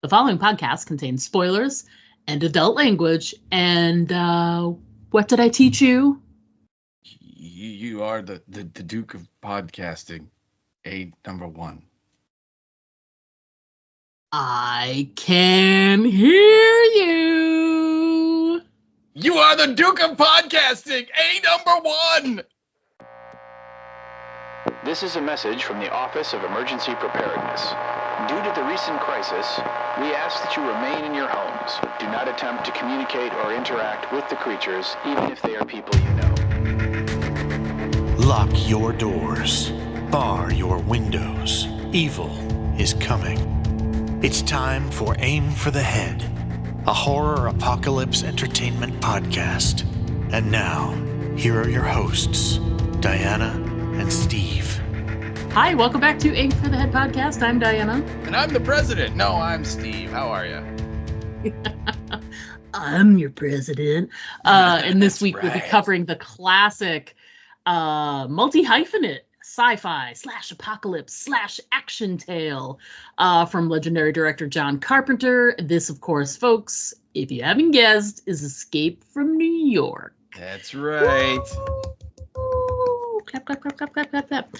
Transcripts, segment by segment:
The following podcast contains spoilers and adult language. And what did I teach you? You are the Duke of podcasting, number one. I can hear you. You are the Duke of podcasting, number one. This is a message from the Office of Emergency Preparedness. Due to the recent crisis, we ask that you remain in your homes. Do not attempt to communicate or interact with the creatures, even if they are people you know. Lock your doors. Bar your windows. Evil is coming. It's time for Aim for the Head, a horror apocalypse entertainment podcast. And now, here are your hosts, Diana and Steve. Hi, welcome back to Aim for the Head podcast. I'm Diana. And I'm the president. No, I'm Steve. How are you? I'm your president. And this week right. we'll be covering the classic multi-hyphenate sci-fi / apocalypse / action tale from legendary director John Carpenter. This, of course, folks, if you haven't guessed, is Escape from New York. That's right. Clap, clap, clap, clap, clap, clap, clap.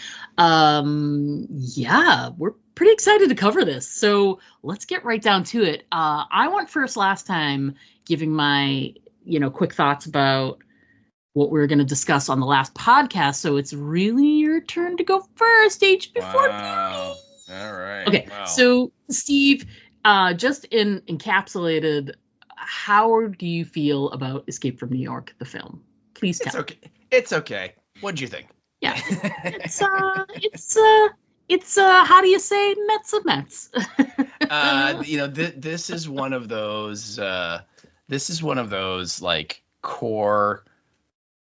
Yeah, we're pretty excited to cover this. So let's get right down to it. I went first last time, giving my, quick thoughts about what we were going to discuss on the last podcast. So it's really your turn to go first, H before Wow. All right. Okay, Wow. So Steve, just encapsulated, how do you feel about Escape from New York, the film? Please tell. It's okay. What'd you think? Yeah, it's how do you say Mets of Mets? This is one of those. This is one of those like core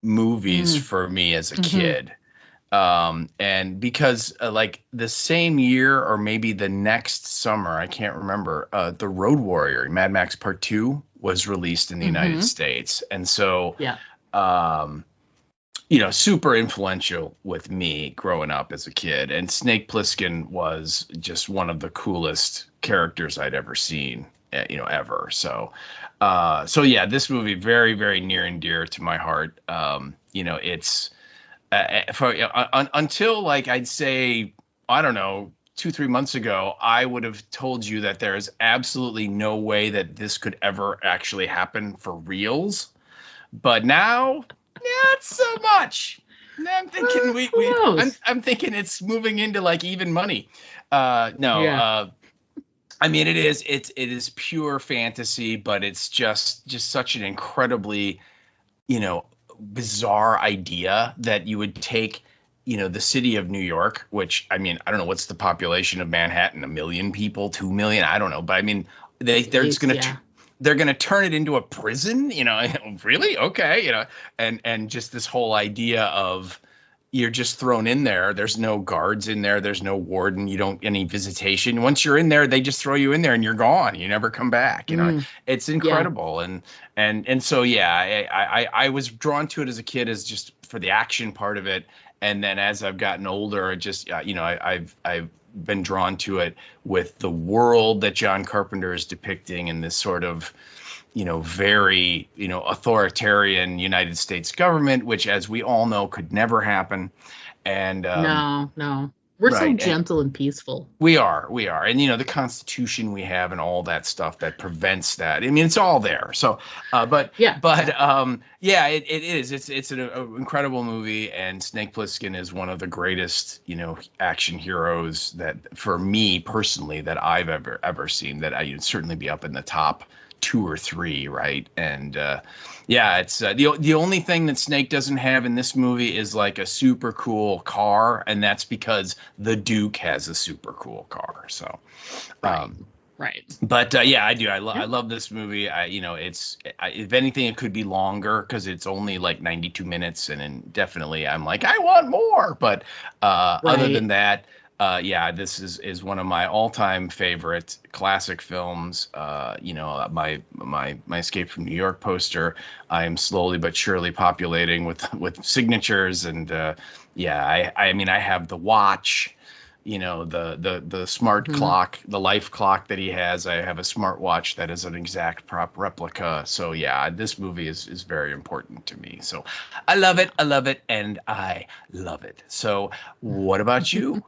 movies for me as a kid. And because like the same year or maybe the next summer, I can't remember, The Road Warrior, Mad Max Part 2 was released in the United States. And so, super influential with me growing up as a kid. And Snake Plissken was just one of the coolest characters I'd ever seen, ever. So this movie, very, very near and dear to my heart. It's until like I'd say, I don't know, 2-3 months ago, I would have told you that there is absolutely no way that this could ever actually happen for reals. But now, not so much. I'm thinking I'm thinking it's moving into like even money. I mean, it is pure fantasy, but it's just such an incredibly, bizarre idea that you would take, the city of New York, which, I mean, I don't know, what's the population of Manhattan? 1 million people, 2 million? I don't know. But I mean, they're just going to, they're going to turn it into a prison, really? Okay. And just this whole idea of you're just thrown in there. There's no guards in there. There's no warden. You don't any visitation. Once you're in there, they just throw you in there and you're gone. You never come back. It's incredible. And so, I was drawn to it as a kid as just for the action part of it. And then as I've gotten older, it just, I've been drawn to it with the world that John Carpenter is depicting in this sort of, very, authoritarian United States government, which, as we all know, could never happen. And no, we're so gentle and peaceful. We are. And, the Constitution we have and all that stuff that prevents that. I mean, it's all there. So, it is. It's an incredible movie. And Snake Plissken is one of the greatest, action heroes that, for me personally, that I've ever seen, that I'd certainly be up in the top 2 or 3, right? And it's the only thing that Snake doesn't have in this movie is like a super cool car, and that's because the Duke has a super cool car. So right. But I do. I love this movie. If anything, it could be longer because it's only like 92 minutes, and definitely I'm like, I want more. But other than that, this is one of my all-time favorite classic films. My Escape from New York poster, I am slowly but surely populating with signatures, and I mean, I have the watch. the smart clock, the life clock that he has. I have a smartwatch that is an exact prop replica. So yeah, this movie is very important to me. So I love it, and I love it. So what about you?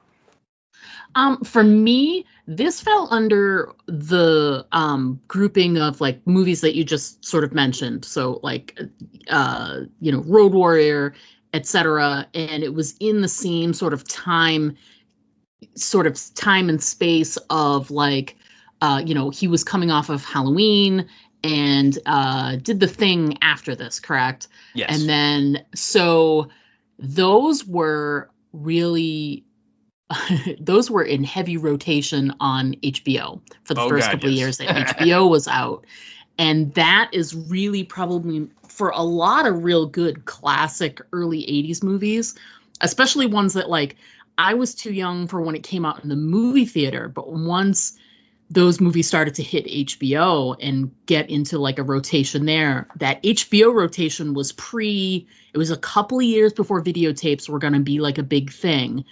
For me, this fell under the grouping of like movies that you just sort of mentioned. So like, Road Warrior, etc. And it was in the same sort of time and space of like, he was coming off of Halloween and did the Thing after this, correct? Yes. And then, so those were really... those were in heavy rotation on HBO for the first couple of years that HBO was out. And that is really probably for a lot of real good classic early 80s movies, especially ones that like I was too young for when it came out in the movie theater. But once those movies started to hit HBO and get into like a rotation there, that HBO rotation was it was a couple of years before videotapes were going to be like a big thing.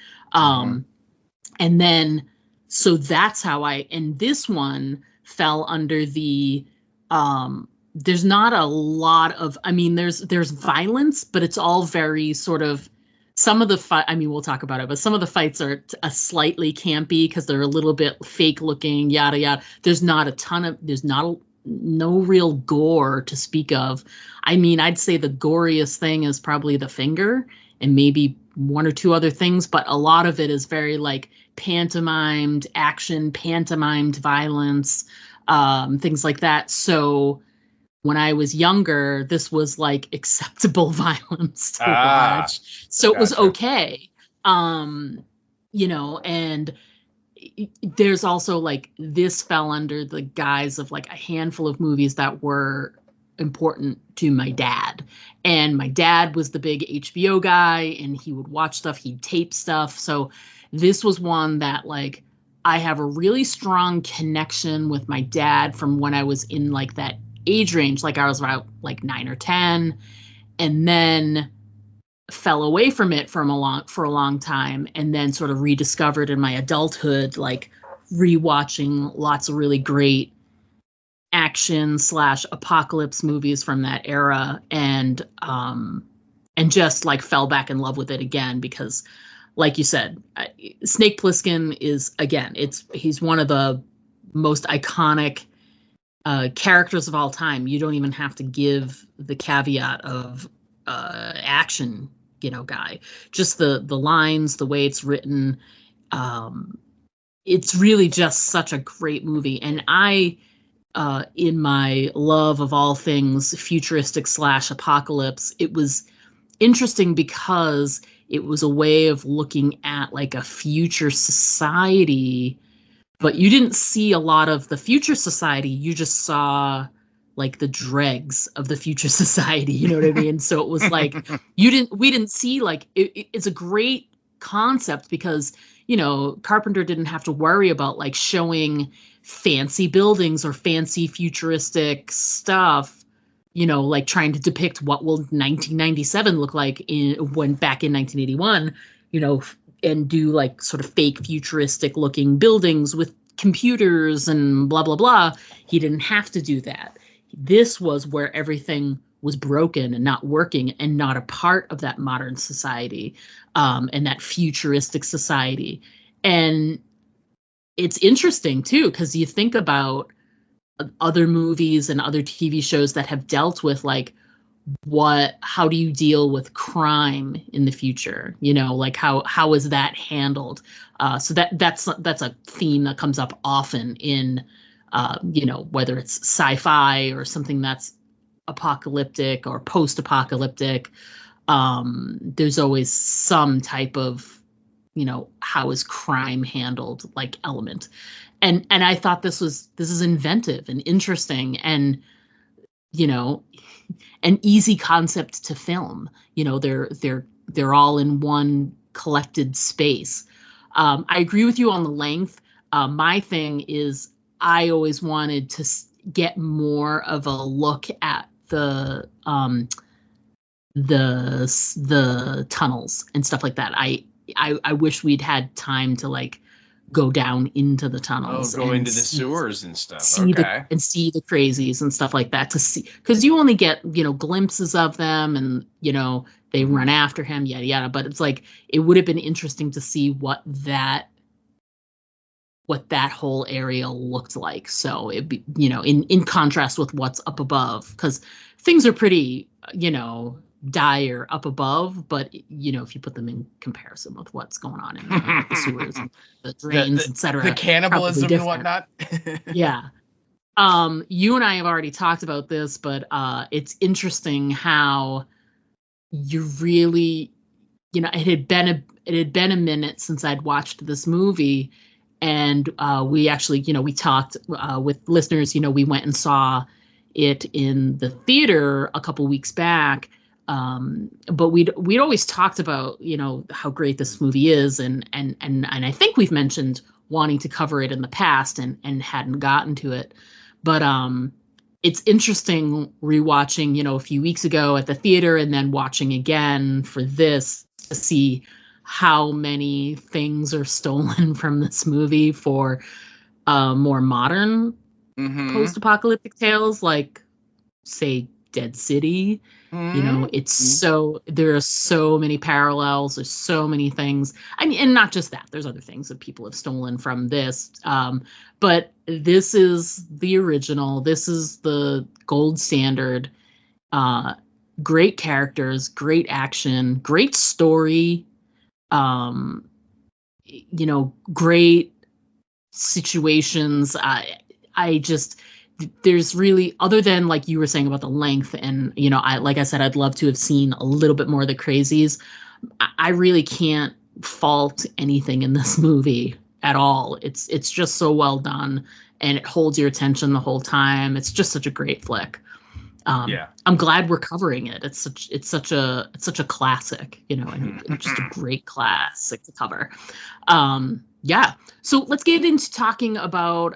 And then, so that's how and this one fell under the, there's not a lot of, there's violence, but it's all very sort of, some of the we'll talk about it, but some of the fights are a slightly campy because they're a little bit fake looking, yada, yada. There's not no real gore to speak of. I'd say the goriest thing is probably the finger and maybe one or two other things, but a lot of it is very like pantomimed action, pantomimed violence, things like that. So when I was younger, this was like acceptable violence to watch. So it was okay. And there's also like, this fell under the guise of like a handful of movies that were important to my dad. And my dad was the big HBO guy and he would watch stuff, he'd tape stuff. So this was one that like, I have a really strong connection with my dad from when I was in like that age range. Like I was about like 9 or 10 and then fell away from it for a long time. And then sort of rediscovered in my adulthood, like rewatching lots of really great action / apocalypse movies from that era. And just like fell back in love with it again, because like you said, Snake Plissken is, again, he's one of the most iconic characters of all time. You don't even have to give the caveat of action, guy. Just the lines, the way it's written. It's really just such a great movie. And I, in my love of all things futuristic / apocalypse, it was interesting because it was a way of looking at like a future society, but you didn't see a lot of the future society. You just saw like the dregs of the future society. You know what I mean? So it was like, we didn't see like, it's a great concept because, Carpenter didn't have to worry about like showing fancy buildings or fancy futuristic stuff, like trying to depict what will 1997 look like back in 1981, and do like sort of fake futuristic looking buildings with computers and blah, blah, blah. He didn't have to do that. This was where everything was broken and not working and not a part of that modern society, and that futuristic society. And it's interesting too, because you think about other movies and other TV shows that have dealt with like how do you deal with crime in the future? Like how is that handled? So that's a theme that comes up often in, whether it's sci-fi or something that's apocalyptic or post-apocalyptic. There's always some type of, how is crime handled like element. And I thought this is inventive and interesting and, an easy concept to film. They're all in one collected space. I agree with you on the length. My thing is I always wanted to get more of a look at the tunnels and stuff like that. I wish we'd had time to like go down into the tunnels. Go into the sewers and stuff. See the crazies and stuff like that, to see, because you only get, glimpses of them, and they run after him, yada yada. But it's like, it would have been interesting to see what that whole area looked like. So it'd be, in contrast with what's up above, because things are pretty, dire up above, but if you put them in comparison with what's going on in the sewers and the drains, etc., the cannibalism and whatnot. Yeah. You and I have already talked about this, but it's interesting how you really, it had been a minute since I'd watched this movie, and we actually, we talked with listeners. We went and saw it in the theater a couple weeks back. But we'd always talked about, how great this movie is, and I think we've mentioned wanting to cover it in the past and hadn't gotten to it. But it's interesting rewatching, a few weeks ago at the theater, and then watching again for this, to see how many things are stolen from this movie for more modern post-apocalyptic tales, like, say, Dead City. It's so, there are so many parallels. There's so many things. I mean, and not just that. There's other things that people have stolen from this. But this is the original. This is the gold standard. Great characters, great action, great story. Great situations. I just, there's really, other than like you were saying about the length, and like I said, I'd love to have seen a little bit more of the crazies. I really can't fault anything in this movie at all. It's just so well done, and it holds your attention the whole time. It's just such a great flick. I'm glad we're covering it. It's such a classic, and just a great classic to cover. So let's get into talking about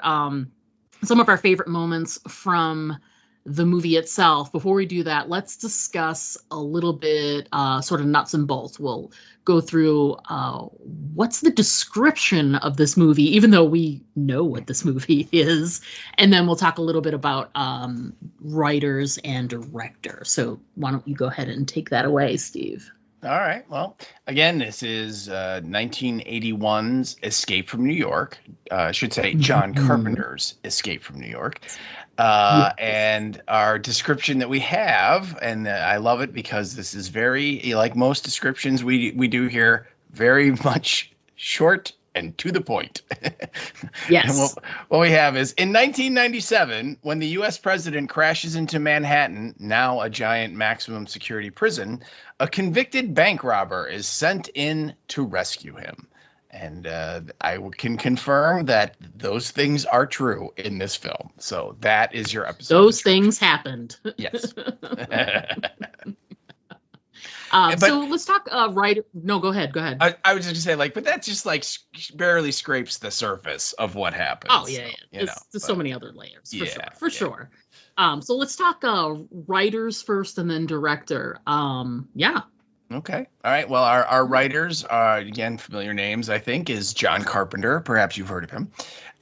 some of our favorite moments from the movie itself. Before we do that, let's discuss a little bit sort of nuts and bolts. We'll go through what's the description of this movie, even though we know what this movie is. And then we'll talk a little bit about writers and director. So why don't you go ahead and take that away, Steve? All right. Well, again, this is 1981's Escape from New York. I should say John Carpenter's Escape from New York. Yes. And our description that we have, and I love it because this is very, like most descriptions we do here, very much short and to the point. Yes. And what we have is, in 1997, when the U.S. president crashes into Manhattan, now a giant maximum security prison, a convicted bank robber is sent in to rescue him. And I can confirm that those things are true in this film. So that is your episode. Those things happened. Yes. So let's talk No, go ahead. I was just gonna say, like, but that just like barely scrapes the surface of what happens. Oh yeah, yeah. There's so many other layers for sure. So let's talk writers first, and then director. Okay. All right. Well, our writers are, again, familiar names, I think, is John Carpenter. Perhaps you've heard of him.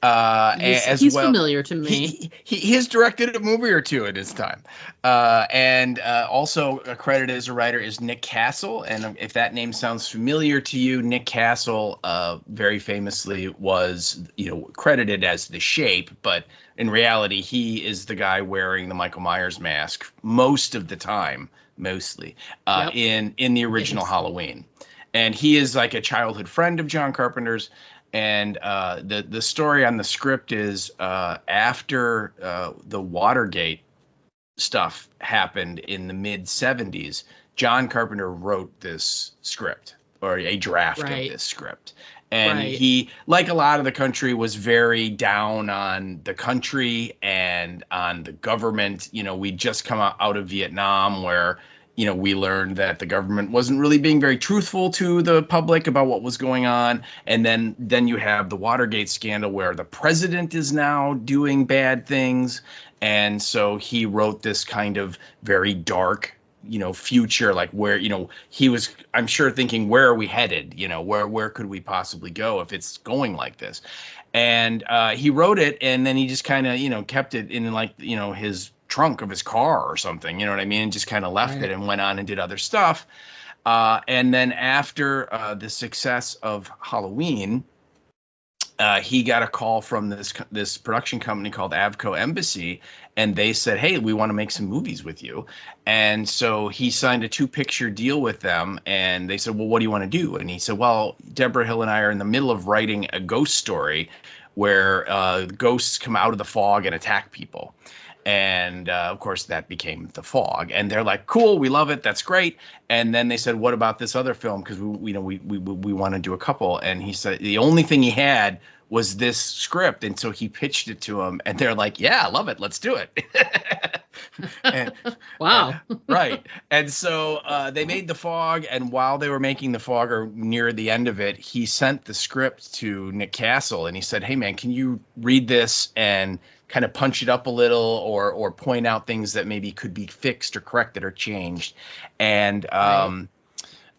He's familiar to me. He has directed a movie or two at his time. And also credited as a writer is Nick Castle. And if that name sounds familiar to you, Nick Castle very famously was, credited as The Shape. But in reality, he is the guy wearing the Michael Myers mask most of the time. Mostly in the original Halloween. And he is like a childhood friend of John Carpenter's. And the story on the script is after the Watergate stuff happened in the mid 70s, John Carpenter wrote this script, or a draft of this script. And he, like a lot of the country, was very down on the country and on the government. We'd just come out of Vietnam, where, we learned that the government wasn't really being very truthful to the public about what was going on. And then you have the Watergate scandal, where the president is now doing bad things. And so he wrote this kind of very dark future, like where, he was, I'm sure, thinking, where are we headed? Where could we possibly go if it's going like this? And he wrote it, and then he just kind of, kept it in like, his trunk of his car or something, you know what I mean? And just kind of left it and went on and did other stuff. And then after the success of Halloween, he got a call from this production company called Avco Embassy, and they said, hey, we want to make some movies with you. And so he signed a 2-picture deal with them, and they said, well, what do you want to do? And he said, well, Deborah Hill and I are in the middle of writing a ghost story where ghosts come out of the fog and attack people. And of course, that became The Fog. And they're like, cool, we love it. That's great. And then they said, what about this other film? Because we want to do a couple. And he said the only thing he had was this script. And so he pitched it to them. And they're like, yeah, I love it. Let's do it. And, wow. Right. And so they made The Fog. And while they were making The Fog, or near the end of it, he sent the script to Nick Castle. And he said, hey, man, can you read this and kind of punch it up a little, or point out things that maybe could be fixed or corrected or changed. And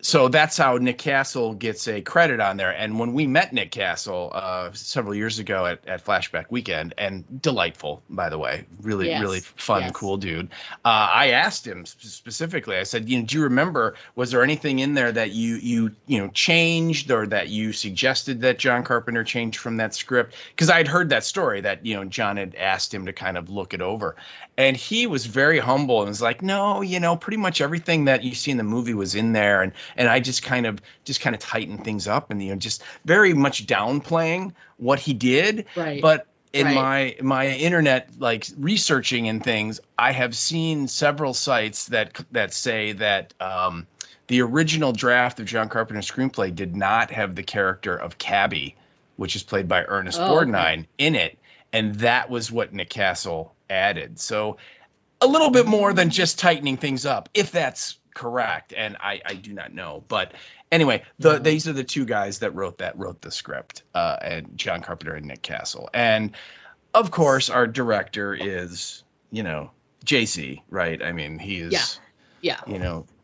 so that's how Nick Castle gets a credit on there. And when we met Nick Castle several years ago at Flashback Weekend, and delightful, by the way, really fun, cool dude. I asked him specifically, I said, do you remember, was there anything in there that you changed, or that you suggested that John Carpenter changed from that script? Because I'd heard that story that, John had asked him to kind of look it over. And he was very humble and was like, no, pretty much everything that you see in the movie was in there. And I just kind of tightened things up, and, just very much downplaying what he did. Right. But in my internet, like, researching and things, I have seen several sites that say that the original draft of John Carpenter's screenplay did not have the character of Cabby, which is played by Ernest Borgnine, in it. And that was what Nick Castle added. So a little bit more than just tightening things up, if that's correct. And I do not know. But anyway, these are the two guys that wrote the script, and John Carpenter and Nick Castle. And of course, our director is, JC, right? I mean, he is,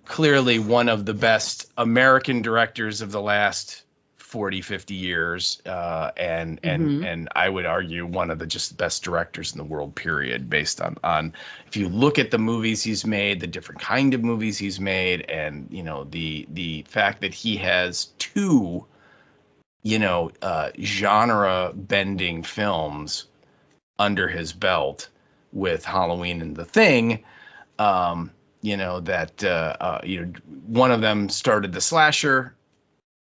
clearly one of the best American directors of the last 40, 50 years, and I would argue one of the just best directors in the world, period, based on if you look at the movies he's made, the different kind of movies he's made, and the fact that he has two genre bending films under his belt with Halloween and The Thing. One of them started the slasher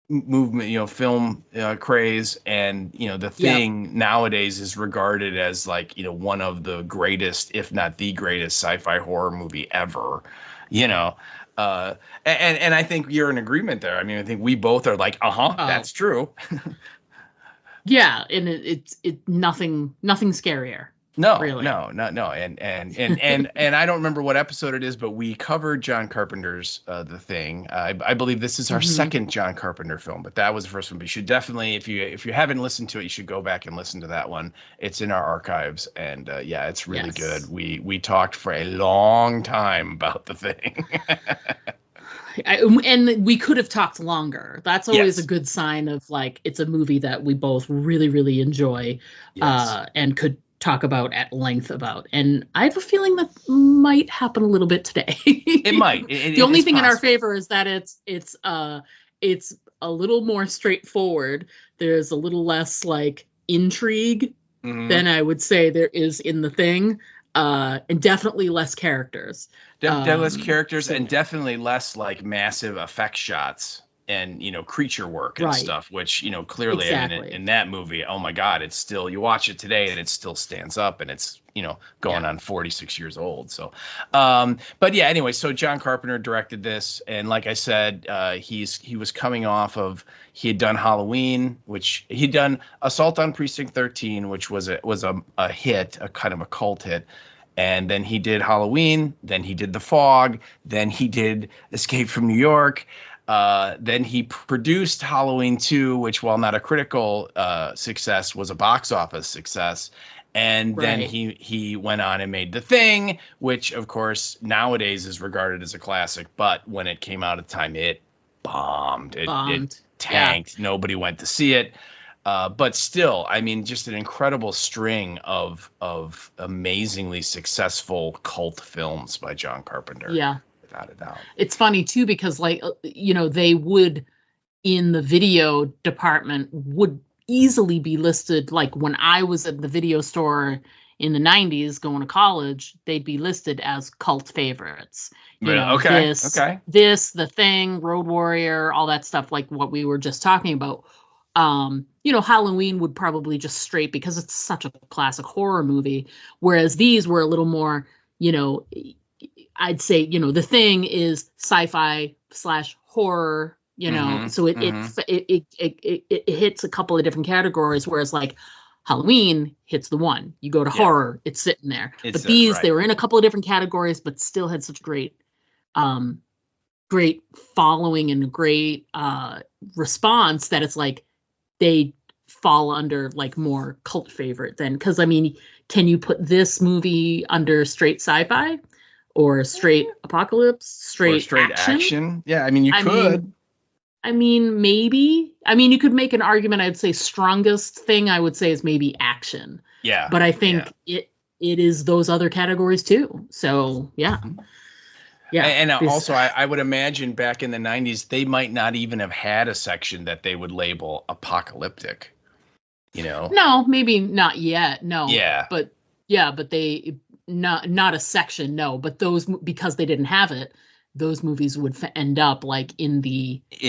movement, film craze, and The Thing nowadays is regarded as like one of the greatest, if not the greatest, sci-fi horror movie ever. And I think you're in agreement there. I mean, I think we both are like, that's true. Yeah, and it's nothing scarier. No, really. No. And I don't remember what episode it is, but we covered John Carpenter's The Thing. I believe this is our second John Carpenter film, but that was the first one. But you should definitely, if you haven't listened to it, you should go back and listen to that one. It's in our archives, and it's really good. We talked for a long time about The Thing. And we could have talked longer. That's always a good sign of, like, it's a movie that we both really, really enjoy, and could talk about at length about. And I have a feeling that might happen a little bit today. It might. The only thing in our favor is that it's a little more straightforward. There's a little less like intrigue than I would say there is in The Thing. And definitely less characters. Less characters, and definitely less like massive effect shots and creature work and stuff, which clearly, exactly. I mean, in that movie, oh my God, it's still, you watch it today and it still stands up, and it's going on 46 years old. So but yeah, anyway, so John Carpenter directed this, and like I said, he was coming off of, he had done Halloween, which he'd done Assault on Precinct 13, which was a hit, a kind of a cult hit. And then he did Halloween, then he did The Fog, then he did Escape from New York. Then he produced Halloween 2, which, while not a critical success, was a box office success. And then he went on and made The Thing, which of course nowadays is regarded as a classic, but when it came out at the time, it bombed. It tanked. Yeah. Nobody went to see it. But still, I mean, just an incredible string of amazingly successful cult films by John Carpenter. Yeah. Without a doubt. It's funny too, because they would, in the video department, would easily be listed. Like when I was at the video store in the 90s going to college, they'd be listed as cult favorites. This, The Thing, Road Warrior, all that stuff, like what we were just talking about. Halloween would probably just straight, because it's such a classic horror movie, whereas these were a little more, I'd say, The Thing is sci-fi / horror, so it hits a couple of different categories, whereas like Halloween hits the one. You go to horror, it's sitting there. But these, they were in a couple of different categories, but still had such great following and great response that it's like they fall under like more cult favorite than, because I mean, can you put this movie under straight sci-fi or straight apocalypse, straight action? Yeah, I mean, you could. I mean, maybe. I mean, you could make an argument. I'd say strongest thing I would say is maybe action. Yeah. But I think it is those other categories too. So yeah. Yeah. And also, I would imagine back in the 90s, they might not even have had a section that they would label apocalyptic. No, maybe not yet. No. Yeah. But they not a section. No, but those, because they didn't have it, those movies would end up like in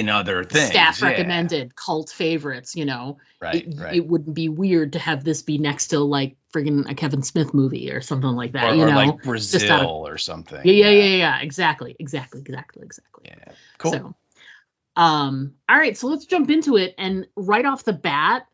other things, staff recommended cult favorites. Right. It wouldn't be weird to have this be next to like friggin' a Kevin Smith movie or something like that, or like Brazil or something. Yeah. Exactly. Yeah, cool. So, all right, so let's jump into it. And right off the bat,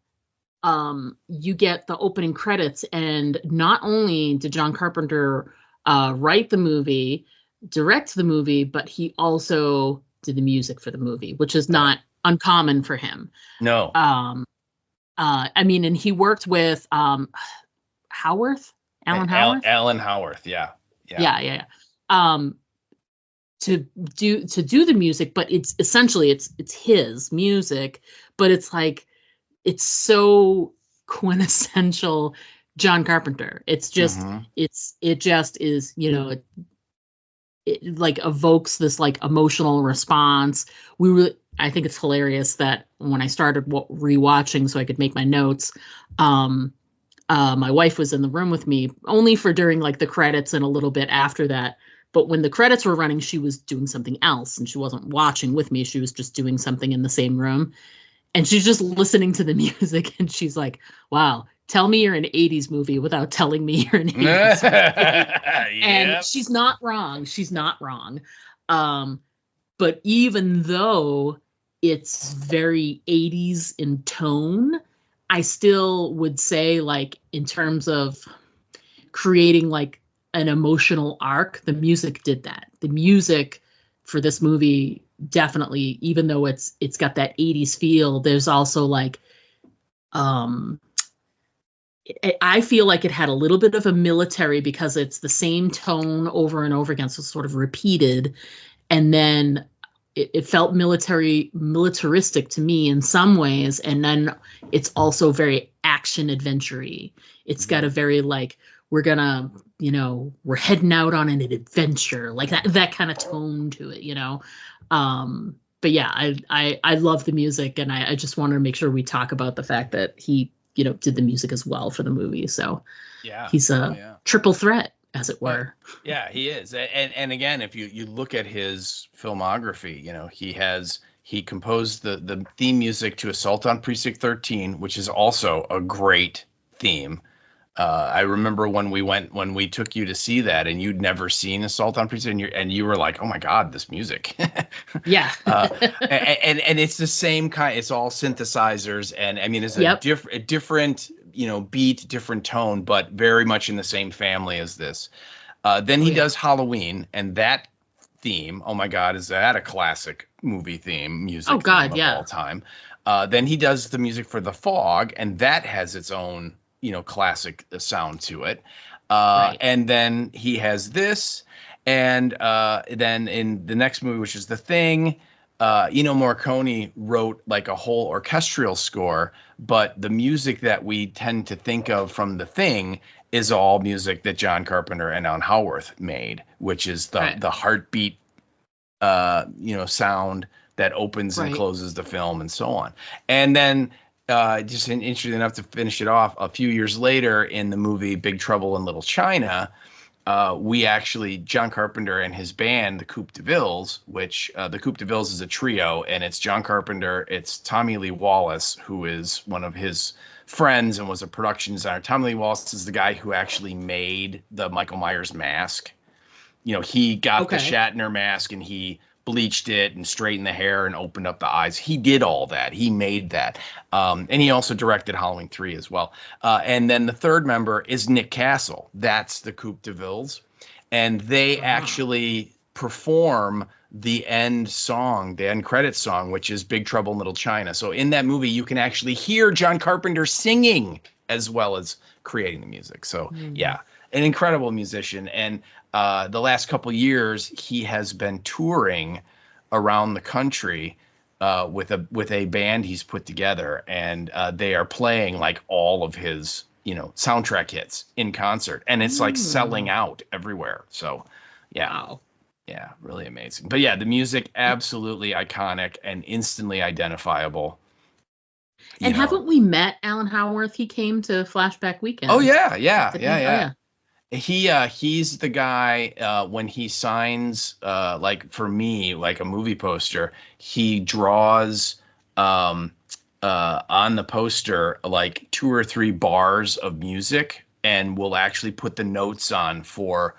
you get the opening credits, and not only did John Carpenter write the movie, direct the movie, but he also did the music for the movie, which is not uncommon for him. No. I mean, and he worked with Alan Howarth. Alan Howarth, yeah. To do the music, but it's essentially it's his music, but it's like it's so quintessential John Carpenter. It's just it just is, it like evokes this like emotional response. I think it's hilarious that when I started rewatching so I could make my notes, my wife was in the room with me only for during like the credits and a little bit after that. But when the credits were running, she was doing something else and she wasn't watching with me. She was just doing something in the same room. And she's just listening to the music and she's like, wow, tell me you're an 80s movie without telling me you're an 80s movie. And she's not wrong. But even though it's very 80s in tone, I still would say, like, in terms of creating like an emotional arc, the music did that. The music for this movie definitely, even though it's got that 80s feel, there's also like I feel like it had a little bit of a military, because it's the same tone over and over again, so sort of repeated, and then it felt militaristic to me in some ways, and then it's also very action adventure-y. It's got a very like, we're heading out on an adventure, like that kind of tone to it, But yeah, I love the music, and I just wanted to make sure we talk about the fact that he, did the music as well for the movie. So yeah, he's a triple threat, as it were. Yeah, he is. And again, if you look at his filmography, he composed the theme music to Assault on Precinct 13, which is also a great theme. I remember when we took you to see that, and you'd never seen Assault on Precinct, and you were like, "Oh my God, this music!" Yeah. And it's the same kind. It's all synthesizers, and I mean, it's a different beat, different tone, but very much in the same family as this. Then he does Halloween, and that theme. Oh my God, is that a classic movie theme music? Oh God, of all time. Then he does the music for The Fog, and that has its own classic sound to it. Right. And then he has this, and then in the next movie, which is The Thing, Morricone wrote like a whole orchestral score, but the music that we tend to think of from The Thing is all music that John Carpenter and Alan Howarth made, which is the heartbeat, sound that opens and closes the film and so on. And then just interesting enough to finish it off, a few years later in the movie Big Trouble in Little China, John Carpenter and his band, the Coupe de Villes, which the Coupe de Villes is a trio, and it's John Carpenter, it's Tommy Lee Wallace, who is one of his friends and was a production designer. Tommy Lee Wallace is the guy who actually made the Michael Myers mask. He got the Shatner mask and he bleached it and straightened the hair and opened up the eyes. He did all that. He made that. And he also directed Halloween 3 as well. And then the third member is Nick Castle. That's the Coupe de Villes. And they actually perform the end song, the end credits song, which is Big Trouble in Little China. So in that movie, you can actually hear John Carpenter singing as well as creating the music. So yeah, an incredible musician. And the last couple years, he has been touring around the country with a band he's put together, and they are playing like all of his soundtrack hits in concert, and it's like selling out everywhere. So yeah, yeah, really amazing. But yeah, the music absolutely iconic and instantly identifiable. And haven't we met Alan Howarth? He came to Flashback Weekend. Oh yeah. He's the guy when he signs like for me, like a movie poster, he draws on the poster like 2 or 3 bars of music and will actually put the notes on for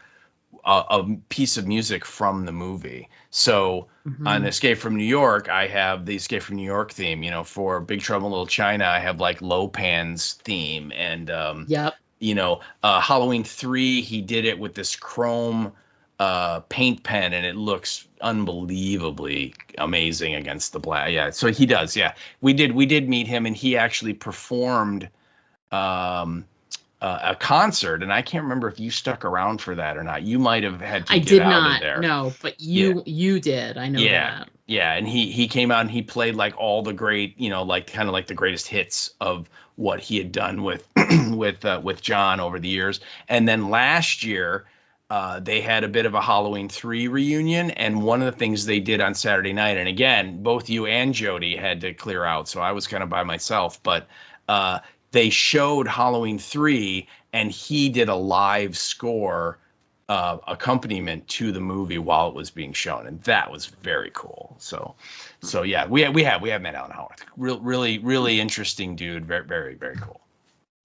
a piece of music from the movie. So on Escape from New York, I have the Escape from New York theme. For Big Trouble in Little China, I have like Lopan's theme, and Halloween 3, he did it with this chrome paint pen, and it looks unbelievably amazing against the black. Yeah, so he does. Yeah, we did meet him, and he actually performed a concert, and I can't remember if you stuck around for that or not. You might have had to get out of there. No, but you did. I know that. Yeah, and he came out and he played like all the great, like kind of like the greatest hits of what he had done with with John over the years. And then last year, they had a bit of a Halloween 3 reunion, and one of the things they did on Saturday night, and again, both you and Jody had to clear out, so I was kind of by myself, but they showed Halloween 3, and he did a live score accompaniment to the movie while it was being shown, and that was very cool. So yeah, we have met Alan Howarth. Really interesting dude. Very, very, very cool.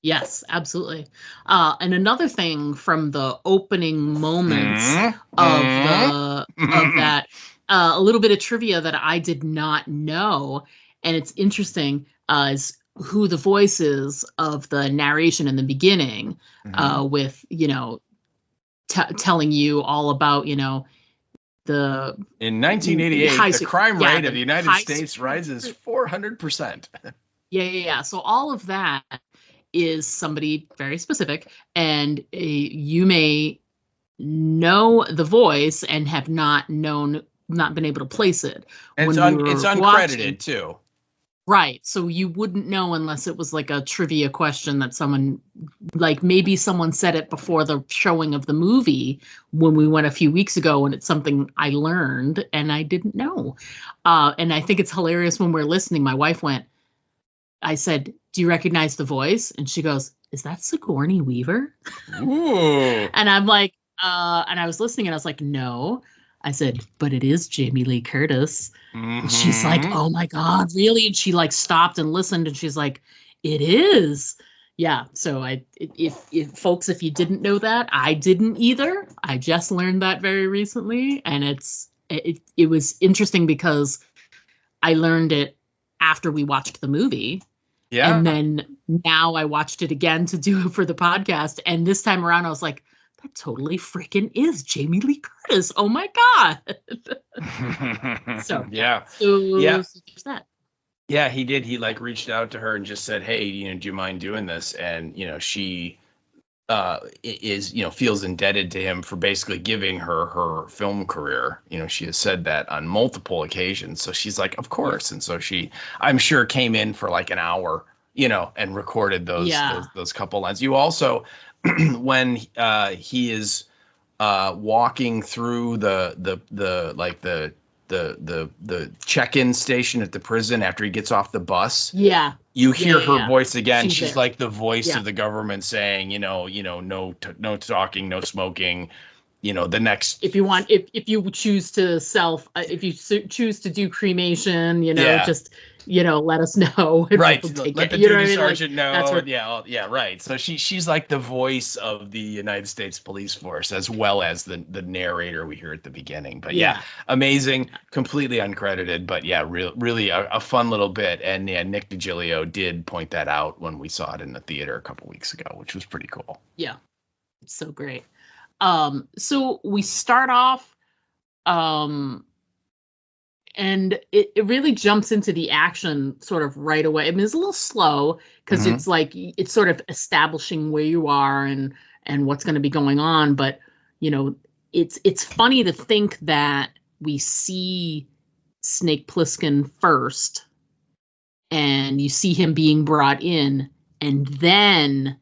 Yes, absolutely. And another thing from the opening moments of that, a little bit of trivia that I did not know, and it's interesting, is who the voice is of the narration in the beginning, with telling you all about the in 1988 the crime rate of the United States rises 400%. Yeah. So all of that is somebody very specific, and you may know the voice and have not been able to place it. And it's uncredited too. Right. So you wouldn't know unless it was like a trivia question that someone, like maybe someone said it before the showing of the movie when we went a few weeks ago, and it's something I learned and I didn't know. And I think it's hilarious when we're listening. My wife I said, "Do you recognize the voice?" And she goes, "Is that Sigourney Weaver?" Ooh. And I'm like, and I was listening and I was like, "No." I said, "But it is Jamie Lee Curtis." And she's like, "Oh my God, really?" And she like stopped and listened, and she's like, "It is." Yeah. So if folks, if you didn't know that, I didn't either. I just learned that very recently, and it was interesting because I learned it after we watched the movie. Yeah. And then now I watched it again to do it for the podcast, and this time around I was like, that totally freaking is Jamie Lee Curtis. Oh my God. So yeah. So there's that. Yeah, he did. He like reached out to her and just said, "Hey, do you mind doing this?" And she is feels indebted to him for basically giving her film career. She has said that on multiple occasions. So she's like, "Of course." And so I'm sure, came in for like an hour, and recorded those couple lines. You also, when he is walking through the check-in station at the prison after he gets off the bus. Yeah. You hear her voice again. She's there. like the voice of the government saying, no talking, no smoking, the next. If you choose to choose to do cremation, just, let us know. Right. Let the duty sergeant know. That's what, yeah. Right. So she's like the voice of the United States police force, as well as the narrator we hear at the beginning. But yeah, amazing, completely uncredited, but yeah, really a fun little bit. And yeah, Nick DiGilio did point that out when we saw it in the theater a couple weeks ago, which was pretty cool. Yeah. It's so great. So we start off, and it really jumps into the action sort of right away. I mean, it's a little slow because it's like it's sort of establishing where you are and what's going to be going on. But it's funny to think that we see Snake Plissken first, and you see him being brought in, and then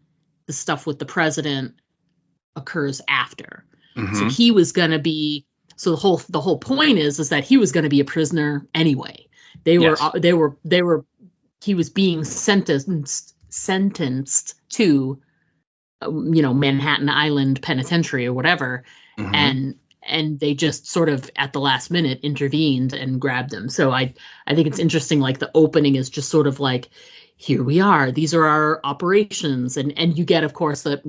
the stuff with the president occurs after. So he was going to be. So the whole point is that he was going to be a prisoner anyway. He was being sentenced to, Manhattan Island Penitentiary or whatever. And they just sort of at the last minute intervened and grabbed him. So I think it's interesting. Like the opening is just sort of like, here we are. These are our operations. And you get, of course, a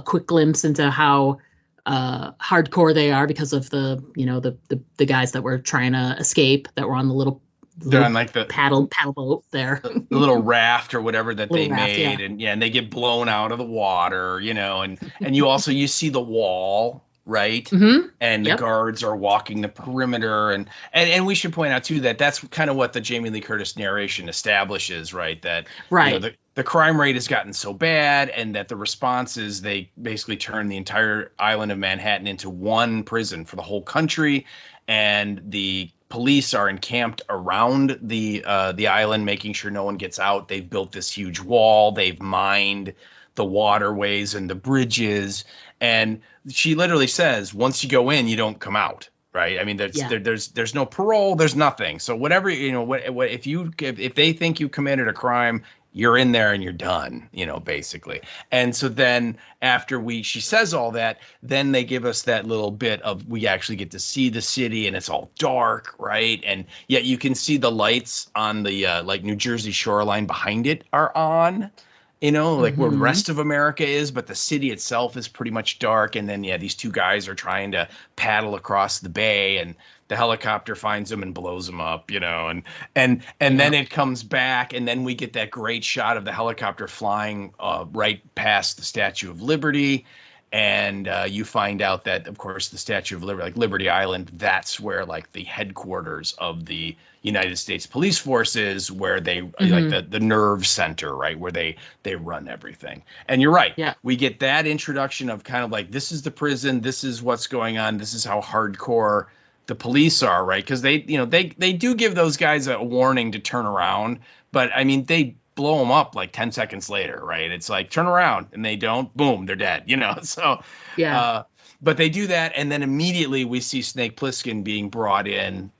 quick glimpse into how hardcore they are because of the guys that were trying to escape, that were on the little they're on like the paddle boat there, the little raft or whatever that they raft, made. And they get blown out of the water, and you see the wall, right? And the guards are walking the perimeter, and we should point out too that that's kind of what the Jamie Lee Curtis narration establishes, right? That the crime rate has gotten so bad, and that the response is they basically turn the entire island of Manhattan into one prison for the whole country, and the police are encamped around the island, making sure no one gets out. They've built this huge wall. They've mined the waterways and the bridges, and she literally says, once you go in, you don't come out. Right. I mean, there's no parole. There's nothing. So whatever, if they think you committed a crime, you're in there and you're done, basically. And so then after she says all that, then they give us that little bit of, we actually get to see the city, and it's all dark. Right. And yet you can see the lights on the like New Jersey shoreline behind it are on. Like where the rest of America is, but the city itself is pretty much dark. And then, these two guys are trying to paddle across the bay, and the helicopter finds them and blows them up, and then it comes back, and then we get that great shot of the helicopter flying right past the Statue of Liberty. And you find out that, of course, the Statue of Liberty, like Liberty Island, that's where like the headquarters of the United States Police Force is, where they like the nerve center, right, where they run everything. And you're right. Yeah. We get that introduction of kind of like, this is the prison. This is what's going on. This is how hardcore the police are, right? Because they do give those guys a warning to turn around. But I mean, they blow them up like 10 seconds later, right? It's like, turn around, and they don't, boom, they're dead, So but they do that, and then immediately we see Snake Plissken being brought in,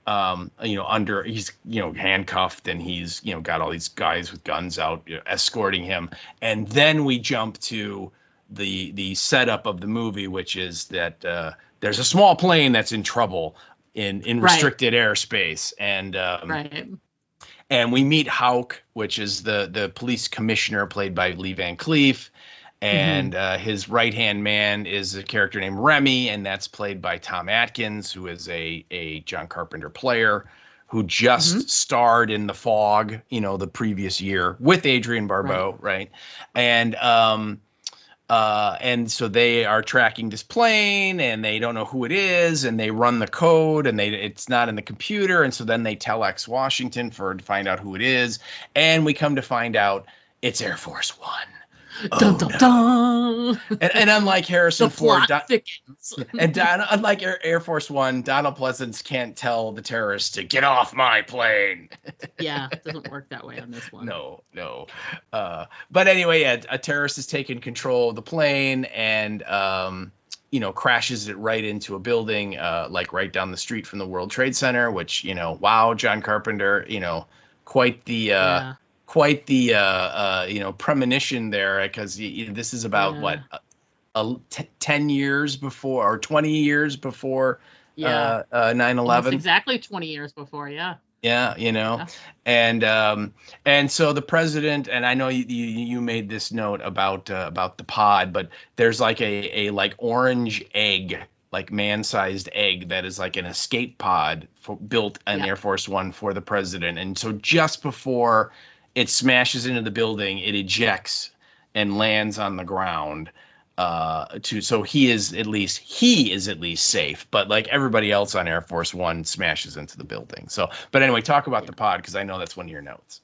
he's handcuffed, and he's got all these guys with guns out escorting him. And then we jump to the setup of the movie, which is that there's a small plane that's in trouble in restricted airspace, and and we meet Houck, which is the police commissioner, played by Lee Van Cleef. And his right-hand man is a character named Remy, and that's played by Tom Atkins, who is a John Carpenter player who just starred in The Fog, the previous year with Adrienne Barbeau, right? And And so they are tracking this plane, and they don't know who it is, and they run the code, and it's not in the computer, and so then they telex Washington to find out who it is, and we come to find out it's Air Force One. Dun, dun, dun. And unlike Harrison Ford, unlike Air Force One, Donald Pleasance can't tell the terrorists to get off my plane. Yeah, it doesn't work that way on this one. No. But anyway, a terrorist has taken control of the plane and crashes it right into a building, like right down the street from the World Trade Center. Which wow, John Carpenter, quite the. Quite the premonition there, because this is about 10 years before or 20 years before 9/11. Exactly 20 years before, yeah. Yeah, and so the president, and I know you made this note about the pod, but there's like a like orange egg, like man-sized egg that is like an escape pod built in Air Force One for the president, and so just before it smashes into the building, it ejects and lands on the ground. So he is at least safe, but like everybody else on Air Force One smashes into the building. So, but anyway, talk about the pod, because I know that's one of your notes.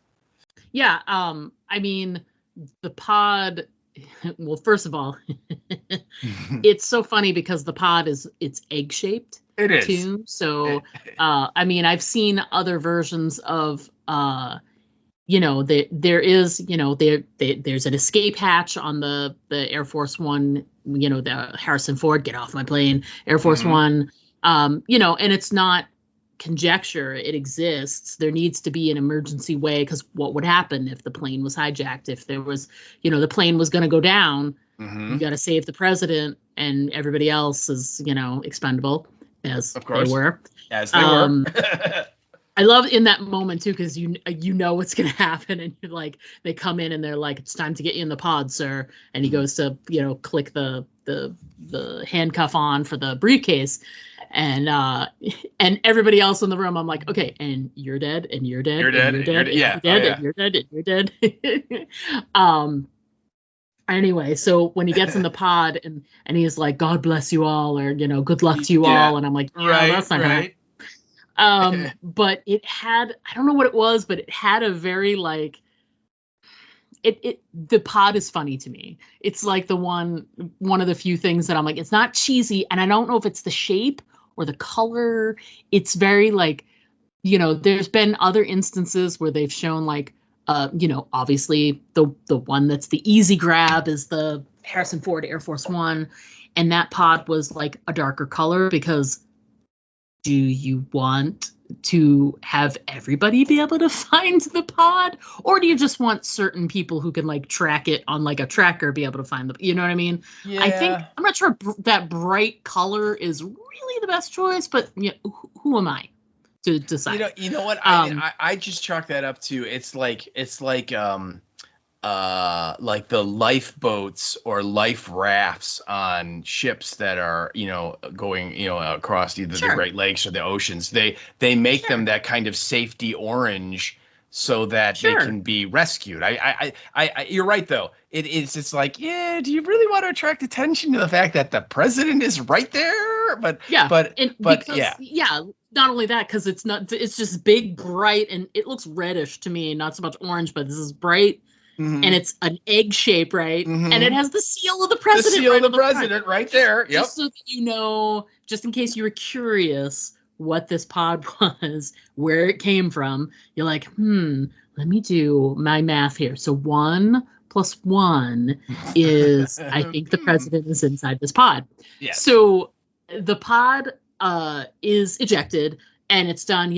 Yeah, I mean, the pod. Well, first of all, it's so funny because the pod it's egg shaped. It is too. So, I mean, I've seen other versions of. There is, there's an escape hatch on the Air Force One, the Harrison Ford, get off my plane, Air Force One, and it's not conjecture. It exists. There needs to be an emergency way, because what would happen if the plane was hijacked? If there was, the plane was going to go down, you got to save the president, and everybody else is, expendable, as of course they were. As they were. I love in that moment too, because you know what's gonna happen, and you're like, they come in and they're like, it's time to get you in the pod, sir, and he goes to click the handcuff on for the briefcase, and everybody else in the room, I'm like, okay, and you're dead, and you're dead, you're dead, and you're dead, and you're dead, and you're dead. Anyway, so when he gets in the pod and he's like, God bless you all, or good luck to you all, and I'm like, that's not right. But it had, I don't know what it was, but it had a very like, the pod is funny to me. It's like one of the few things that I'm like, it's not cheesy, and I don't know if it's the shape or the color. It's very like, there's been other instances where they've shown like, obviously the one that's the easy grab is the Harrison Ford Air Force One, and that pod was like a darker color, because do you want to have everybody be able to find the pod, or do you just want certain people who can like track it on like a tracker be able to find the, you know what I mean? Yeah. I think, I'm not sure that bright color is really the best choice, but who am I to decide? You know what? I just chalk that up to, it's like the lifeboats or life rafts on ships that are, going, across either the Great Lakes or the oceans. They make them that kind of safety orange so that they can be rescued. I you're right though. It's like, yeah, do you really want to attract attention to the fact that the president is right there? But not only that, because it's just big, bright, and it looks reddish to me, not so much orange, but this is bright. And it's an egg shape, right? And it has the seal of the president. The seal of the president right there. Yep. Just so that just in case you were curious what this pod was, where it came from, you're like, let me do my math here. So 1 + 1 is, I think the president is inside this pod. Yes. So the pod is ejected, and it's done,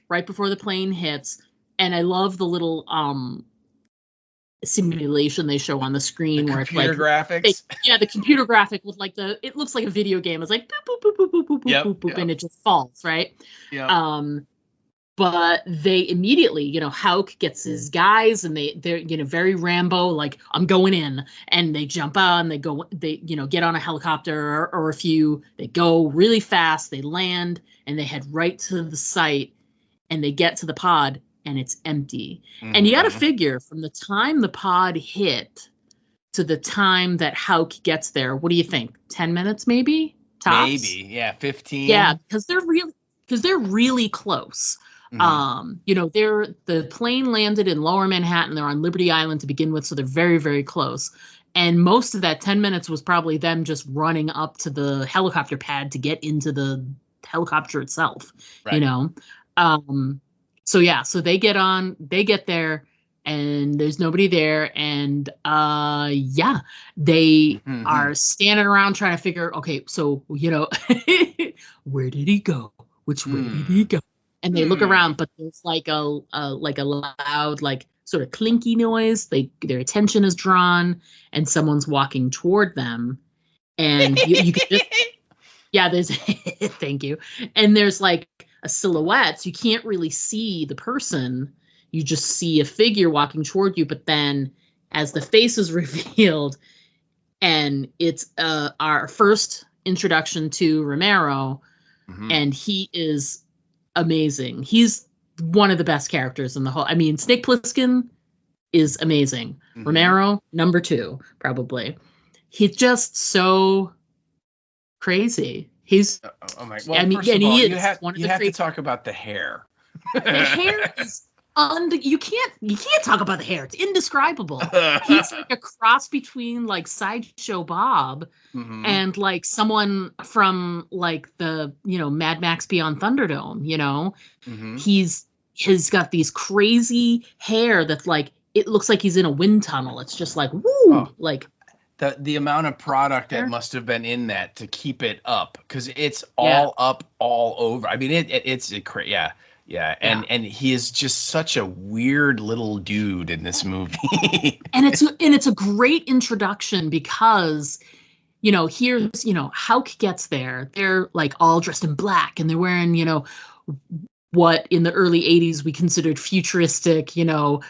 right before the plane hits. And I love the little simulation they show on the screen, where it's like graphics. The computer graphic with like it looks like a video game. It's like boop boop boop boop boop boop boop boop, and it just falls, right? Yeah. But they immediately, Houck gets his guys, and they're very Rambo, like, I'm going in, and they jump on, they get on a helicopter or a few, they go really fast, they land, and they head right to the site, and they get to the pod, and it's empty. And you got to figure, from the time the pod hit to the time that Hauk gets there, what do you think? 10 minutes, maybe? Tops? Maybe, yeah, 15. Yeah, because they're really close. The plane landed in Lower Manhattan. They're on Liberty Island to begin with, so they're very, very close. And most of that 10 minutes was probably them just running up to the helicopter pad to get into the helicopter itself, right. So they get there, and there's nobody there, and they are standing around trying to figure, okay, so where did he go? Which way did he go? And they look around, but there's like a loud, like, sort of clinky noise. Their attention is drawn, and someone's walking toward them, and you can just, there's thank you, and there's like a silhouette, so you can't really see the person. You just see a figure walking toward you, but then as the face is revealed, and it's our first introduction to Romero, and he is amazing. He's one of the best characters in the whole. I mean, Snake Plissken is amazing. Romero, number 2, probably. He's just so crazy. He's. Oh my! Well, first of all, you have to talk about the hair. The hair is. You can't talk about the hair. It's indescribable. He's like a cross between like Sideshow Bob and like someone from like the Mad Max Beyond Thunderdome. He's got these crazy hair that's like, it looks like he's in a wind tunnel. It's just like woo, like the amount of product that must have been in that to keep it up, because it's all up all over. I mean, it's crazy. Yeah, and he is just such a weird little dude in this movie. and it's a great introduction because, here's, Hauk gets there. They're like all dressed in black, and they're wearing, what in the early 80s we considered futuristic, law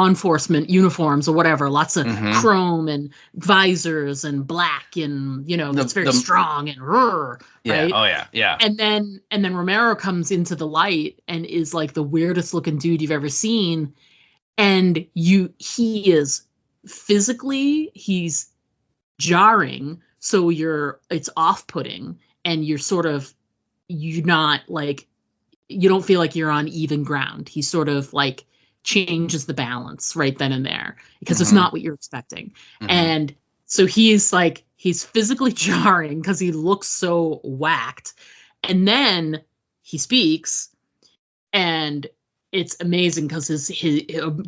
enforcement uniforms or whatever, lots of chrome and visors and black, and it's very strong and right? Oh yeah. And then Romero comes into the light and is like the weirdest looking dude you've ever seen, and he is physically, he's jarring, so it's off-putting, and you're not like, you don't feel like you're on even ground. He sort of like changes the balance right then and there, because it's not what you're expecting. And so he's physically jarring because he looks so whacked. And then he speaks, and it's amazing because his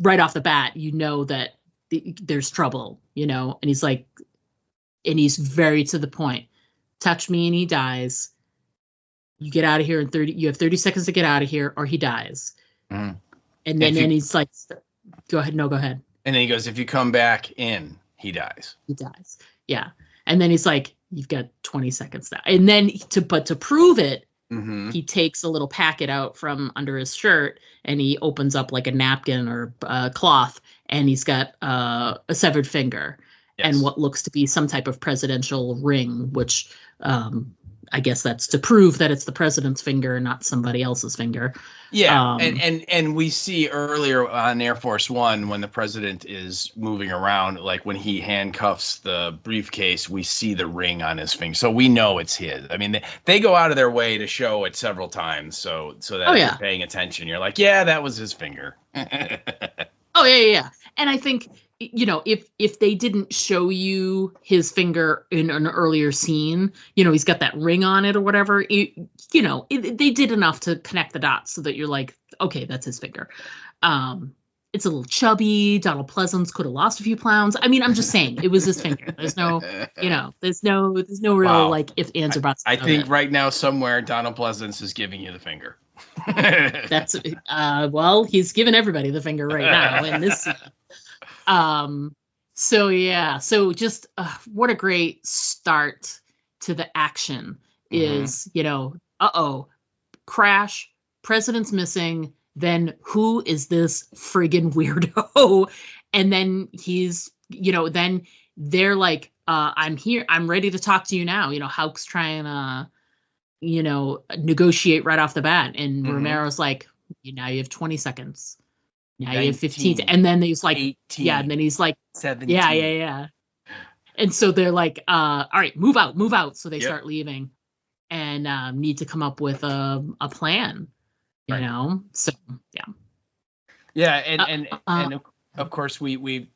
right off the bat, that there's trouble, and he's like, and he's very to the point. Touch me and he dies. You get out of here you have 30 seconds to get out of here, or he dies. And then he's like, go ahead. No, go ahead. And then he goes, if you come back in, he dies. He dies. Yeah. And then he's like, you've got 20 seconds now. And then to prove it, he takes a little packet out from under his shirt, and he opens up like a napkin or a cloth, and he's got a severed finger and what looks to be some type of presidential ring, which I guess that's to prove that it's the president's finger, not somebody else's finger. Yeah, and we see earlier on Air Force One, when the president is moving around, like when he handcuffs the briefcase, we see the ring on his finger, so we know it's his. I mean, they go out of their way to show it several times, so that if you're paying attention, you're like, yeah, that was his finger. Yeah. And I think, if they didn't show you his finger in an earlier scene, he's got that ring on it or whatever, they did enough to connect the dots so that you're like, okay, that's his finger. It's a little chubby. Donald Pleasance could have lost a few pounds. I mean, I'm just saying it was his finger. There's no, there's no real like if, ands, or buts. I think right now somewhere Donald Pleasance is giving you the finger. That's he's giving everybody the finger right now in this scene. So just what a great start to the action is, crash, president's missing, then who is this friggin' weirdo? And then he's, then they're like, I'm here, I'm ready to talk to you now. Hauk's trying to, negotiate right off the bat. And Romero's like, now you have 20 seconds. Yeah, he had 15, and then he's like, 18, yeah, and then he's like, 17. yeah. And so they're like, all right, move out. So they start leaving, and need to come up with a plan, you know. So yeah, and of course we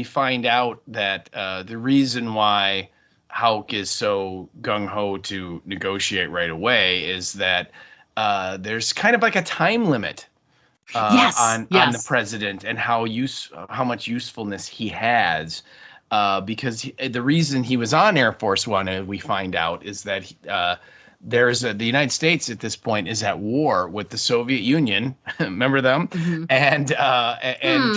find out that the reason why Hauk is so gung ho to negotiate right away is that there's kind of like a time limit on the president and how much usefulness he has, because the reason he was on Air Force One, we find out, is that the United States at this point is at war with the Soviet Union, remember them, and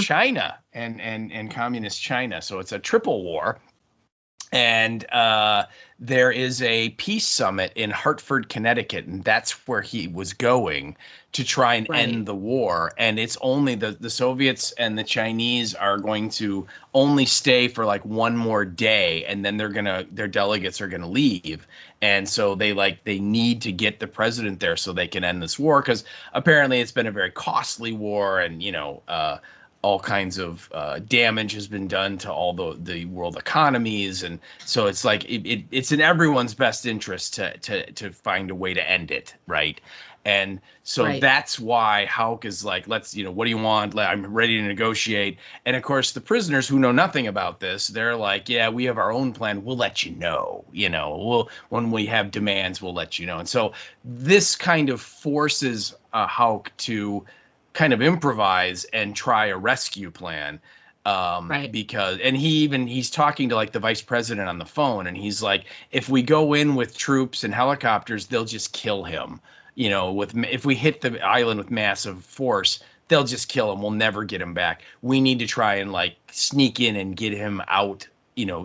China and communist China. So it's a triple war. And there is a peace summit in Hartford, Connecticut, and that's where he was going to try and end the war. And it's only the Soviets and the Chinese are going to only stay for like one more day, and then their delegates are gonna leave. And so they need to get the president there so they can end this war, because apparently it's been a very costly war, and all kinds of damage has been done to all the world economies, and so it's like it's in everyone's best interest to find a way to end it, right? And so that's why Hauk is like, let's, what do you want? I'm ready to negotiate. And of course, the prisoners who know nothing about this, they're like, yeah, we have our own plan. We'll let you know. When we have demands, we'll let you know. And so this kind of forces Hauk to kind of improvise and try a rescue plan, because, and he's talking to like the vice president on the phone, and he's like, if we go in with troops and helicopters, they'll just kill him. If we hit the island with massive force, they'll just kill him. We'll never get him back. We need to try and like sneak in and get him out,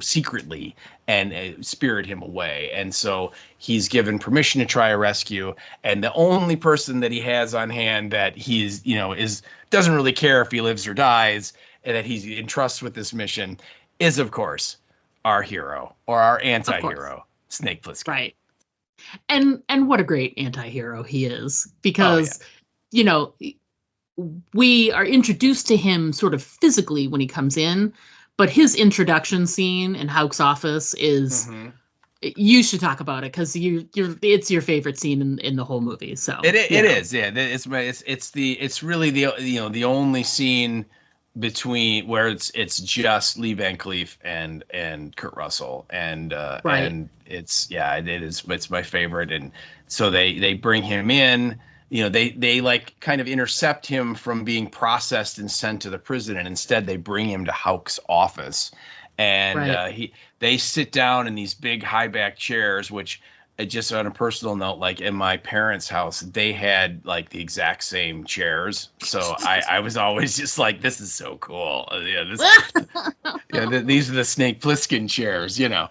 secretly, and spirit him away. And so he's given permission to try a rescue. And the only person that he has on hand that he's, doesn't really care if he lives or dies, and that he's entrusts with this mission is, of course, our hero, or our anti-hero, Snake Plissken. Right. And what a great anti-hero he is, because, we are introduced to him sort of physically when he comes in, but his introduction scene in Hauk's office is, you should talk about it, because it's your favorite scene in the whole movie. So it is, yeah. It's really the only scene between where it's just Lee Van Cleef and Kurt Russell, and it's my favorite. And so they bring him in. They like kind of intercept him from being processed and sent to the prison, and instead they bring him to Hauk's office, and they sit down in these big high back chairs, which, just on a personal note, like in my parents' house, they had like the exact same chairs. So I was always just like, this is so cool. These are the Snake Plissken chairs, and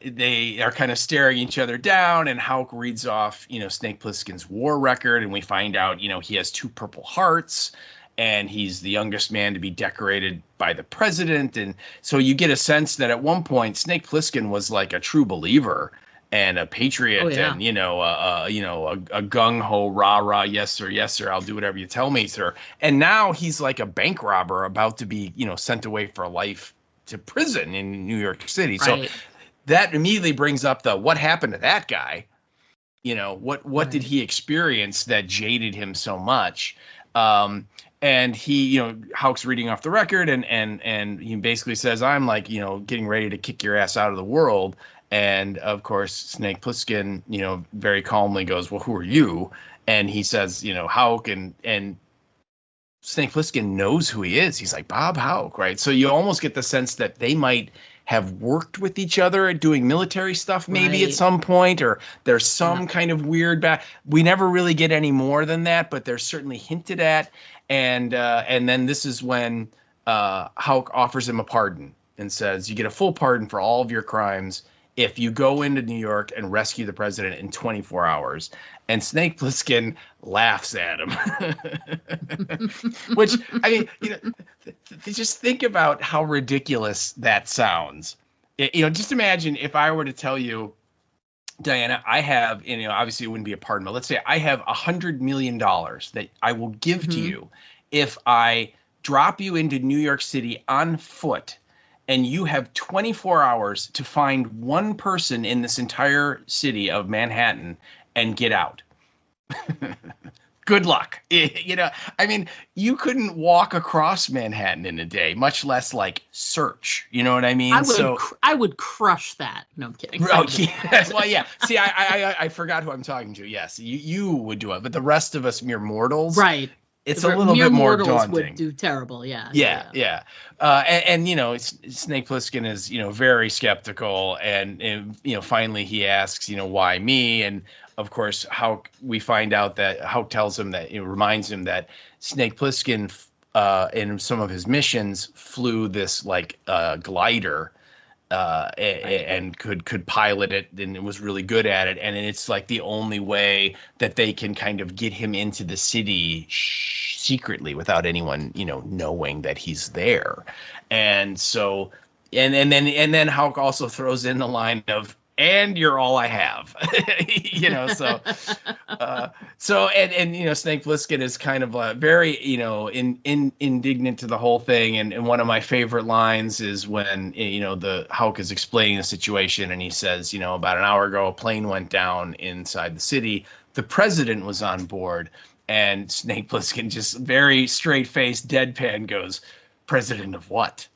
they are kind of staring each other down, and Hauk reads off, Snake Plissken's war record, and we find out, he has 2 Purple Hearts, and he's the youngest man to be decorated by the president. And so you get a sense that at one point Snake Plissken was like a true believer and a patriot, and a gung ho rah, yes sir, I'll do whatever you tell me, sir. And now he's like a bank robber about to be sent away for life to prison in New York City. So that immediately brings up what happened to that guy. What did he experience that jaded him so much? And he, Hauk's reading off the record, and he basically says, I'm like, getting ready to kick your ass out of the world. And of course, Snake Plissken, very calmly goes, well, who are you? And he says, Hauk, and Snake Plissken knows who he is. He's like, Bob Hauk, right? So you almost get the sense that they might have worked with each other at doing military stuff maybe at some point, or there's some kind of weird we never really get any more than that, but they're certainly hinted at. And then this is when Hauk offers him a pardon and says, you get a full pardon for all of your crimes if you go into New York and rescue the president in 24 hours. And Snake Plissken laughs at him, which, I mean, just think about how ridiculous that sounds. Just imagine if I were to tell you Diana, I have, obviously it wouldn't be a pardon, but let's say I have $100 million that I will give to you if I drop you into New York City on foot, and you have 24 hours to find one person in this entire city of Manhattan and get out. Good luck. I mean, you couldn't walk across Manhattan in a day, much less like search. You know what I mean? I would crush that. No, I'm kidding. Oh, yes. Well, yeah. See, I forgot who I'm talking to. Yes, you would do it, but the rest of us mere mortals, right? It's a little bit more daunting. Would do terrible. Yeah. And Snake Plissken is very skeptical, and finally he asks why me, and of course Hauk, we find out that Hauk tells him that reminds him that Snake Plissken in some of his missions flew this like glider. And could pilot it, and it was really good at it, and it's like the only way that they can kind of get him into the city secretly without anyone knowing that he's there. And so and then Hauk also throws in the line of, and you're all I have. So Snake Plissken is kind of very indignant to the whole thing, and one of my favorite lines is when the Hauk is explaining the situation, and he says, about an hour ago a plane went down inside the city, the president was on board, and Snake Plissken just very straight-faced deadpan goes, president of what?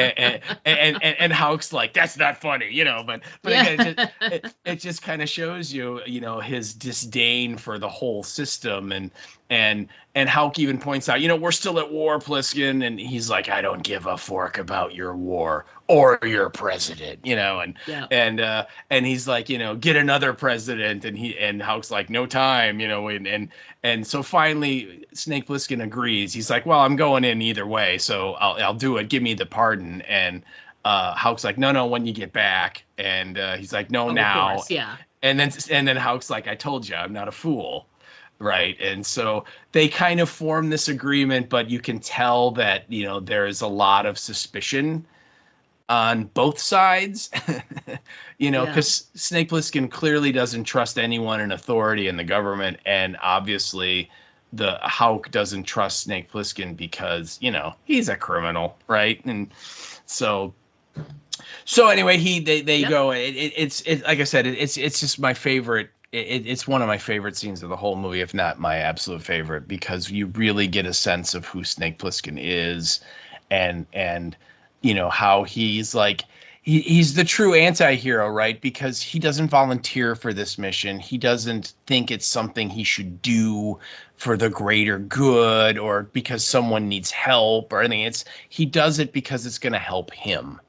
and Hauk's like, that's not funny, but again, it just kind of shows you, his disdain for the whole system, and Hauk even points out, we're still at war, Plissken, and he's like, I don't give a fork about your war or your president, and he's like, get another president, and Hauk's like, no time, and so finally Snake Plissken agrees. He's like, well, I'm going in either way, so I'll do it. Give me the pardon. And Hauk's like, no, when you get back. And he's like, no, now. Of course, yeah. And then Hauk's like, I told you, I'm not a fool. Right. And so they kind of form this agreement, but you can tell that, there's a lot of suspicion on both sides, because Snake Plissken clearly doesn't trust anyone in authority in the government. And obviously the Hauk doesn't trust Snake Plissken because, he's a criminal. Right. And so anyway, they go, it's like I said, it's just my favorite. It's one of my favorite scenes of the whole movie, if not my absolute favorite, because you really get a sense of who Snake Plissken is, and how he's like, he's the true anti-hero, right? Because he doesn't volunteer for this mission. He doesn't think it's something he should do for the greater good or because someone needs help or anything. He does it because it's going to help him,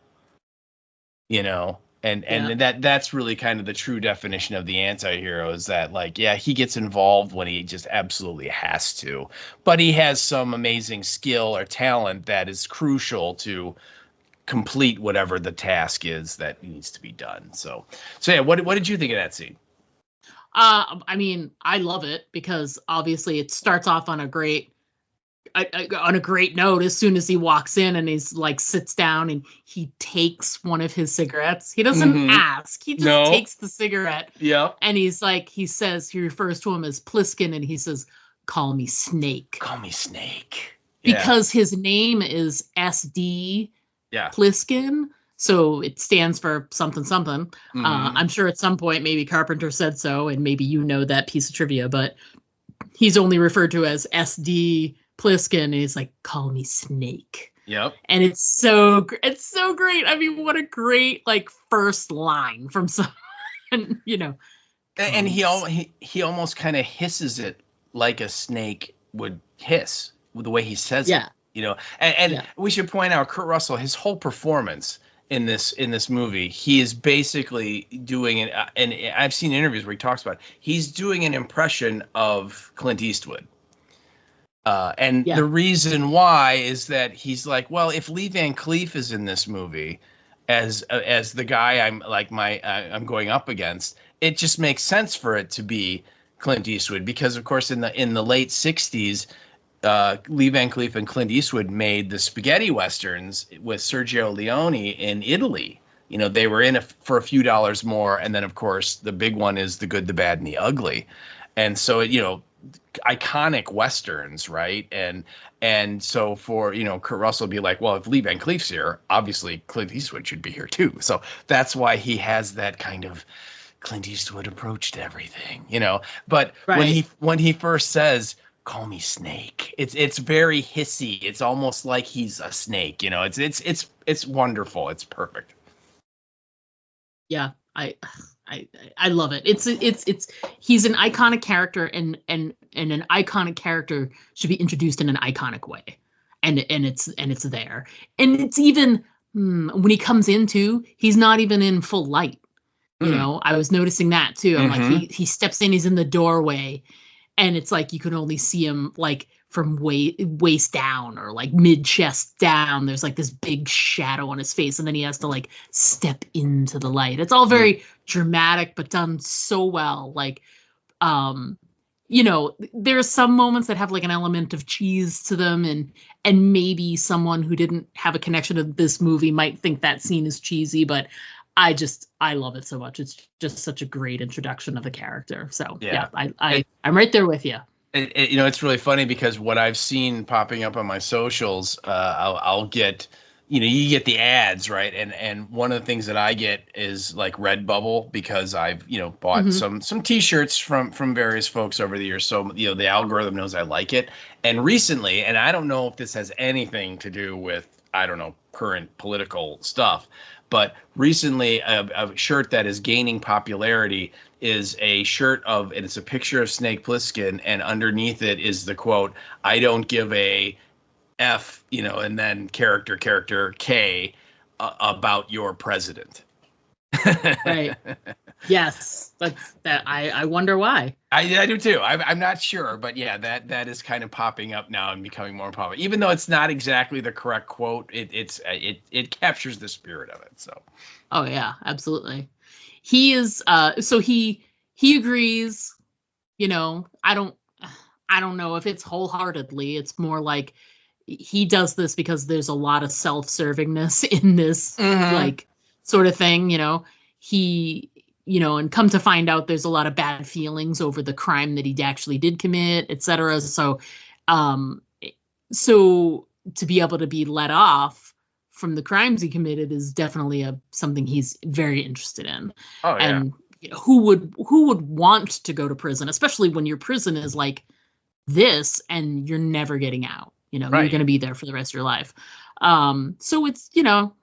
And that's really kind of the true definition of the anti-hero, is that, like, yeah, he gets involved when he just absolutely has to, but he has some amazing skill or talent that is crucial to complete whatever the task is that needs to be done. So yeah, what did you think of that scene? I mean, I love it because obviously it starts off on a great note as soon as he walks in, and he's like sits down and he takes one of his cigarettes. He doesn't ask. He just takes the cigarette. Yeah. And he's like, he refers to him as Plissken, and he says, call me Snake. Call me Snake. Yeah. Because his name is SD Plissken. So it stands for something. I'm sure at some point maybe Carpenter said so, and maybe that piece of trivia, but he's only referred to as SD Plissken, and he's like, call me Snake. Yep. And it's so great. I mean, what a great first line from someone, And he almost kind of hisses it like a snake would hiss with the way he says it. And we should point out Kurt Russell, his whole performance in this movie, he is basically doing it, and I've seen interviews where he talks about it, he's doing an impression of Clint Eastwood. The reason why is that he's like, well, if Lee Van Cleef is in this movie as the guy I'm going up against, it just makes sense for it to be Clint Eastwood, because of course in the late 60s, Lee Van Cleef and Clint Eastwood made the spaghetti westerns with Sergio Leone in Italy You know, they were in for a few dollars more, and then of course the big one is The Good, the Bad, and the Ugly, and so you know, iconic westerns, right? And so for, you know, Kurt Russell be like, well, if Lee Van Cleef's here, obviously Clint Eastwood should be here too. So that's why he has that kind of Clint Eastwood approach to everything, you know. But when he first says, "Call me Snake," it's very hissy. It's almost like he's a snake, you know. It's wonderful. It's perfect. Yeah, I love it. It's he's an iconic character, and an iconic character should be introduced in an iconic way, and it's there, and it's even when he comes into, he's not even in full light. You know, I was noticing that too. I'm like, he steps in, he's in the doorway, and it's like you can only see him like from waist down or like mid chest down. There's like this big shadow on his face, and then he has to like step into the light. It's all very dramatic, but done so well. Like, you know, there are some moments that have like an element of cheese to them, and maybe someone who didn't have a connection to this movie might think that scene is cheesy, but I love it so much. It's just such a great introduction of the character. So yeah, I'm right there with you. You know, it's really funny because what I've seen popping up on my socials, I'll get, you know, you get the ads, right? And one of the things that I get is like Redbubble, because I've, you know, bought some T-shirts from various folks over the years. So, you know, the algorithm knows I like it. And recently, and I don't know if this has anything to do with, I don't know, current political stuff, but recently a shirt that is gaining popularity is a shirt of, and it's a picture of Snake Plissken, and underneath it is the quote, "I don't give a F," you know, and then character K about your president. Right. Yes. That I wonder why. I do too. I'm not sure, but yeah, that is kind of popping up now and becoming more popular. Even though it's not exactly the correct quote, it captures the spirit of it. So. Oh yeah, absolutely. He is so he agrees, you know. I don't know if it's wholeheartedly. It's more like he does this because there's a lot of self-servingness in this like sort of thing, you know. He, you know, and come to find out there's a lot of bad feelings over the crime that he actually did commit, etc. So so to be able to be let off from the crimes he committed is definitely something he's very interested in. Oh, yeah. And you know, who would want to go to prison, especially when your prison is like this and you're never getting out. You know, you're going to be there for the rest of your life. So it's, you know,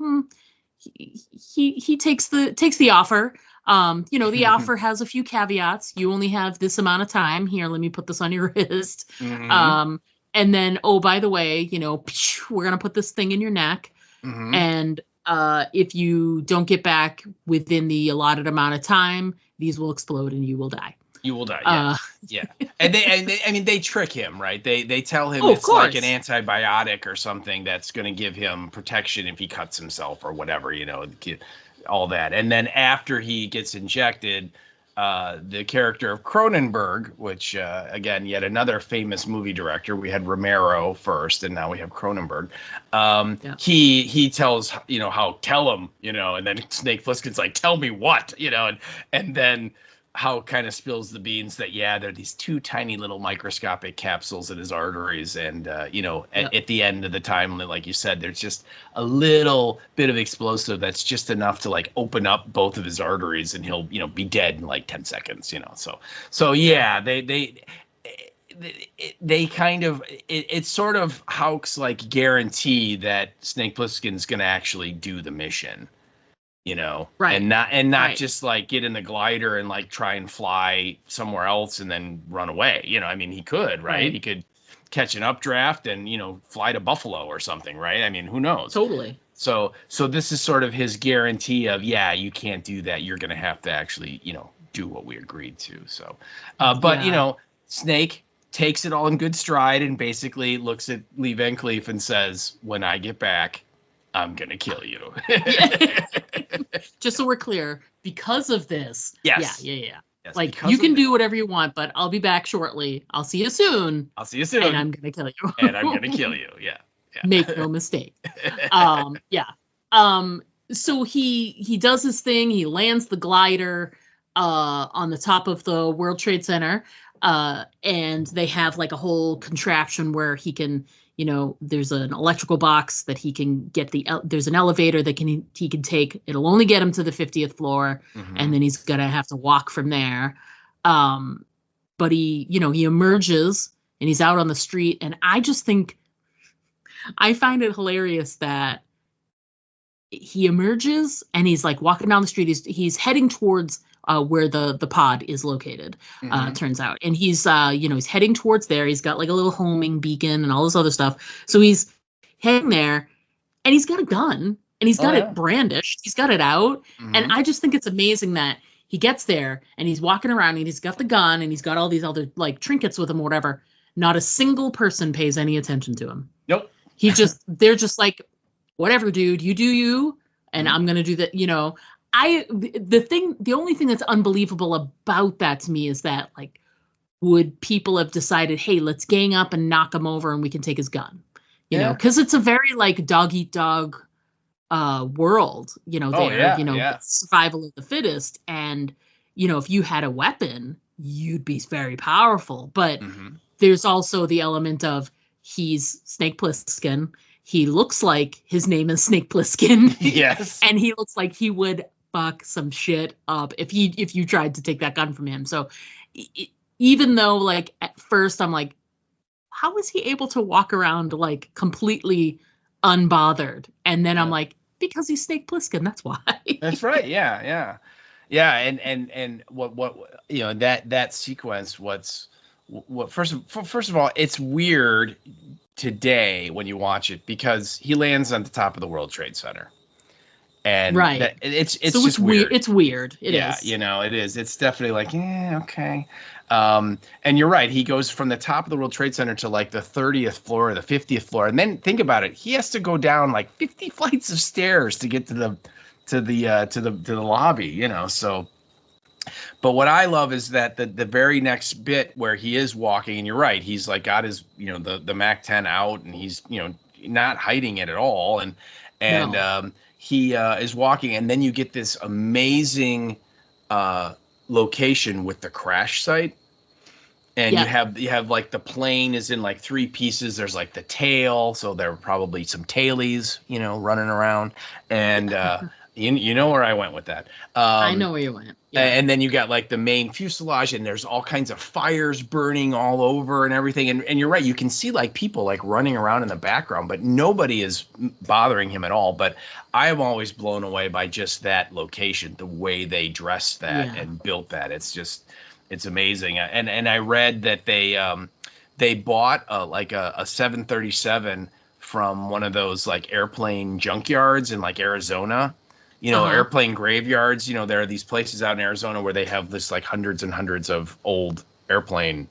he takes the offer. You know, the offer has a few caveats. You only have this amount of time. Here, let me put this on your wrist. And then, oh, by the way, you know, we're going to put this thing in your neck. And if you don't get back within the allotted amount of time, these will explode and you will die. You will die. Yeah. Yeah. And they, I mean, they trick him, right? They tell him it's like an antibiotic or something that's going to give him protection if he cuts himself or whatever, you know, all that. And then after he gets injected, the character of Cronenberg, which, again, yet another famous movie director. We had Romero first, and now we have Cronenberg. He tells, you know, tell him, you know, and then Snake Plissken's like, tell me what, you know, and then how kind of spills the beans that, yeah, there are these two tiny little microscopic capsules in his arteries. And, you know, at the end of the time, like you said, there's just a little bit of explosive that's just enough to like open up both of his arteries and he'll, you know, be dead in like 10 seconds, you know? So yeah, they kind of, it's sort of Houck's like guarantee that Snake Plissken's going to actually do the mission. You know, and not just like get in the glider and like try and fly somewhere else and then run away. You know, I mean, he could, right? He could catch an updraft and, you know, fly to Buffalo or something, right? I mean, who knows? Totally. So this is sort of his guarantee of, yeah, you can't do that. You're going to have to actually, you know, do what we agreed to. So, but, you know, Snake takes it all in good stride and basically looks at Lee Van Cleef and says, when I get back, I'm going to kill you. Just so we're clear, because of this. Yes. Yeah. Yes, like, you can do whatever you want, but I'll be back shortly. I'll see you soon. And I'm going to kill you. And I'm going to kill you. Yeah. Make no mistake. Yeah. So he does his thing. He lands the glider on the top of the World Trade Center, and they have like a whole contraption where he can, there's an electrical box that he can get there's an elevator that he can take. It'll only get him to the 50th floor, and then he's gonna have to walk from there. But he emerges and he's out on the street, and I find it hilarious that he emerges and he's like walking down the street. He's heading towards where the pod is located, turns out. And he's, he's heading towards there. He's got like a little homing beacon and all this other stuff. So he's heading there and he's got a gun and he's got it brandished. He's got it out. And I just think it's amazing that he gets there and he's walking around and he's got the gun and he's got all these other like trinkets with him or whatever. Not a single person pays any attention to him. Nope. They're just like, whatever, dude, you do you, and I'm gonna do that. The only thing that's unbelievable about that to me is that, like, would people have decided, hey, let's gang up and knock him over and we can take his gun? You know, because it's a very like dog eat dog world. Survival of the fittest, and if you had a weapon, you'd be very powerful. But there's also the element of he's Snake Plissken. He looks like his name is Snake Plissken. Yes. And he looks like he would fuck some shit up if you tried to take that gun from him. So even though, like, at first I'm like, how is he able to walk around like completely unbothered? And then I'm like, because he's Snake Plissken, that's why. That's right. Yeah. And what that sequence, first of all, it's weird today when you watch it because he lands on the top of the World Trade Center, and it's just weird. It's weird. It is. It is. It's definitely like, okay. And you're right. He goes from the top of the World Trade Center to like the 30th floor or the 50th floor, and then think about it. He has to go down like 50 flights of stairs to get to the lobby. So. But what I love is that the very next bit where he is walking, and you're right, he's like got his, the MAC-10 out, and he's, not hiding it at all. And he is walking, and then you get this amazing location with the crash site. And you have like the plane is in like three pieces. There's like the tail. So there were probably some tailies, running around. And you know where I went with that. I know where you went. Yeah. And then you got like the main fuselage, and there's all kinds of fires burning all over and everything. And you're right. You can see like people like running around in the background, but nobody is bothering him at all. But I am always blown away by just that location, the way they dressed that and built that. It's amazing. And I read that they bought a 737 from one of those like airplane junkyards in like Arizona. Airplane graveyards, there are these places out in Arizona where they have this like hundreds and hundreds of old airplane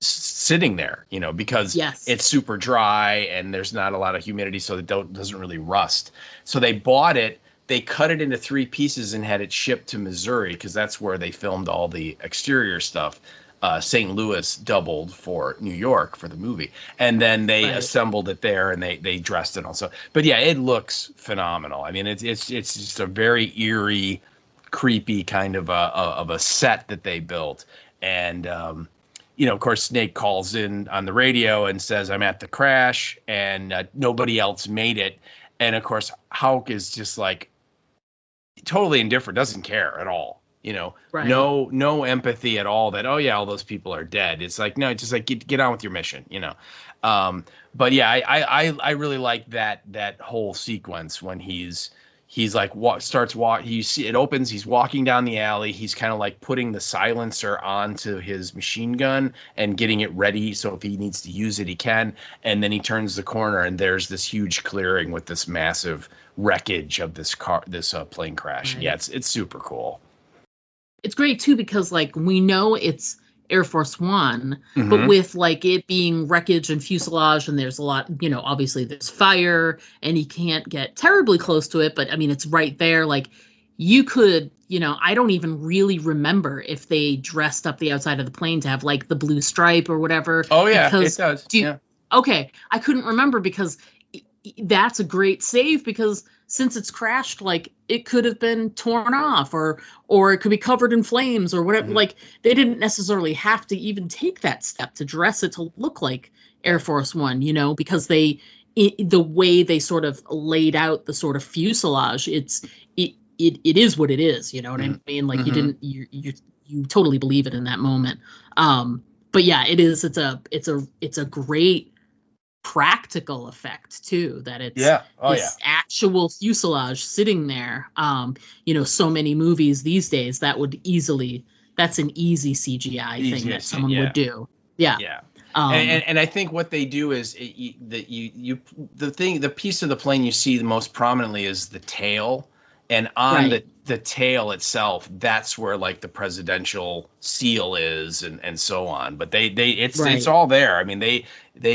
sitting there, because it's super dry and there's not a lot of humidity. So it doesn't really rust. So they bought it. They cut it into three pieces and had it shipped to Missouri because that's where they filmed all the exterior stuff. St. Louis doubled for New York for the movie, and then they assembled it there and they dressed it also. But yeah, it looks phenomenal. I mean, it's just a very eerie, creepy kind of a set that they built. And of course, Snake calls in on the radio and says, "I'm at the crash," and nobody else made it. And of course, Houck is just like totally indifferent, doesn't care at all. No empathy at all that, all those people are dead. It's like, no, just like get on with your mission, But yeah, I really like that whole sequence when he's like you see it opens, he's walking down the alley, he's kind of like putting the silencer onto his machine gun and getting it ready so if he needs to use it he can, and then he turns the corner and there's this huge clearing with this massive wreckage of this plane crash. Right. Yeah, it's super cool. It's great too because like we know it's Air Force One, but with like it being wreckage and fuselage, and there's a lot, obviously there's fire and he can't get terribly close to it, but I mean it's right there. Like you could, I don't even really remember if they dressed up the outside of the plane to have like the blue stripe or whatever. Oh yeah, it does. Okay, I couldn't remember because that's a great save because since it's crashed, like it could have been torn off or it could be covered in flames or whatever. Like they didn't necessarily have to even take that step to dress it to look like Air Force One, you know, because the way they sort of laid out the sort of fuselage, it is what it is, you know what I mean? Like you totally believe it in that moment. But yeah, it's a great practical effect too, that it's actual fuselage sitting there. You know, so many movies these days that's an easy CGI thing that someone would do. Yeah. And I think what they do is the piece of the plane you see the most prominently is the tail, and on the tail itself, that's where like the presidential seal is and so on. But it's all there. I mean, they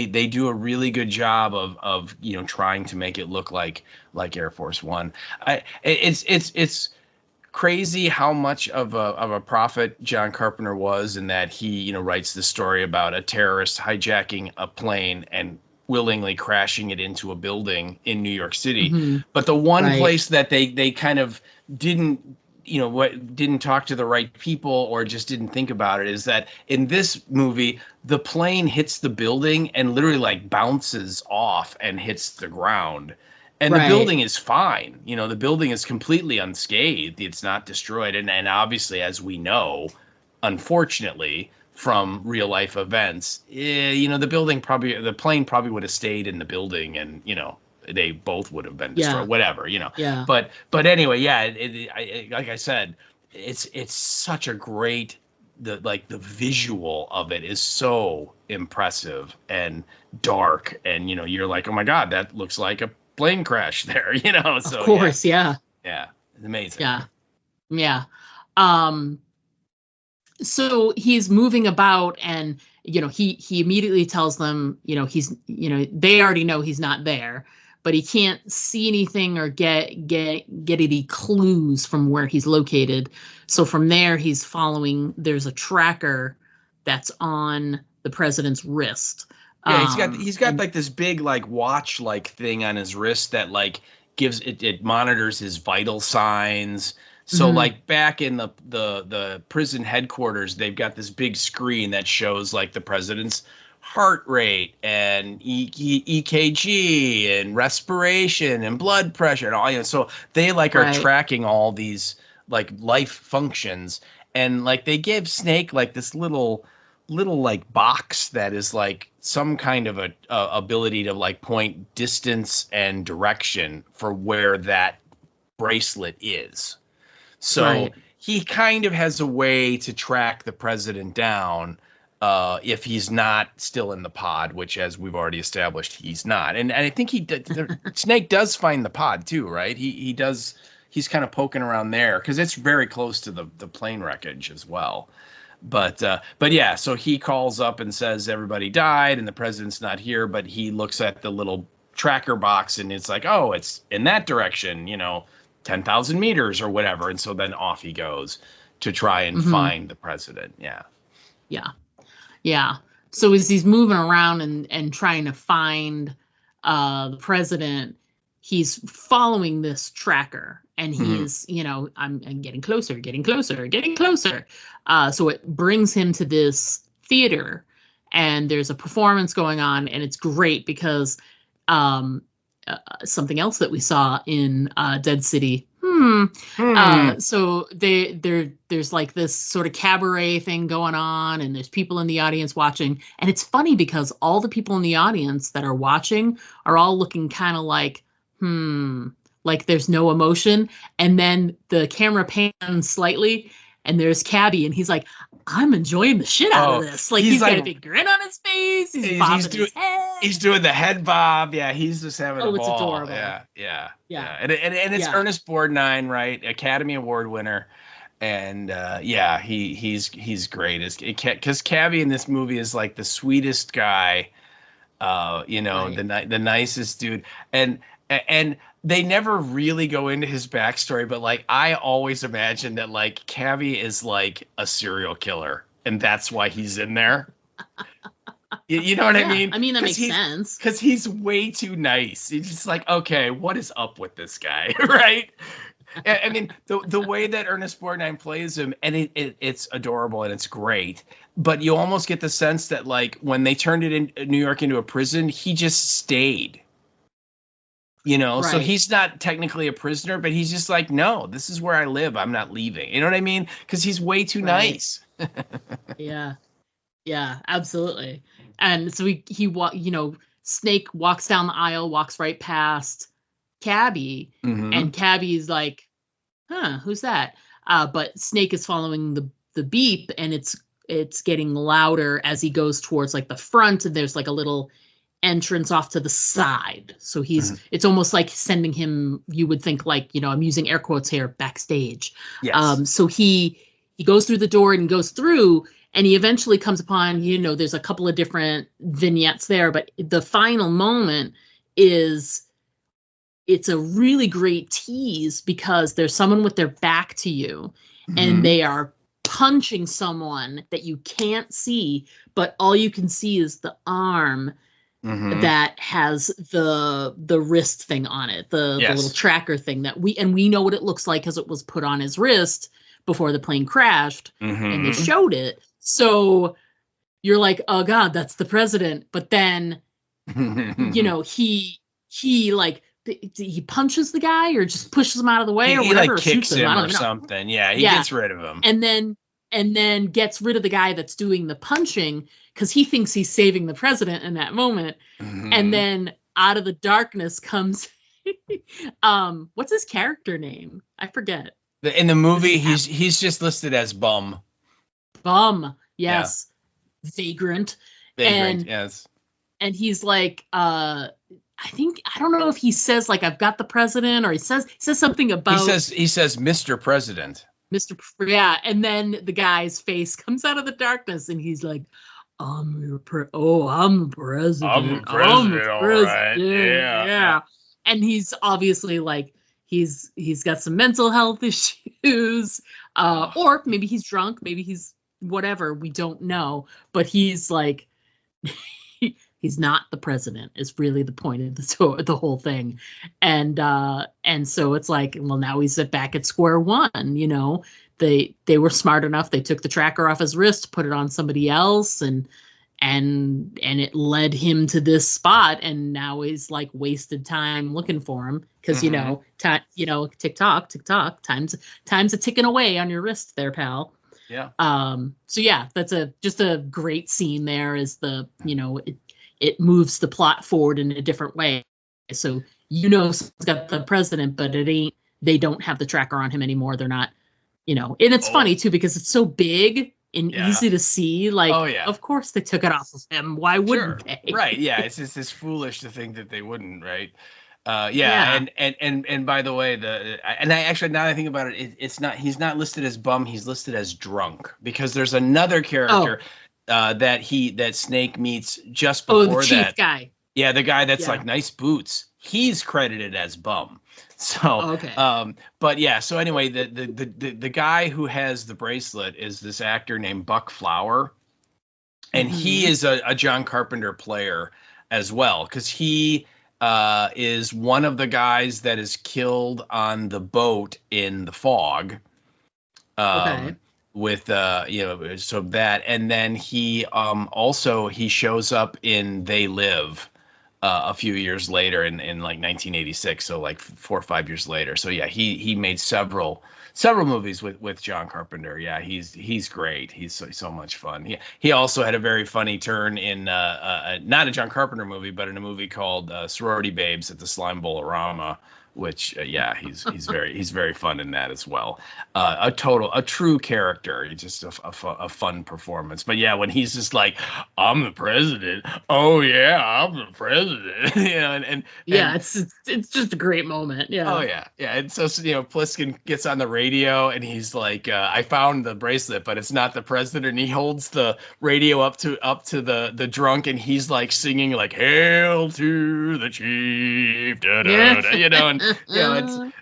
do a really good job of you know, trying to make it look like Air Force One. It's crazy how much of a prophet John Carpenter was, in that he, you know, writes the story about a terrorist hijacking a plane and willingly crashing it into a building in New York City. But the one place that they kind of didn't talk to the right people or just didn't think about it is that in this movie, the plane hits the building and literally like bounces off and hits the ground. And the building is fine. You know, the building is completely unscathed. It's not destroyed. And obviously, as we know, unfortunately, from real life events, you know, the plane probably would have stayed in the building, and, you know, they both would have been destroyed, whatever, you know. Yeah. But anyway, like I said, it's such a great, the visual of it is so impressive and dark. And, you know, you're like, oh my God, that looks like a plane crash there, you know. So of course, yeah, it's amazing. Yeah. So he's moving about, and you know, he immediately tells them, you know, they already know he's not there, but he can't see anything or get any clues from where he's located. So from there, he's following. There's a tracker that's on the president's wrist. Yeah, he's got like this big like watch like thing on his wrist that like gives it monitors his vital signs. So like back in the prison headquarters, they've got this big screen that shows like the president's heart rate and EKG and respiration and blood pressure and all. You know, so they like are tracking all these like life functions, and like they give Snake like this little like box that is like some kind of a ability to like point distance and direction for where that bracelet is. So he kind of has a way to track the president down if he's not still in the pod, which, as we've already established, he's not. And I think Snake does find the pod too, right? He does. He's kind of poking around there because it's very close to the plane wreckage as well. But yeah, so he calls up and says everybody died and the president's not here, but he looks at the little tracker box and it's like, oh, it's in that direction, you know, 10,000 meters or whatever. And so then off he goes to try and find the president. Yeah. So as he's moving around and trying to find the president, he's following this tracker, and he's, you know, I'm getting closer. So it brings him to this theater, and there's a performance going on, and it's great because something else that we saw in Dead City. So there's like this sort of cabaret thing going on, and there's people in the audience watching, and it's funny because all the people in the audience that are watching are all looking kind of like like there's no emotion, and then the camera pans slightly and there's Cabby, and he's like, I'm enjoying the shit out of this. Like he's got a big grin on his face. He's bobbing his head. He's doing the head bob. Yeah, he's just having a ball. It's adorable. Yeah. And it's Ernest Borgnine, right? Academy Award winner. And he's great. Because Cabby in this movie is like the sweetest guy, the nicest dude. And they never really go into his backstory, but like I always imagine that like Cabby is like a serial killer, and that's why he's in there. You know what I mean? I mean, that makes sense. Because he's way too nice. He's just like, okay, what is up with this guy, right? I mean, the way that Ernest Borgnine plays him, and it's adorable and it's great, but you almost get the sense that, like, when they turned it in New York into a prison, he just stayed. You know, right. So he's not technically a prisoner, but he's just like, no, this is where I live. I'm not leaving. You know what I mean? Because he's way too nice. Yeah, absolutely. And so Snake walks down the aisle, walks right past Cabby, and Cabby's like, who's that? But Snake is following the beep, and it's getting louder as he goes towards like the front, and there's like a little entrance off to the side. So it's almost like sending him, you would think, like, I'm using air quotes here, backstage. Yes. So he goes through the door and goes through, and he eventually comes upon, there's a couple of different vignettes there, but the final moment is, it's a really great tease because there's someone with their back to you and they are punching someone that you can't see, but all you can see is the arm that has the wrist thing on it, the little tracker thing that we know what it looks like because it was put on his wrist before the plane crashed and they showed it. So you're like, oh God, that's the president. But then, he like, he punches the guy or just pushes him out of the way or whatever. He like kicks him or something. Yeah, he gets rid of him. And then gets rid of the guy that's doing the punching because he thinks he's saving the president in that moment. And then out of the darkness comes, what's his character name? I forget. In the movie, he's just listed as Bum. Bum, yes. Yeah. Vagrant, yes. And he's like, I don't know if he says like, I've got the president, or he says something about. He says, Mr. President. And then the guy's face comes out of the darkness, and he's like, I'm the president. I'm the president, all right. Yeah. And he's obviously like, he's got some mental health issues, or maybe he's drunk, maybe he's whatever, we don't know. But he's like, he's not the president is really the point of the whole thing. And so it's like, well, now he's back at square one, They were smart enough. They took the tracker off his wrist, put it on somebody else, and it led him to this spot. And now he's like wasted time looking for him because tick tock, time's a ticking away on your wrist there, pal. Yeah. So yeah, that's just a great scene there. Is it moves the plot forward in a different way. So someone's got the president, but they don't have the tracker on him anymore. They're not. And it's funny too because it's so big and easy to see. Like, of course they took it off of him. Why wouldn't they? Right? Yeah, it's just this foolish to think that they wouldn't, right? And by the way, I actually, now that I think about it, he's not listed as Bum. He's listed as Drunk because there's another character that Snake meets just before the chief that guy. Yeah, the guy that's like nice boots. He's credited as Bum. So, but yeah. So anyway, the guy who has the bracelet is this actor named Buck Flower, and he is a John Carpenter player as well because he is one of the guys that is killed on the boat in The Fog. With so that, and then he also shows up in They Live a few years later in like 1986, so like 4 or 5 years later. So yeah, he made several movies with John Carpenter. Yeah, he's great. He's so much fun. He also had a very funny turn in not a John Carpenter movie, but in a movie called Sorority Babes at the Slime Bowl-orama, which he's very fun in that as well. A true character, just a fun performance. But yeah, when he's just like, I'm the president. Oh yeah, I'm the president. and it's just a great moment. Yeah. Oh yeah. And so Pliskin gets on the radio and he's like, I found the bracelet, but it's not the president. And he holds the radio up to the drunk, and he's like singing like, "Hail to the chief," and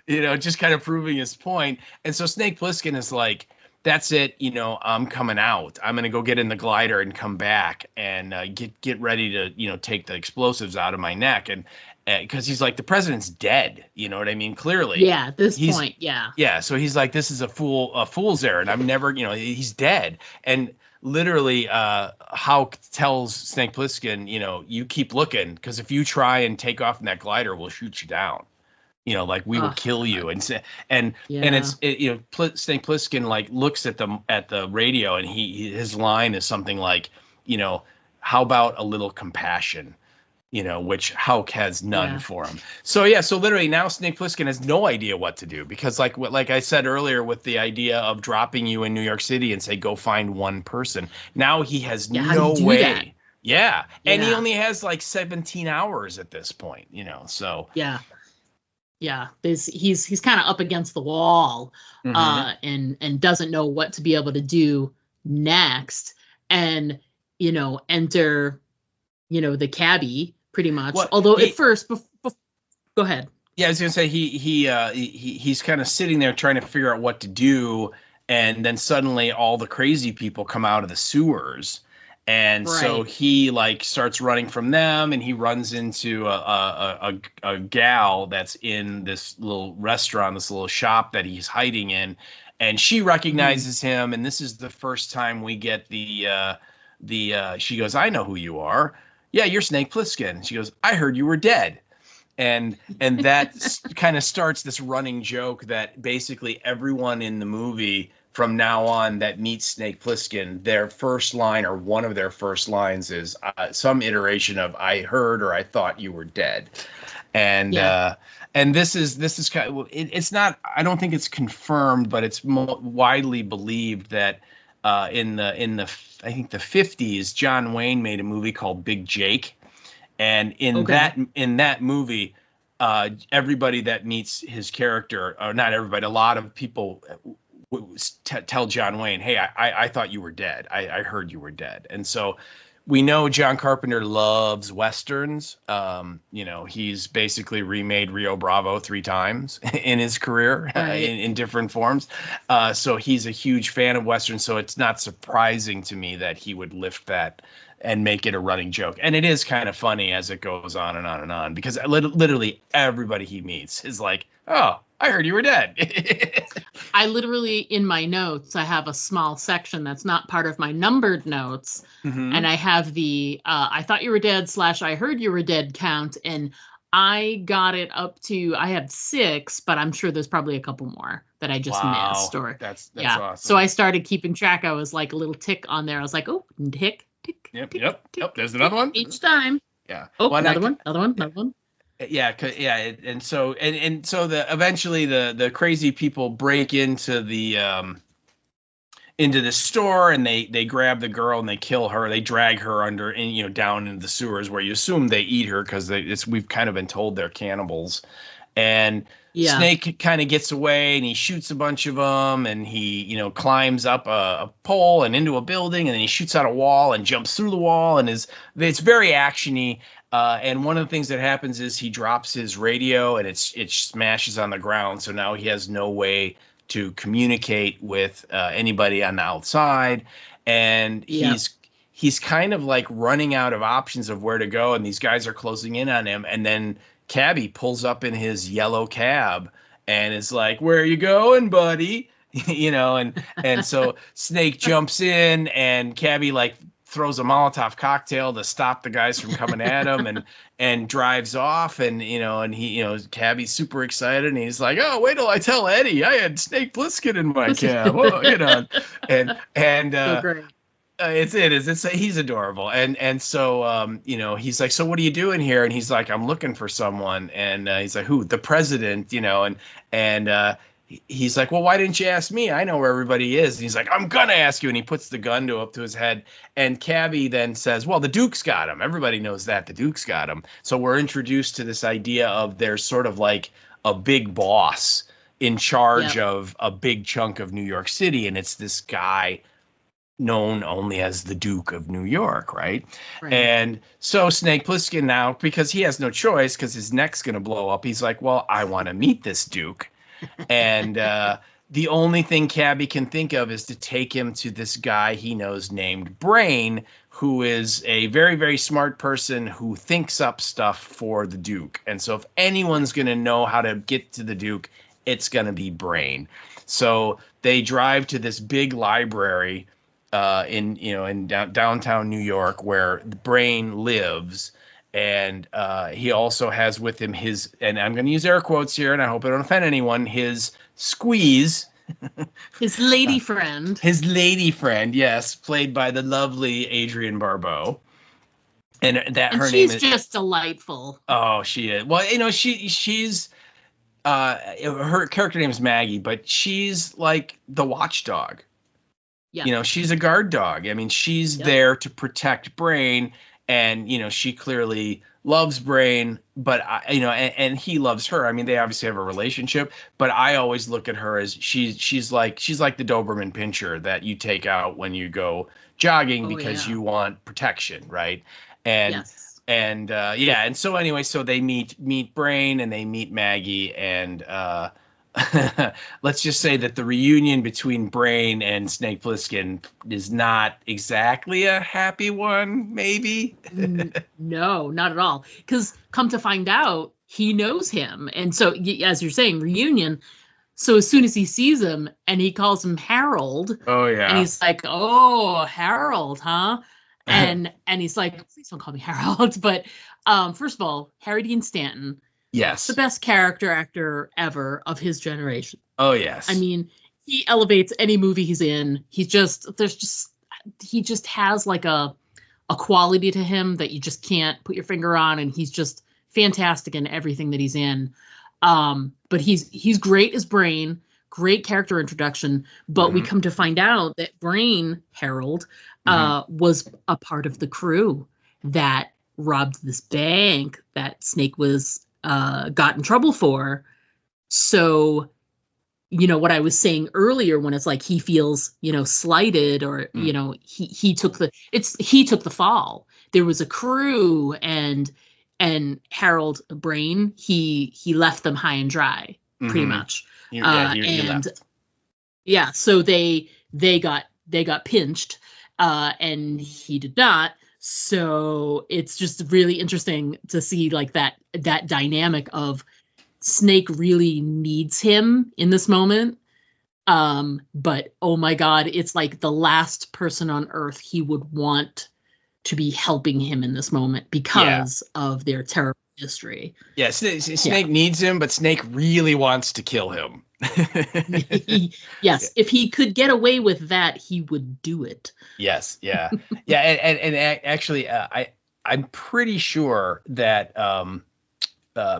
it's just kind of proving his point. And so Snake Plissken is like, that's it. I'm coming out. I'm going to go get in the glider and come back and get ready to, take the explosives out of my neck. And because he's like, the president's dead. You know what I mean? Clearly. Yeah. At this point. Yeah. Yeah. So he's like, this is a fool's errand. I'm never, he's dead. And literally, Houck tells Snake Plissken, you keep looking, because if you try and take off in that glider, we'll shoot you down. Like we will kill you. And Snake Plissken like looks at the radio, and his line is something like, how about a little compassion, which Houck has none for him. So literally now Snake Plissken has no idea what to do, because like I said earlier, with the idea of dropping you in New York City and say, go find one person. Now he has no way. That? Yeah. And he only has like 17 hours at this point, so. Yeah. Yeah, he's kind of up against the wall, and doesn't know what to be able to do next, and enter, the cabbie pretty much. Well, although at first, go ahead. Yeah, I was gonna say he's kind of sitting there trying to figure out what to do, and then suddenly all the crazy people come out of the sewers. And so he like starts running from them, and he runs into a gal that's in this little restaurant, this little shop that he's hiding in, and she recognizes him. And this is the first time we get she goes, I know who you are. Yeah, you're Snake Plissken. She goes, I heard you were dead. And that kind of starts this running joke that basically everyone in the movie from now on that meets Snake Plissken, their first line or one of their first lines is some iteration of "I heard" or "I thought you were dead," and this is kind of, it's not. I don't think it's confirmed, but it's widely believed that in the I think the 50s, John Wayne made a movie called Big Jake, and in that movie, everybody that meets his character, or not everybody, a lot of people tell John Wayne, hey, I thought you were dead. I heard you were dead. And so we know John Carpenter loves Westerns. He's basically remade Rio Bravo 3 times in his career, in different forms. So he's a huge fan of Westerns. So it's not surprising to me that he would lift that and make it a running joke. And it is kind of funny as it goes on and on and on, because literally everybody he meets is like, oh, I heard you were dead. I literally, in my notes, I have a small section that's not part of my numbered notes. And I have the I thought you were dead / I heard you were dead count. And I got it up to, I have 6, but I'm sure there's probably a couple more that I just missed. Or that's awesome. So I started keeping track. I was like a little tick on there. I was like, oh, tick, tick. Yep. There's another one each time. Yeah. Oh, well, another one. Yeah, and so eventually the crazy people break into the store, and they grab the girl and they kill her. They drag her under and down into the sewers, where you assume they eat her, because we've kind of been told they're cannibals. And Snake kind of gets away, and he shoots a bunch of them, and he climbs up a pole and into a building, and then he shoots out a wall and jumps through the wall, and it's very actiony. And one of the things that happens is he drops his radio, and it smashes on the ground. So now he has no way to communicate with anybody on the outside, and he's kind of like running out of options of where to go. And these guys are closing in on him, and then Cabby pulls up in his yellow cab and is like, "Where are you going, buddy?" and so Snake jumps in, and Cabby like throws a Molotov cocktail to stop the guys from coming at him, and drives off, and he Cabby's super excited, and he's like, "Oh, wait till I tell Eddie I had Snake Plissken in my cab." So great. He's adorable, and so he's like, "So what are you doing here?" And he's like, "I'm looking for someone," and he's like, "Who? The president?" And he's like, "Well, why didn't you ask me? I know where everybody is." And he's like, "I'm gonna ask you," and he puts the gun up to his head, and Cabby then says, "Well, the Duke's got him. Everybody knows that the Duke's got him." So we're introduced to this idea of there's sort of like a big boss in charge of a big chunk of New York City, and it's this guy known only as the Duke of New York, right? And so Snake Plissken now, because he has no choice, because his neck's going to blow up, he's like, "Well, I want to meet this Duke." And the only thing Cabby can think of is to take him to this guy he knows named Brain, who is a very, very smart person who thinks up stuff for the Duke. And so if anyone's going to know how to get to the Duke, it's going to be Brain. So they drive to this big library in downtown New York where Brain lives. And he also has with him his, and I'm going to use air quotes here, and I hope I don't offend anyone, his squeeze. His lady friend. His lady friend, yes, played by the lovely Adrienne Barbeau. And her name is... she's just delightful. Oh, she is. Well, she's... her character name is Maggie, but she's like the watchdog. Yeah. She's a guard dog. I mean, she's there to protect Brain, and, she clearly loves Brain, but and he loves her. I mean, they obviously have a relationship, but I always look at her as she's like the Doberman Pinscher that you take out when you go jogging because you want protection, right? And yes. And so anyway, so they meet Brain and they meet Maggie, and let's just say that the reunion between Brain and Snake Plissken is not exactly a happy one, maybe. No, not at all. Because come to find out, he knows him. And so, as you're saying, reunion. So as soon as he sees him and he calls him Harold. Oh, yeah. And he's like, oh, Harold, huh? And he's like, please don't call me Harold. But first of all, Harry Dean Stanton. Yes. The best character actor ever of his generation. Oh, yes. I mean, he elevates any movie he's in. He just has like a quality to him that you just can't put your finger on. And he's just fantastic in everything that he's in. But he's great as Brain, great character introduction. But we come to find out that Brain, Harold, was a part of the crew that robbed this bank that Snake was got in trouble for. So, what I was saying earlier when it's like he feels, slighted or, he took the fall. There was a crew and Harold Brain, he left them high and dry pretty much. He left. Yeah. So they got pinched and he did not. So it's just really interesting to see like that dynamic of Snake really needs him in this moment. But oh my God, it's like the last person on earth he would want to be helping him in this moment because of their terrible history. Yeah, Snake needs him, but Snake really wants to kill him. Yes, if he could get away with that, he would do it. Yes, yeah. And actually, I'm pretty sure that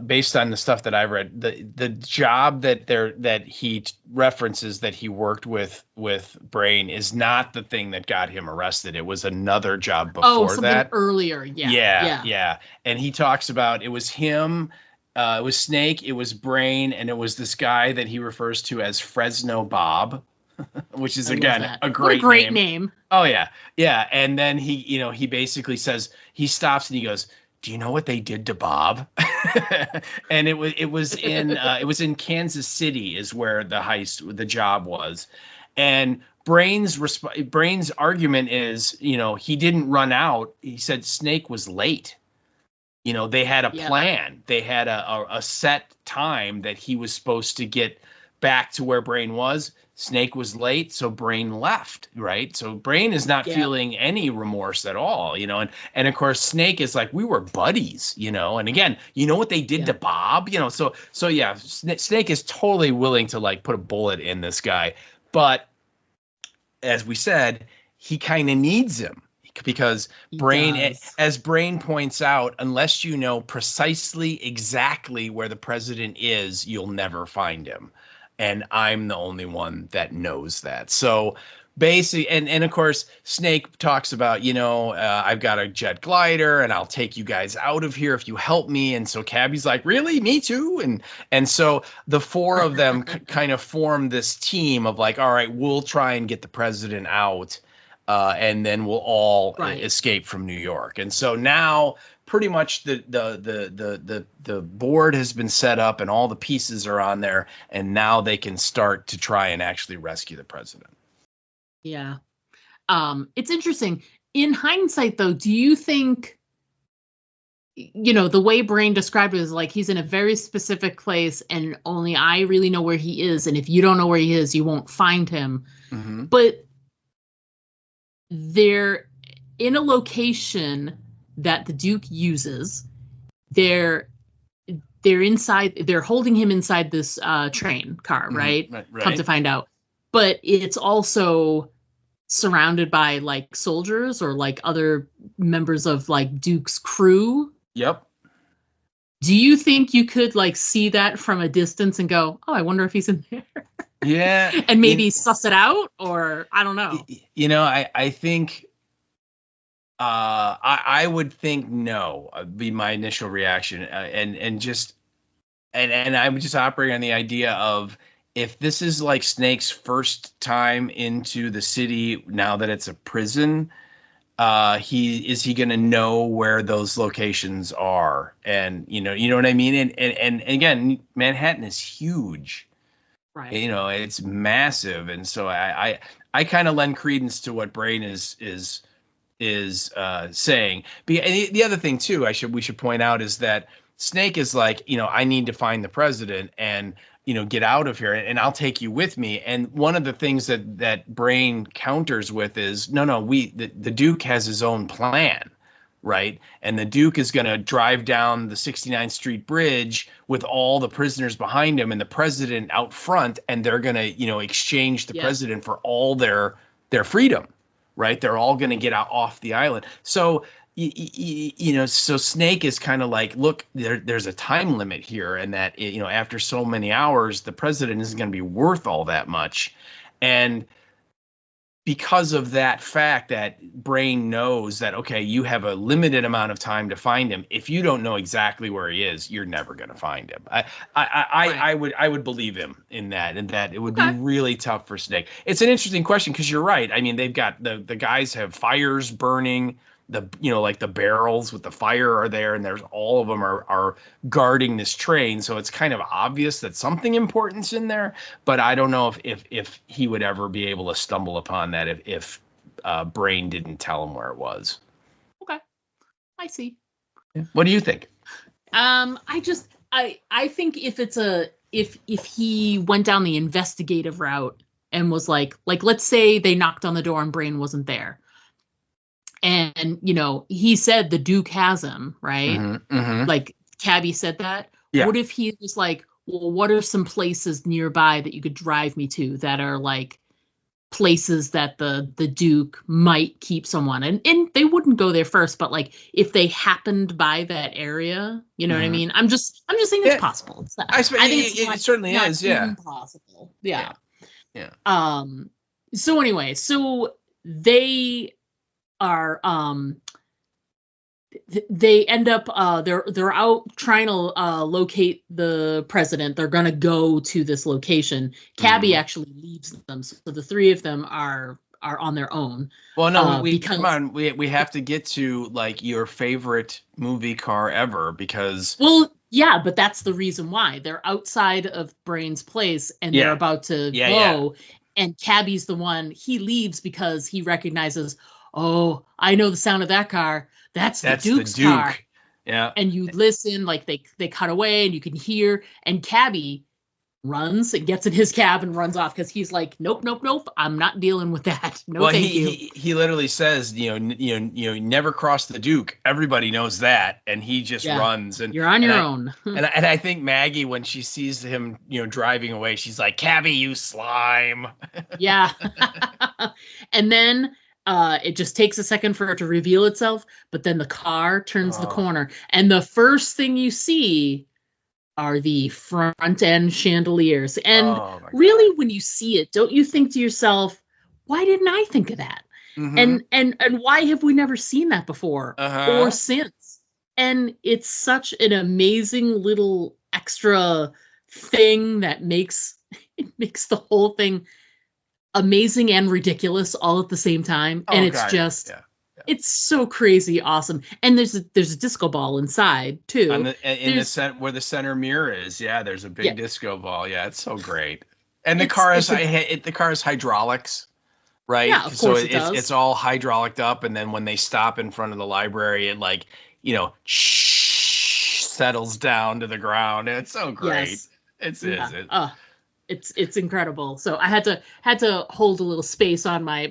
based on the stuff that I read, the job that he references that he worked with Brain is not the thing that got him arrested. It was another job before that. Earlier, yeah. And he talks about it was him. It was Snake, it was Brain, and it was this guy that he refers to as Fresno Bob, which is again a great name. Oh yeah. And then he basically says, he stops and he goes, "Do you know what they did to Bob?" And it was in Kansas City is where the job was, and Brain's argument is, he didn't run out. He said Snake was late. They had a plan. They had a set time that he was supposed to get back to where Brain was. Snake was late, so Brain left, right? So Brain is not feeling any remorse at all, and of course Snake is like, we were buddies, and again, what they did to Bob, so Snake is totally willing to like put a bullet in this guy, but as we said, he kind of needs him. Because Brain, as Brain points out, unless you know precisely exactly where the president is, you'll never find him. And I'm the only one that knows that. So basically, and of course, Snake talks about, I've got a jet glider and I'll take you guys out of here if you help me. And so Cabby's like, really? Me too? And so the four of them kind of form this team of like, all right, we'll try and get the president out. And then we'll all escape from New York. And so now pretty much the board has been set up and all the pieces are on there, and now they can start to try and actually rescue the president. Yeah. It's interesting. In hindsight, though, do you think, the way Brain described it is like he's in a very specific place and only I really know where he is. And if you don't know where he is, you won't find him. Mm-hmm. But they're in a location that the Duke uses. They're inside, they're holding him inside this train car, right? Mm-hmm. Right? Come to find out. But it's also surrounded by like soldiers or like other members of like Duke's crew. Yep. Do you think you could like see that from a distance and go, oh, I wonder if he's in there? Yeah. And maybe suss it out, or I don't know. I think I would think no, be my initial reaction. And I would just operate on the idea of, if this is like Snake's first time into the city now that it's a prison, is he going to know where those locations are? And you know what I mean? And again, Manhattan is huge, right? It's massive, and so I kind of lend credence to what Brain is saying. And the other thing too, we should point out is that Snake is like, I need to find the president and get out of here, and I'll take you with me. And one of the things that Brain counters with is, no, the Duke has his own plan, right? And the Duke is going to drive down the 69th Street Bridge with all the prisoners behind him and the president out front, and they're going to, exchange the president for all their freedom, right? They're all going to get off the island. So so Snake is kind of like, look, there's a time limit here, and that, after so many hours, the president isn't going to be worth all that much. And because of that fact, that Brain knows that, okay, you have a limited amount of time to find him. If you don't know exactly where he is, you're never going to find him. I would believe him in that, and that it would be really tough for Snake. It's an interesting question, because you're right. I mean, they've got the guys have fires burning. Like the barrels with the fire are there, and there's all of them are guarding this train. So it's kind of obvious that something important's in there, but I don't know if he would ever be able to stumble upon that if Brain didn't tell him where it was. Okay. I see. Yeah. What do you think? I think if he went down the investigative route and was like let's say they knocked on the door and Brain wasn't there. And, he said the Duke has him, right? Mm-hmm, mm-hmm. Like Cabby said that. Yeah. What if he was like, well, what are some places nearby that you could drive me to that are like places that the Duke might keep someone? And they wouldn't go there first, but like if they happened by that area, what I mean? I'm just saying it's possible. It's not, I think it certainly is. Yeah. Impossible. Yeah. So anyway, so they are they end up they're out trying to locate the president. They're gonna go to this location. Cabby actually leaves them, so the three of them are on their own. Well, no, come on, we have to get to like your favorite movie car ever, because yeah, but that's the reason why they're outside of Brain's place and they're about to go, and Cabby's the one. He leaves because he recognizes, oh, I know the sound of that car. That's the Duke's car. Yeah. And you listen, like they cut away and you can hear, and Cabby runs and gets in his cab and runs off because he's like, nope, I'm not dealing with that. Thank you. He literally says, never cross the Duke. Everybody knows that, and he just runs. And you're on your own. and I think Maggie, when she sees him, driving away, she's like, Cabby, you slime. Yeah. And then it just takes a second for it to reveal itself, but then the car turns the corner, and the first thing you see are the front end chandeliers. And really, when you see it, don't you think to yourself, why didn't I think of that? Mm-hmm. And why have we never seen that before or since? And it's such an amazing little extra thing that makes the whole thing amazing and ridiculous all at the same time. And It's so crazy awesome. And there's a disco ball inside too. In the center where the center mirror is. Yeah, there's a big disco ball. Yeah, it's so great. And the car has hydraulics, right? Yeah, of course it does. It's all hydraulic up, and then when they stop in front of the library, it settles down to the ground. It's so great. Yes. It's incredible. So I had to hold a little space on my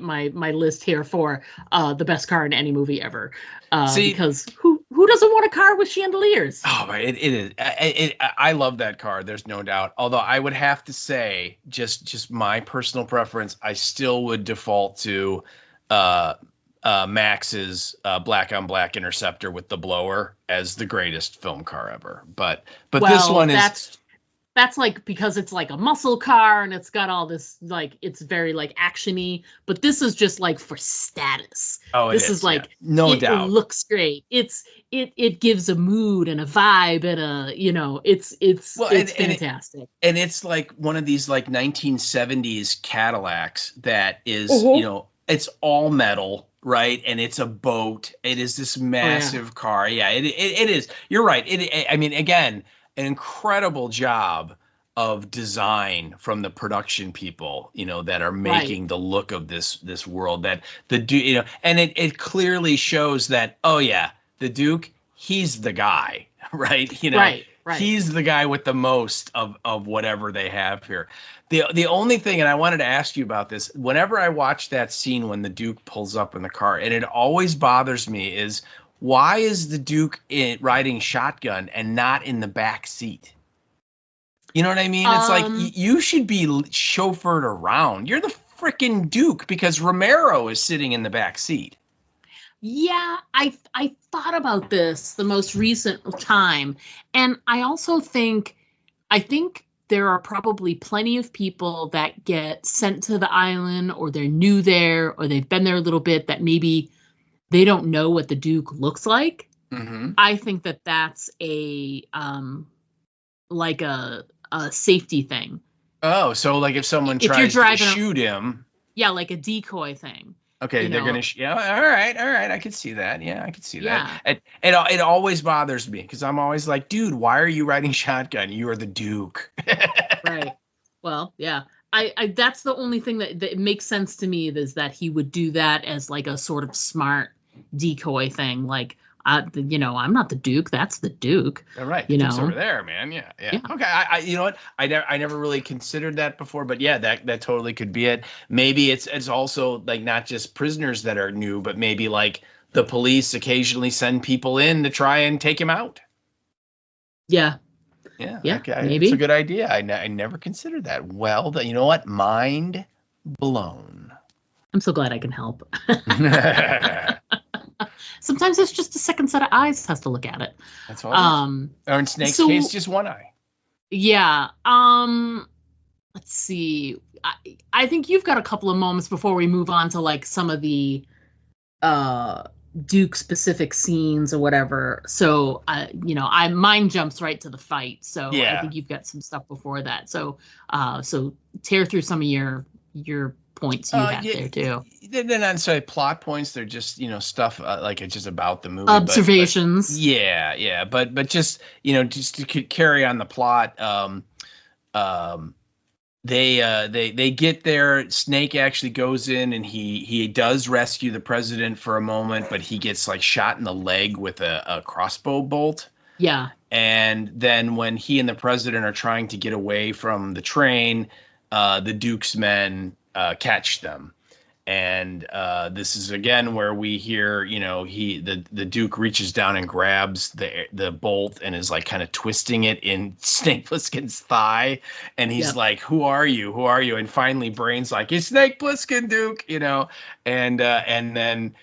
list here for the best car in any movie ever. Because who doesn't want a car with chandeliers? Oh, it is. I love that car. There's no doubt. Although I would have to say, just my personal preference, I still would default to Max's black on black Interceptor with the blower as the greatest film car ever. But this one is. That's like because it's like a muscle car and it's got all this like it's very like actiony, but this is just like for status. Oh, this is like no doubt. It looks great. It gives a mood and a vibe and it's fantastic. And it's like one of these like 1970s Cadillacs that is it's all metal, right? And it's a boat. It is this massive car. Yeah, it is. You're right. I mean, again. An incredible job of design from the production people, that are making the look of this world. That and it clearly shows that the Duke, he's the guy, right? Right. He's the guy with the most of whatever they have here. The only thing, and I wanted to ask you about this, whenever I watch that scene when the Duke pulls up in the car, and it always bothers me is. Why is the Duke riding shotgun and not in the back seat? You know what I mean? It's like you should be chauffeured around. You're the freaking Duke because Romero is sitting in the back seat. Yeah, I thought about this the most recent time, and I also think there are probably plenty of people that get sent to the island, or they're new there, or they've been there a little bit that maybe. They don't know what the Duke looks like. Mm-hmm. I think that's a safety thing. Oh, so like if someone tries to shoot him. Yeah, like a decoy thing. Okay, they're going to all right. I could see that. Yeah, I could see that. It always bothers me because I'm always like, dude, why are you riding shotgun? You are the Duke. Right. Well, yeah. I that's the only thing that makes sense to me is that he would do that as like a sort of smart decoy thing. Like, I'm not the Duke. That's the Duke. All right. Duke's over there, man. Yeah. Okay. I you know what? I never really considered that before, but yeah, that totally could be it. Maybe it's also like not just prisoners that are new, but maybe like the police occasionally send people in to try and take him out. Yeah. Yeah, okay. Maybe. It's a good idea. I never considered that. Well, you know what? Mind blown. I'm so glad I can help. Sometimes it's just a second set of eyes has to look at it. That's all. Or in Snake's case, just one eye. Yeah. Let's see. I think you've got a couple of moments before we move on to like some of the Duke specific scenes or whatever. So mine jumps right to the fight. So yeah. I think you've got some stuff before that. So tear through some of your points you have there too. They're not necessarily plot points. They're just stuff like it's just about the movie. Observations. But yeah. But just just to carry on the plot. They get there. Snake actually goes in and he does rescue the president for a moment, but he gets like shot in the leg with a crossbow bolt. Yeah. And then when he and the president are trying to get away from the train, the Duke's men catch them. And this is again where we hear, the Duke reaches down and grabs the bolt and is like kind of twisting it in Snake Plissken's thigh, and he's like, "Who are you? Who are you?" And finally, Brain's like, "It's Snake Plissken, Duke," and then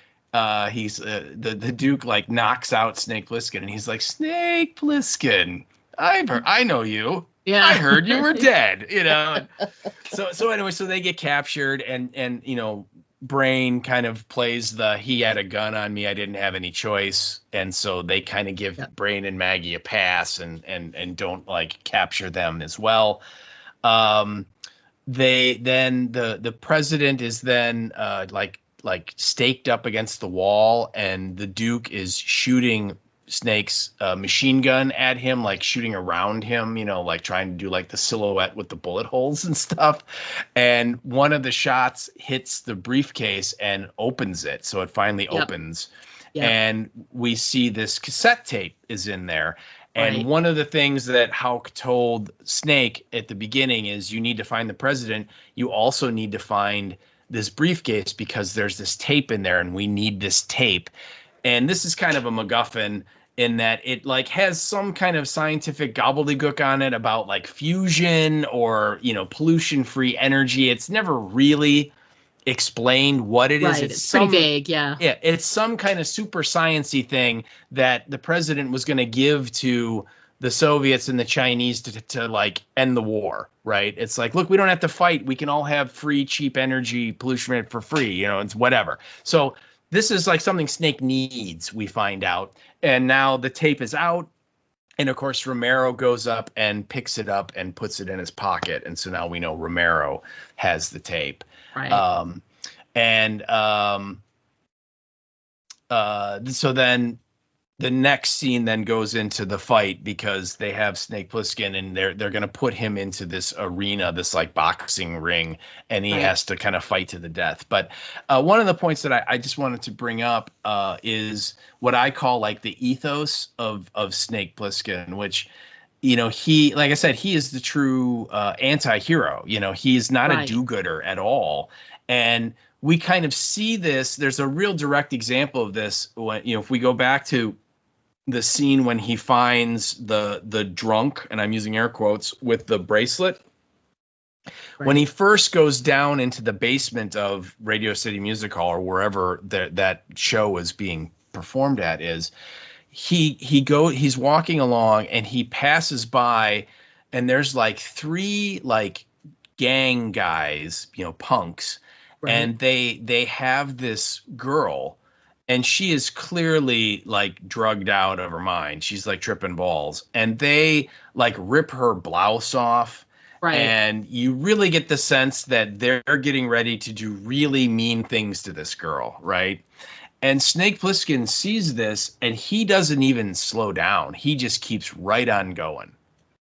he's the Duke like knocks out Snake Plissken, and he's like, "Snake Plissken, I know you." Yeah, I heard you were dead, So anyway, so they get captured, and Brain kind of plays he had a gun on me, I didn't have any choice, and so they kind of give Brain and Maggie a pass and don't like capture them as well. The president is then like like staked up against the wall, and the Duke is shooting Snake's machine gun at him, like shooting around him, like trying to do like the silhouette with the bullet holes and stuff. And one of the shots hits the briefcase and opens it. So it finally opens. Yep. And we see this cassette tape is in there. And one of the things that Houck told Snake at the beginning is you need to find the president. You also need to find this briefcase because there's this tape in there and we need this tape. And this is kind of a MacGuffin in that it like has some kind of scientific gobbledygook on it about like fusion or, pollution free energy. It's never really explained what it is. It's pretty vague. Yeah, it's some kind of super sciencey thing that the president was going to give to the Soviets and the Chinese to like end the war, right? It's like, look, we don't have to fight. We can all have free, cheap energy, pollution for free. It's whatever. So this is like something Snake needs, we find out. And now the tape is out. And of course, Romero goes up and picks it up and puts it in his pocket. And so now we know Romero has the tape. Right. So then the next scene then goes into the fight because they have Snake Plissken and they're going to put him into this arena, this like boxing ring, and he has to kind of fight to the death. But one of the points that I just wanted to bring up is what I call like the ethos of Snake Plissken, which, he, like I said, he is the true anti-hero. He is not a do-gooder at all. And we kind of see this. There's a real direct example of this when, if we go back to the scene when he finds the drunk, and I'm using air quotes, with the bracelet. Right. When he first goes down into the basement of Radio City Music Hall or wherever that show is being performed at is, he's walking along and he passes by and there's like 3 like gang guys, punks. Right. And they have this girl and she is clearly like drugged out of her mind. She's like tripping balls and they like rip her blouse off. Right. And you really get the sense that they're getting ready to do really mean things to this girl. Right. And Snake Plissken sees this and he doesn't even slow down. He just keeps right on going.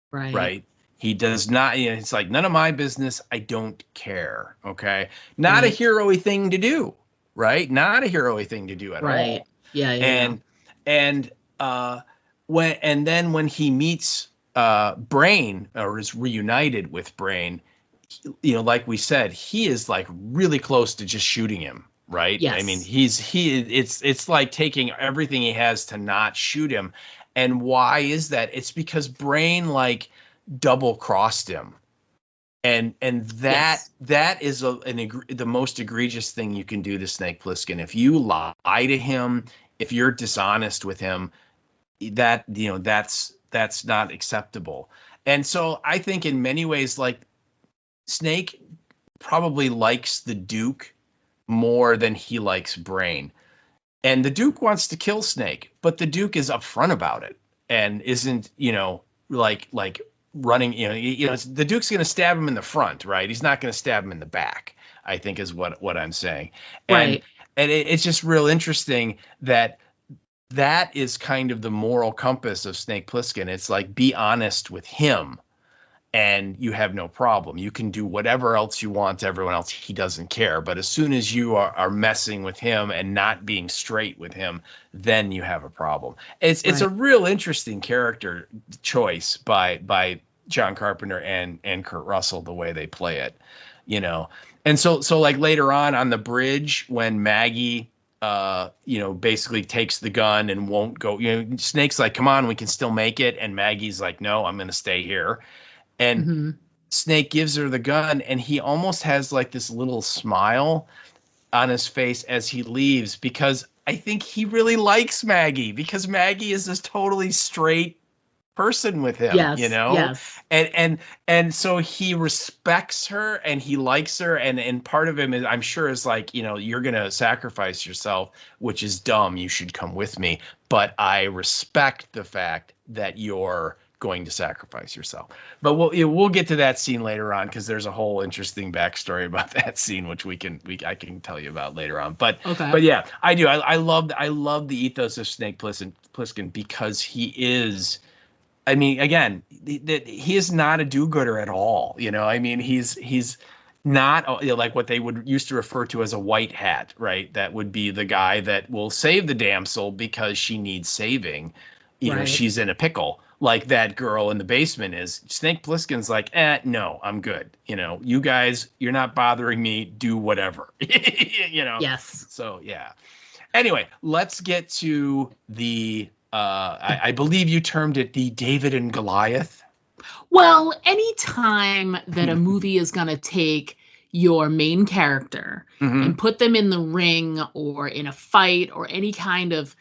Right. Right. He does not, it's like, none of my business. I don't care. Okay. Not a hero-y thing to do. Right. Not a hero-y thing to do at all. Right. Yeah. And then when he meets Brain or is reunited with Brain, like we said, he is like really close to just shooting him. Right. Yes. I mean, it's like taking everything he has to not shoot him. And why is that? It's because Brain like double crossed him. And that is the most egregious thing you can do to Snake Plissken. If you lie to him, if you're dishonest with him, that's not acceptable. And so I think in many ways, like Snake probably likes the Duke more than he likes Brain. And the Duke wants to kill Snake, but the Duke is upfront about it and isn't, like running, the Duke's going to stab him in the front, right? He's not going to stab him in the back, I think is what I'm saying. And it's just real interesting that is kind of the moral compass of Snake Plissken. It's like, be honest with him and you have no problem. You can do whatever else you want to everyone else. He doesn't care. But as soon as you are messing with him and not being straight with him, then you have a problem. It's a real interesting character choice by John Carpenter and Kurt Russell, the way they play it, And so like later on the bridge when Maggie, basically takes the gun and won't go, Snake's like, come on, we can still make it. And Maggie's like, no, I'm going to stay here. And Snake gives her the gun and he almost has like this little smile on his face as he leaves, because I think he really likes Maggie, because Maggie is this totally straight person with him, Yes. And so he respects her and he likes her. And part of him is, I'm sure, is like, you're going to sacrifice yourself, which is dumb. You should come with me. But I respect the fact that you're going to sacrifice yourself. But we'll get to that scene later on, because there's a whole interesting backstory about that scene, which I can tell you about later on. But yeah, I do. I love the ethos of Snake Plissken, because he is, I mean, again, he is not a do-gooder at all. I mean, he's not like what they would used to refer to as a white hat, right? That would be the guy that will save the damsel because she needs saving. She's in a pickle, like that girl in the basement is. Snake Plissken's like, no, I'm good. You guys, you're not bothering me. Do whatever. Yes. So yeah. Anyway, let's get to the. I believe you termed it the David and Goliath. Well, anytime that a movie is going to take your main character and put them in the ring or in a fight or any kind of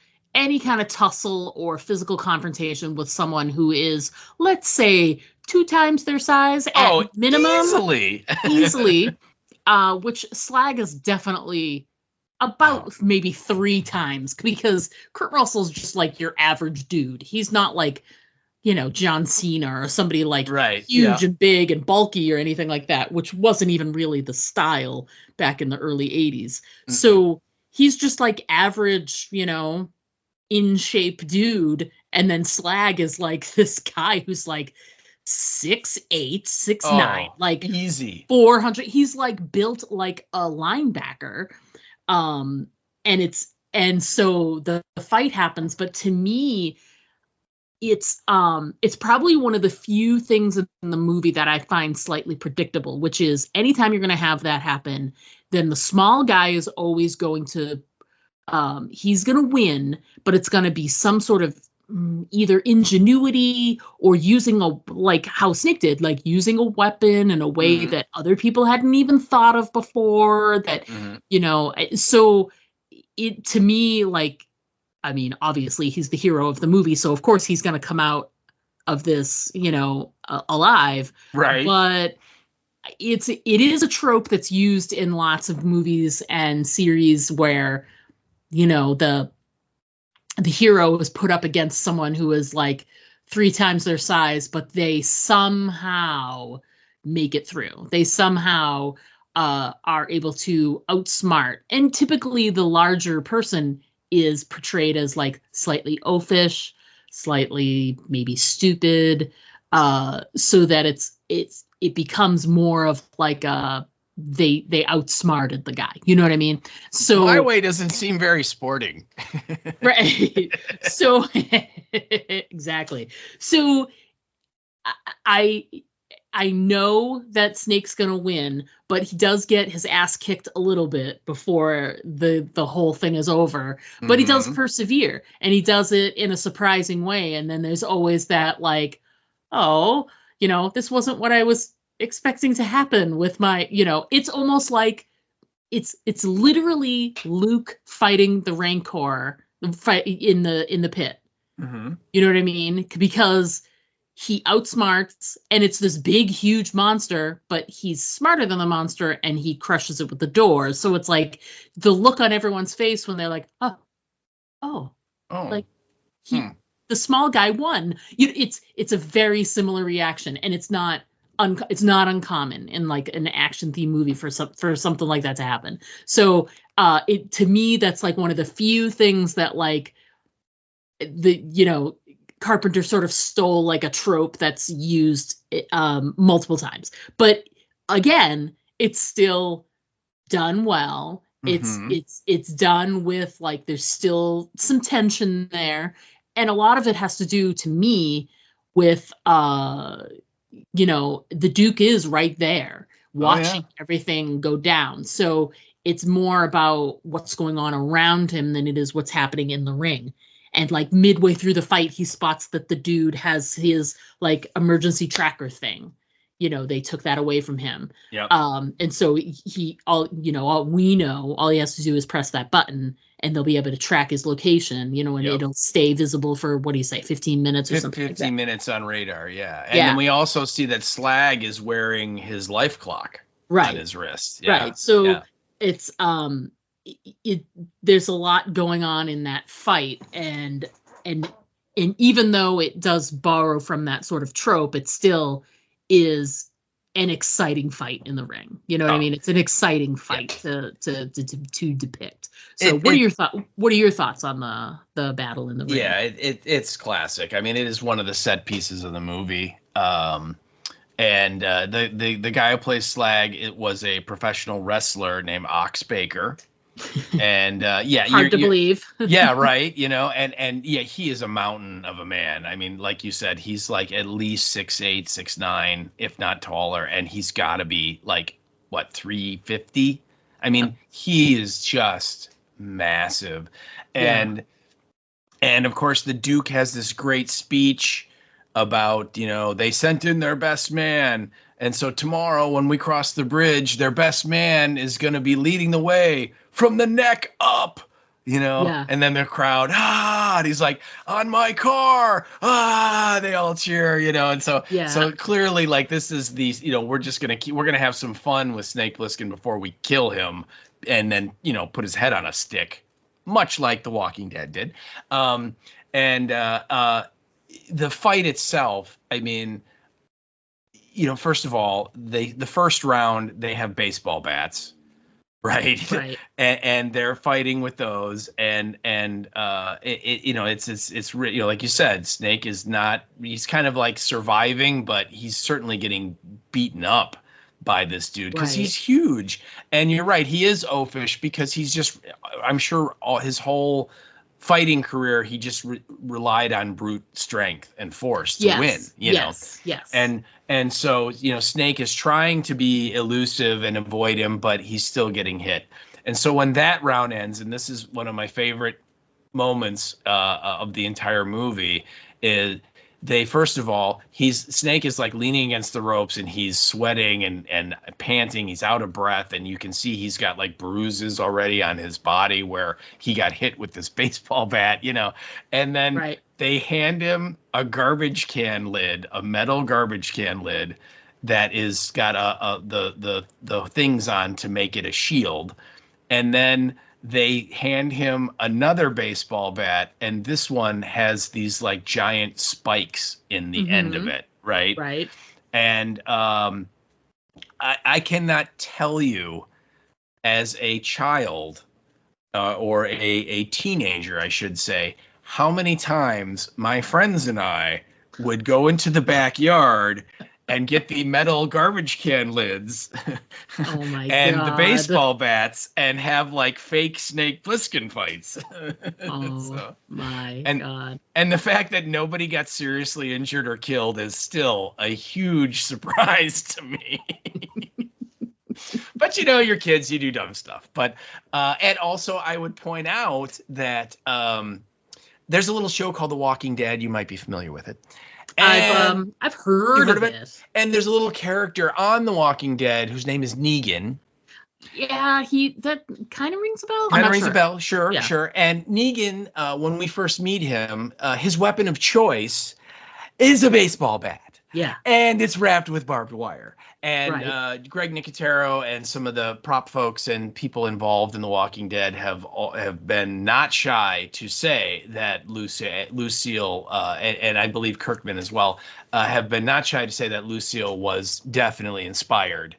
tussle or physical confrontation with someone who is, let's say, 2 times their size at minimum. Easily. Which Slag is definitely about maybe 3 times, because Kurt Russell's just like your average dude. He's not like, John Cena or somebody like huge and big and bulky or anything like that, which wasn't even really the style back in the early 80s. So he's just like average, in shape dude. And then Slag is like this guy who's like 6'8", 6'9", like easy 400. He's like built like a linebacker. And so the fight happens, but to me, it's probably one of the few things in the movie that I find slightly predictable, which is anytime you're going to have that happen, then the small guy is always going to, he's going to win, but it's going to be some sort of either ingenuity or using like how Snake did, like using a weapon in a way that other people hadn't even thought of before, that, so it, to me, like, I mean, obviously he's the hero of the movie, so of course he's going to come out of this, alive. Right. But it is a trope that's used in lots of movies and series where, the hero is put up against someone who is like 3 times their size, but they somehow make it through. They somehow are able to outsmart. And typically the larger person is portrayed as like slightly oafish, slightly maybe stupid, so that it becomes more of like they outsmarted the guy. You know what I mean? So my way doesn't seem very sporting. Right. So exactly. So I know that Snake's going to win, but he does get his ass kicked a little bit before the whole thing is over. But he does persevere, and he does it in a surprising way. And then there's always that like, this wasn't what I was expecting to happen with my, it's almost like it's literally Luke fighting the Rancor fight in the pit. You know what I mean? Because he outsmarts, and it's this big, huge monster, but he's smarter than the monster, and he crushes it with the door. So it's like the look on everyone's face when they're like, like the small guy won. It's a very similar reaction, and it's not uncommon in like an action themed movie for something like that to happen. So to me, that's like one of the few things that like Carpenter sort of stole like a trope that's used multiple times. But again, it's still done well. It's done with like there's still some tension there, and a lot of it has to do, to me, with the Duke is right there watching everything go down. So it's more about what's going on around him than it is what's happening in the ring. And like midway through the fight, he spots that the dude has his like emergency tracker thing. They took that away from him. Yep. And so all he has to do is press that button, and they'll be able to track his location, and it'll stay visible for, what do you say, 15 minutes or something 15 like that. minutes on radar, yeah. And then we also see that Slag is wearing his life clock on his wrist. Yeah. Right. So it's there's a lot going on in that fight, and And even though it does borrow from that sort of trope, it still is an exciting fight in the ring. You know what I mean? It's an exciting fight to depict. So what are your thoughts on the battle in the ring? Yeah, it's classic. I mean, it is one of the set pieces of the movie. And the guy who plays Slag, it was a professional wrestler named Ox Baker. And hard to believe. Yeah, right. You know, and yeah, he is a mountain of a man. I mean, like you said, he's like at least 6'8", 6'9", if not taller, and he's got to be like what, 350. I mean, he is just massive. And of course, the Duke has this great speech about, you know, they sent in their best man. And so tomorrow when we cross the bridge, their best man is going to be leading the way from the neck up, you know, and then the crowd, and he's like, on my car, they all cheer, you know. And so clearly, like, this is these, you know, we're going to have some fun with Snake Plissken before we kill him and then, you know, put his head on a stick, much like The Walking Dead did. The fight itself, I mean, you know, first of all, the first round, they have baseball bats, right? and they're fighting with those, and you know, it's you know, like you said, Snake is not, he's kind of like surviving, but he's certainly getting beaten up by this dude because he's huge. And you're right, he is oafish because he's just, I'm sure his whole fighting career, he just relied on brute strength and force to win, you know? Yes. And so, you know, Snake is trying to be elusive and avoid him, but he's still getting hit. And so when that round ends, and this is one of my favorite moments of the entire movie, is first of all, Snake is like leaning against the ropes and he's sweating and panting. He's out of breath, and you can see he's got like bruises already on his body where he got hit with this baseball bat, you know. And then they hand him a garbage can lid, a metal garbage can lid that is got the things on to make it a shield. And then they hand him another baseball bat, and this one has these like giant spikes in the end of it, right? Right. And I cannot tell you, as a child or a teenager, I should say, how many times my friends and I would go into the backyard and get the metal garbage can lids and the baseball bats and have like fake Snake Plissken fights. My God. And the fact that nobody got seriously injured or killed is still a huge surprise to me. But you know, you're kids, you do dumb stuff. But and also I would point out that there's a little show called The Walking Dead. You might be familiar with it. And I've heard of it. And there's a little character on The Walking Dead whose name is Negan. Yeah, that kind of rings a bell. Kind of rings a bell, sure. And Negan, when we first meet him, his weapon of choice is a baseball bat. Yeah. And it's wrapped with barbed wire. And Greg Nicotero and some of the prop folks and people involved in The Walking Dead have been not shy to say that Lucille and I believe Kirkman as well have been not shy to say that Lucille was definitely inspired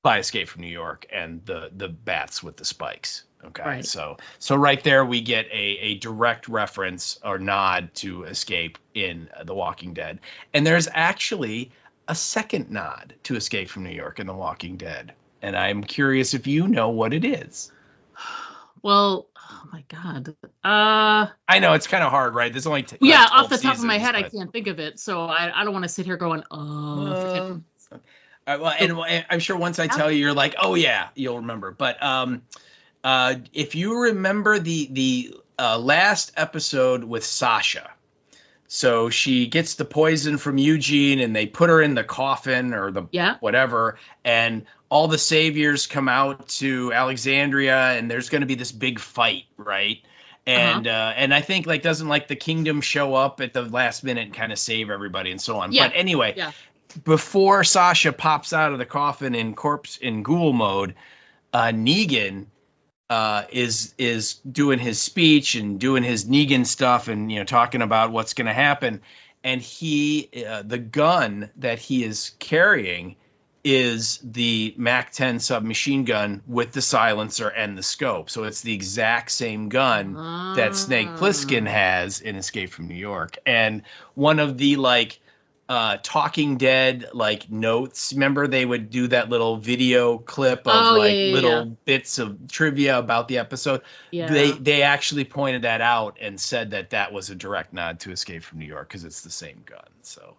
by Escape from New York and the bats with the spikes. Okay, right. So right there we get a direct reference or nod to Escape in The Walking Dead, and there's actually a second nod to Escape from New York in The Walking Dead, and I'm curious if you know what it is. Well, oh my God, I know it's kind of hard, right? There's only off the top of my head, I can't think of it, so I don't want to sit here going, well, and I'm sure once I tell you, you're like, oh yeah, you'll remember. But if you remember the last episode with Sasha, so she gets the poison from Eugene and they put her in the coffin or the whatever, and all the saviors come out to Alexandria and there's going to be this big fight, right? And and I think like doesn't like the kingdom show up at the last minute and kind of save everybody and so on. Yeah. But anyway, before Sasha pops out of the coffin in ghoul mode, Negan is doing his speech and doing his Negan stuff and, you know, talking about what's going to happen. And the gun that he is carrying is the MAC-10 submachine gun with the silencer and the scope. So it's the exact same gun that Snake Plissken has in Escape from New York. And one of the Talking Dead notes, remember they would do that little video clip of little bits of trivia about the episode. They actually pointed that out and said that was a direct nod to Escape from New York because it's the same gun. So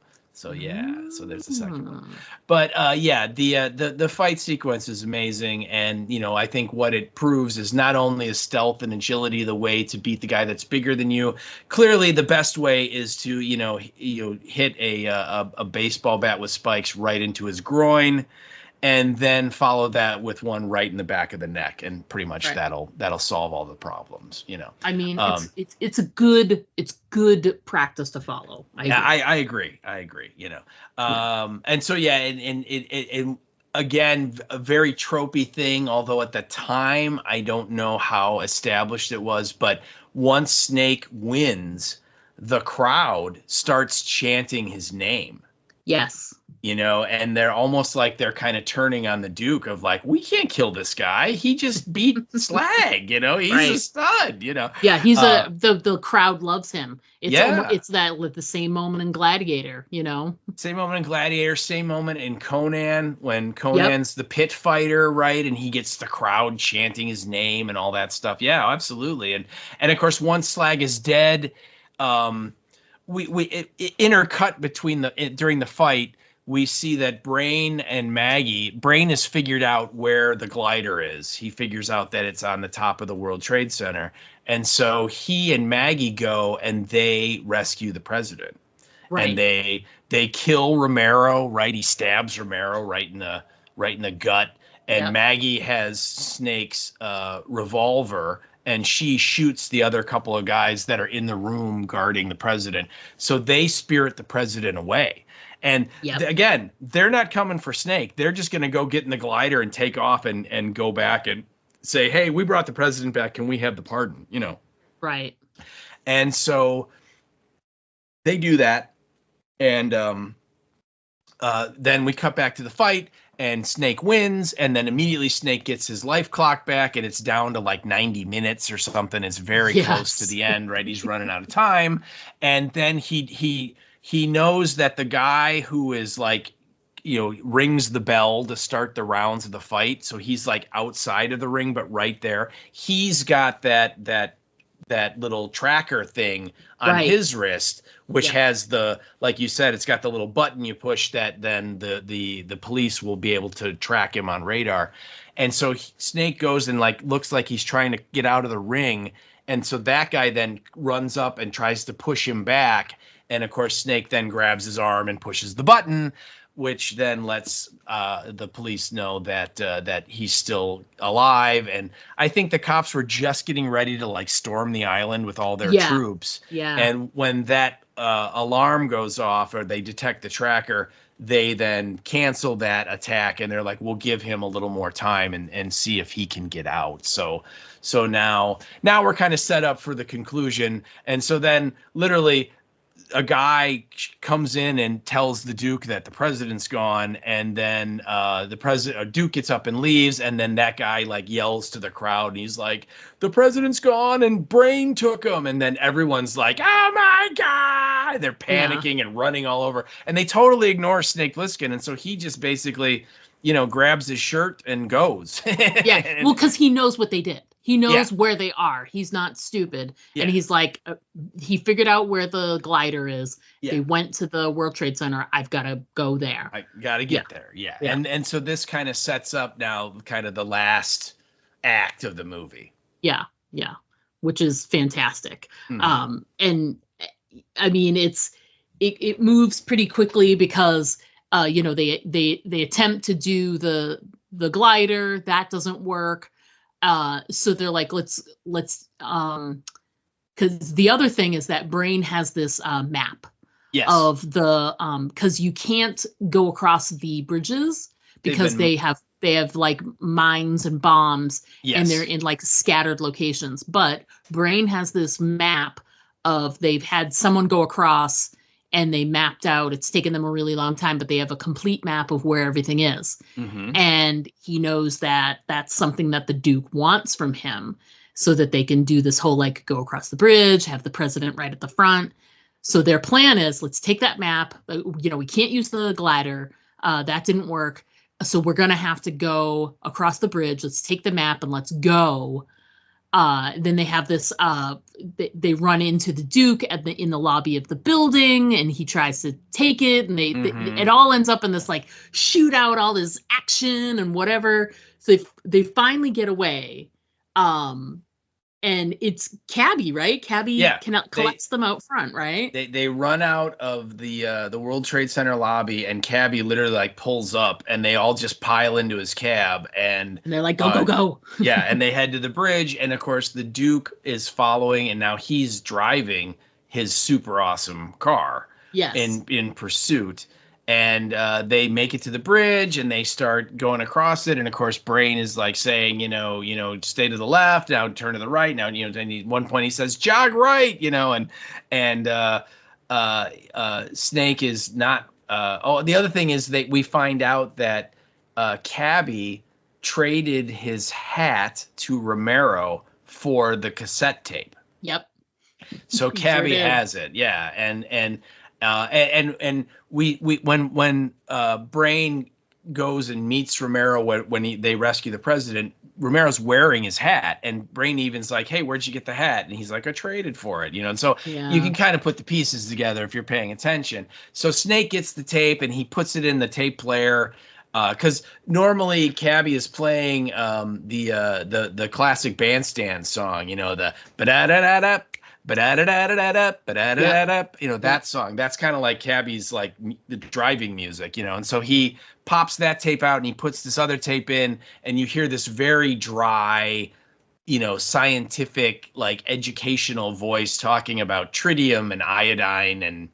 there's the second one. But the fight sequence is amazing, and you know, I think what it proves is not only is stealth and agility the way to beat the guy that's bigger than you. Clearly, the best way is to hit a baseball bat with spikes right into his groin, and then follow that with one right in the back of the neck, and pretty much that'll solve all the problems. You know, I mean, it's good practice to follow. I agree. You know, and so and again, a very tropey thing. Although at the time, I don't know how established it was, but once Snake wins, the crowd starts chanting his name. Yes. You know, and they're almost like they're kind of turning on the Duke of we can't kill this guy. He just beat Slag, you know, he's a stud, you know. Yeah, he's the crowd loves him. It's the same moment in Gladiator, you know. Same moment in Gladiator, same moment in Conan when Conan's the pit fighter, right? And he gets the crowd chanting his name and all that stuff. Yeah, absolutely. And of course, once Slag is dead, we intercut during the fight. We see that Brain has figured out where the glider is. He figures out that it's on the top of the World Trade Center. And so he and Maggie go and they rescue the president. Right. And they kill Romero, right? He stabs Romero right in the gut. And Maggie has Snake's revolver, and she shoots the other couple of guys that are in the room guarding the president. So they spirit the president away. And again, they're not coming for Snake. They're just going to go get in the glider and take off and go back and say, hey, we brought the president back. Can we have the pardon? You know? Right. And so they do that. And then we cut back to the fight and Snake wins. And then immediately Snake gets his life clock back and it's down to 90 minutes or something. It's very close to the end, right? He's running out of time. And then he knows that the guy who is rings the bell to start the rounds of the fight. So he's outside of the ring, but right there, he's got that little tracker thing on his wrist, which has like you said, it's got the little button you push that then the police will be able to track him on radar. And so Snake goes and looks like he's trying to get out of the ring. And so that guy then runs up and tries to push him back. And of course, Snake then grabs his arm and pushes the button, which then lets the police know that he's still alive. And I think the cops were just getting ready to storm the island with all their troops. Yeah. And when that alarm goes off or they detect the tracker, they then cancel that attack and they're like, we'll give him a little more time and see if he can get out. So now we're kind of set up for the conclusion. And so then literally a guy comes in and tells the Duke that the president's gone, and then Duke gets up and leaves, and then that guy yells to the crowd, and he's like, "The president's gone, and Brain took him," and then everyone's like, "Oh my God!" They're panicking and running all over, and they totally ignore Snake Plissken, and so he just basically, grabs his shirt and goes. Well, because he knows what they did. He knows where they are. He's not stupid. Yeah. And he's he figured out where the glider is. Yeah. They went to the World Trade Center. I've got to go there. I got to get there. Yeah. And so this kind of sets up now kind of the last act of the movie. Yeah. Yeah. Which is fantastic. Mm-hmm. And I mean, it moves pretty quickly because, they attempt to do the glider. That doesn't work. So they're like, let's because the other thing is that Brain has this map of the because you can't go across the bridges because they've they have like mines and bombs, Yes. and they're in like scattered locations. But Brain has this map of they've had someone go across and they mapped out. It's taken them a really long time, but they have a complete map of where everything is. Mm-hmm. And he knows that that's something that the Duke wants from him so that they can do this whole like go across the bridge, have the president right at the front. So their plan is, let's take that map. We can't use the glider. That didn't work. So we're going to have to go across the bridge. Let's take the map and let's go. Then they have this, they run into the Duke in the lobby of the building, and he tries to take it, and it all ends up in this like shootout, all this action and whatever. So they finally get away. And it's Cabby, right? Cabby collects them out front, right? They run out of the World Trade Center lobby, and Cabby literally like pulls up, and they all just pile into his cab, and they're like, go. Yeah, and they head to the bridge, and of course the Duke is following, and now he's driving his super awesome car. Yes. In pursuit. And they make it to the bridge, and they start going across it. And of course, Brain is like saying, stay to the left, now turn to the right. Now, at one point he says, jog right, and Snake is not. The other thing is that we find out that Cabby traded his hat to Romero for the cassette tape. Yep. So Cabby has it. Yeah. And we when Brain goes and meets Romero when they rescue the president, Romero's wearing his hat, and Brain even's like, hey, where'd you get the hat? And he's like, I traded for it, and so you can kind of put the pieces together if you're paying attention. So Snake gets the tape, and he puts it in the tape player, because normally Cabby is playing the classic Bandstand song, the ba-da-da-da-da. That song. That's kind of like Cabby's like the driving music, and so he pops that tape out and he puts this other tape in, and you hear this very dry, scientific, like educational voice talking about tritium and iodine, and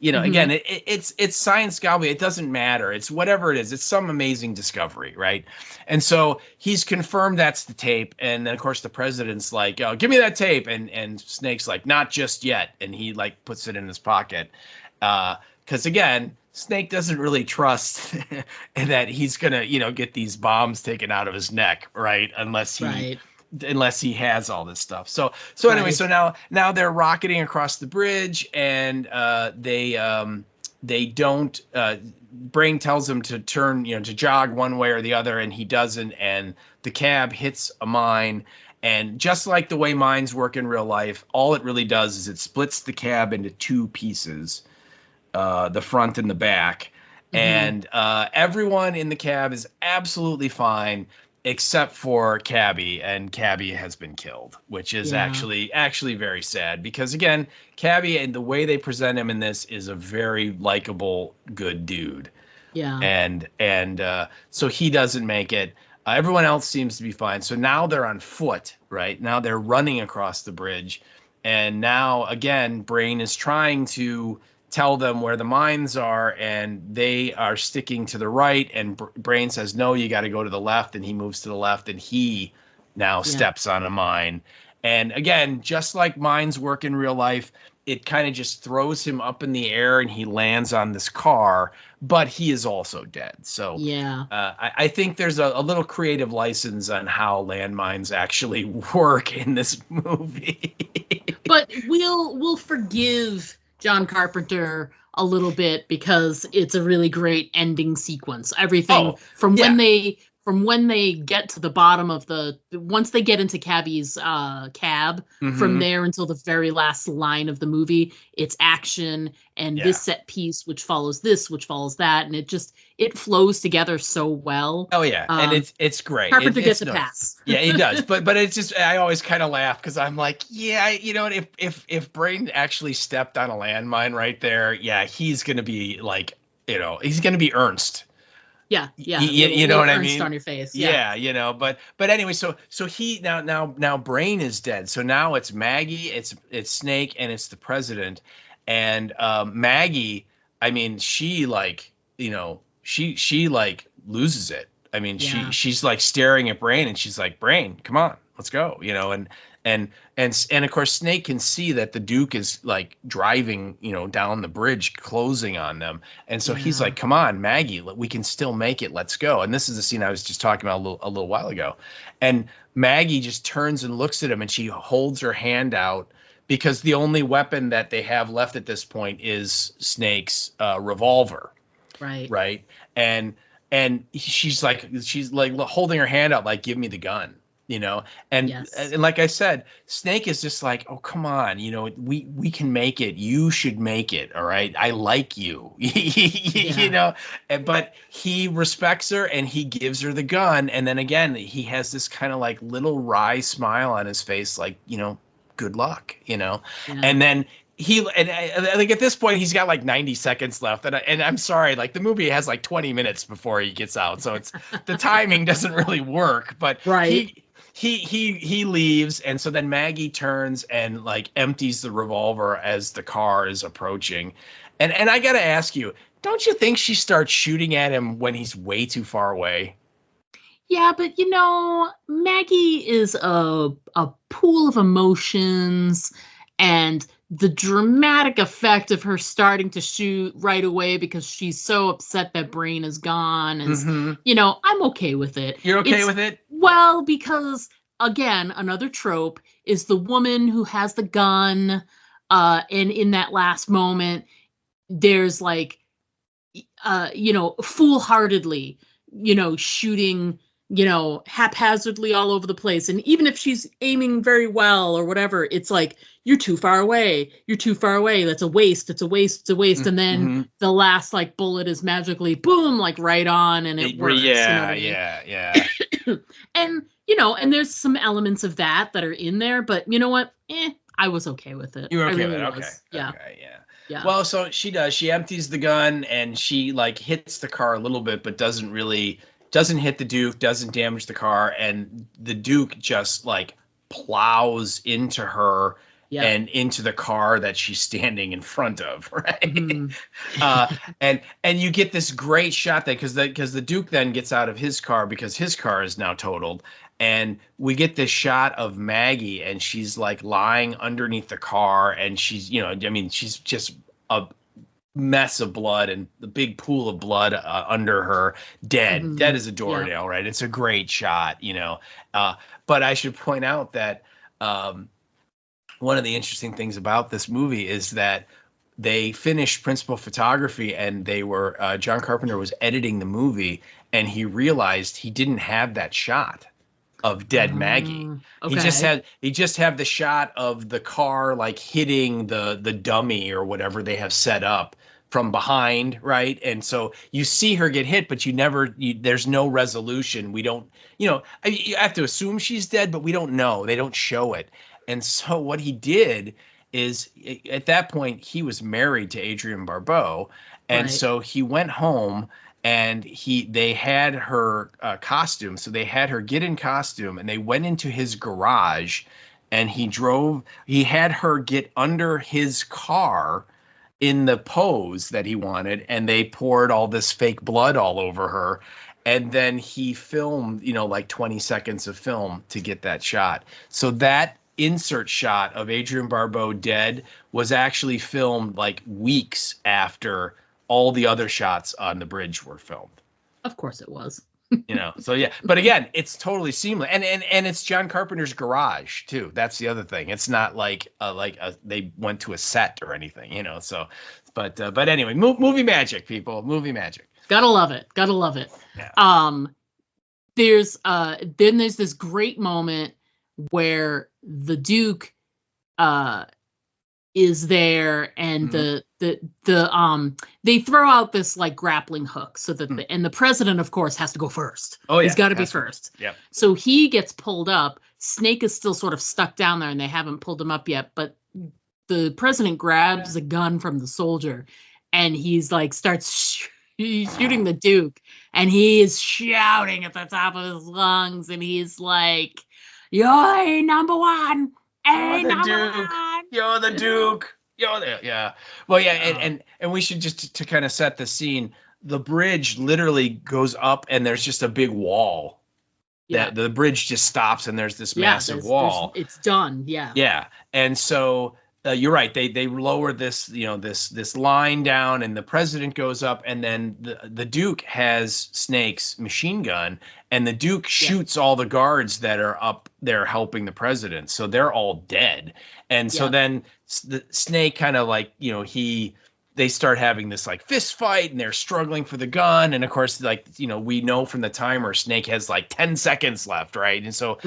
again, it's science gobbly. It doesn't matter. It's whatever it is. It's some amazing discovery, right? And so he's confirmed that's the tape. And then, of course, the president's like, oh, give me that tape. And Snake's like, not just yet. And he like puts it in his pocket. Because, again, Snake doesn't really trust that he's going to, get these bombs taken out of his neck, right? Unless he has all this stuff. So anyway, so now they're rocketing across the bridge, and they don't. Brain tells him to turn, to jog one way or the other, and he doesn't. And the cab hits a mine, and just like the way mines work in real life, all it really does is it splits the cab into two pieces, the front and the back, and everyone in the cab is absolutely fine, except for Cabby, and Cabby has been killed, which is actually very sad, because again, Cabby and the way they present him in this is a very likable, good dude. Yeah. And so he doesn't make it. Everyone else seems to be fine. So now they're on foot, right? Now they're running across the bridge, and now again, Brain is trying to tell them where the mines are, and they are sticking to the right, and Brain says, no, you got to go to the left, and he moves to the left, and he now steps on a mine. And again, just like mines work in real life, it kind of just throws him up in the air, and he lands on this car, but he is also dead. So I think there's a little creative license on how landmines actually work in this movie. But we'll forgive John Carpenter a little bit, because it's a really great ending sequence. Everything from when they get to the bottom of once they get into Cabby's cab, from there until the very last line of the movie, it's action and this set piece, which follows this, which follows that, and it flows together so well. Oh yeah, and it's great. Carpenter gets a pass. Yeah, he does. But it's just, I always kind of laugh, because I'm like, if Brain actually stepped on a landmine right there, he's gonna be like, he's gonna be Ernst. Yeah. You know what I mean? On your face. Yeah. But anyway, so he now Brain is dead. So now it's Maggie, it's Snake, and it's the president. And Maggie, I mean, she like, she like loses it. I mean, she's like staring at Brain, and she's like, Brain, come on, let's go, you know, and of course Snake can see that the Duke is like driving, you know, down the bridge, closing on them, and so he's like, come on, Maggie, we can still make it, let's go. And this is the scene I was just talking about a little while ago, and Maggie just turns and looks at him, and she holds her hand out, because the only weapon that they have left at this point is Snake's revolver. Right. And she's like holding her hand out, like, give me the gun, you know? And like I said, Snake is just like, oh, come on, you know, we can make it. You should make it. All right. I like you, you know, but he respects her and he gives her the gun. And then again, he has this kind of like little wry smile on his face, like, you know, good luck, you know? And then like at this point he's got like 90 seconds left, and I'm sorry, like the movie has like 20 minutes before he gets out, so it's the timing doesn't really work, but he leaves, and so then Maggie turns and like empties the revolver as the car is approaching, and I gotta ask you, don't you think she starts shooting at him when he's way too far away? Yeah, but you know, Maggie is a pool of emotions, and the dramatic effect of her starting to shoot right away because she's so upset that Brain is gone is, you know, I'm okay with it. You're okay with it? Well, because again, another trope is the woman who has the gun, and in that last moment, there's like, you know, foolhardily, you know, shooting, you know, haphazardly all over the place. And even if she's aiming very well or whatever, it's like, you're too far away. You're too far away. That's a waste. It's a waste. It's a waste. And then the last like bullet is magically boom, like right on, and it works. Yeah, you know what I mean? And, you know, and there's some elements of that are in there, but you know what? I was okay with it. You were okay really with it? was. Okay. Yeah. Okay, yeah. Well, so she does. She empties the gun and she like hits the car a little bit, but doesn't hit the Duke, doesn't damage the car, and the Duke just like plows into her and into the car that she's standing in front of, right? And you get this great shot there because the Duke then gets out of his car because his car is now totaled, and we get this shot of Maggie, and she's like lying underneath the car, and she's, you know, I mean, she's just a mess of blood and the big pool of blood under her, dead as a doornail, right? It's a great shot, you know. But I should point out that one of the interesting things about this movie is that they finished principal photography, and they were John Carpenter was editing the movie, and he realized he didn't have that shot of dead Maggie. Okay. He just had the shot of the car like hitting the dummy or whatever they have set up from behind, right? And so you see her get hit, but there's no resolution. We don't, you know, you have to assume she's dead, but we don't know. They don't show it. And so what he did is, at that point, he was married to Adrienne Barbeau, and so he went home, and they had her costume. So they had her get in costume, and they went into his garage, and he had her get under his car in the pose that he wanted, and they poured all this fake blood all over her. And then he filmed, you know, like 20 seconds of film to get that shot. So that insert shot of Adrienne Barbeau dead was actually filmed like weeks after all the other shots on the bridge were filmed. Of course it was. You know, so yeah, but again, it's totally seamless, and it's John Carpenter's garage too. That's the other thing. It's not like they went to a set or anything, you know. So, but anyway, movie magic, people, movie magic. Gotta love it. Gotta love it. Yeah. There's this great moment where the Duke is there, and they throw out this like grappling hook so that and the president, of course, has to go first. Oh yeah, he's got to be first. Yeah. So he gets pulled up. Snake is still sort of stuck down there, and they haven't pulled him up yet. But the president grabs a gun from the soldier, and he's like he's shooting the Duke, and he is shouting at the top of his lungs, and he's like, "You're number one. You're the Duke. You're the Duke. Yeah. Well, yeah, and we should just to kind of set the scene. the bridge literally goes up and there's just a big wall. Yeah. The bridge just stops and there's this massive wall. It's done. Yeah. Yeah. And so you're right. They lower this, this line down, and the president goes up, and then the Duke has Snake's machine gun, and the Duke shoots all the guards that are up there helping the president. So they're all dead. And so then the Snake kind of like, they start having this like fist fight, and they're struggling for the gun. And of course, like, we know from the timer, Snake has like 10 seconds left. Right. And so,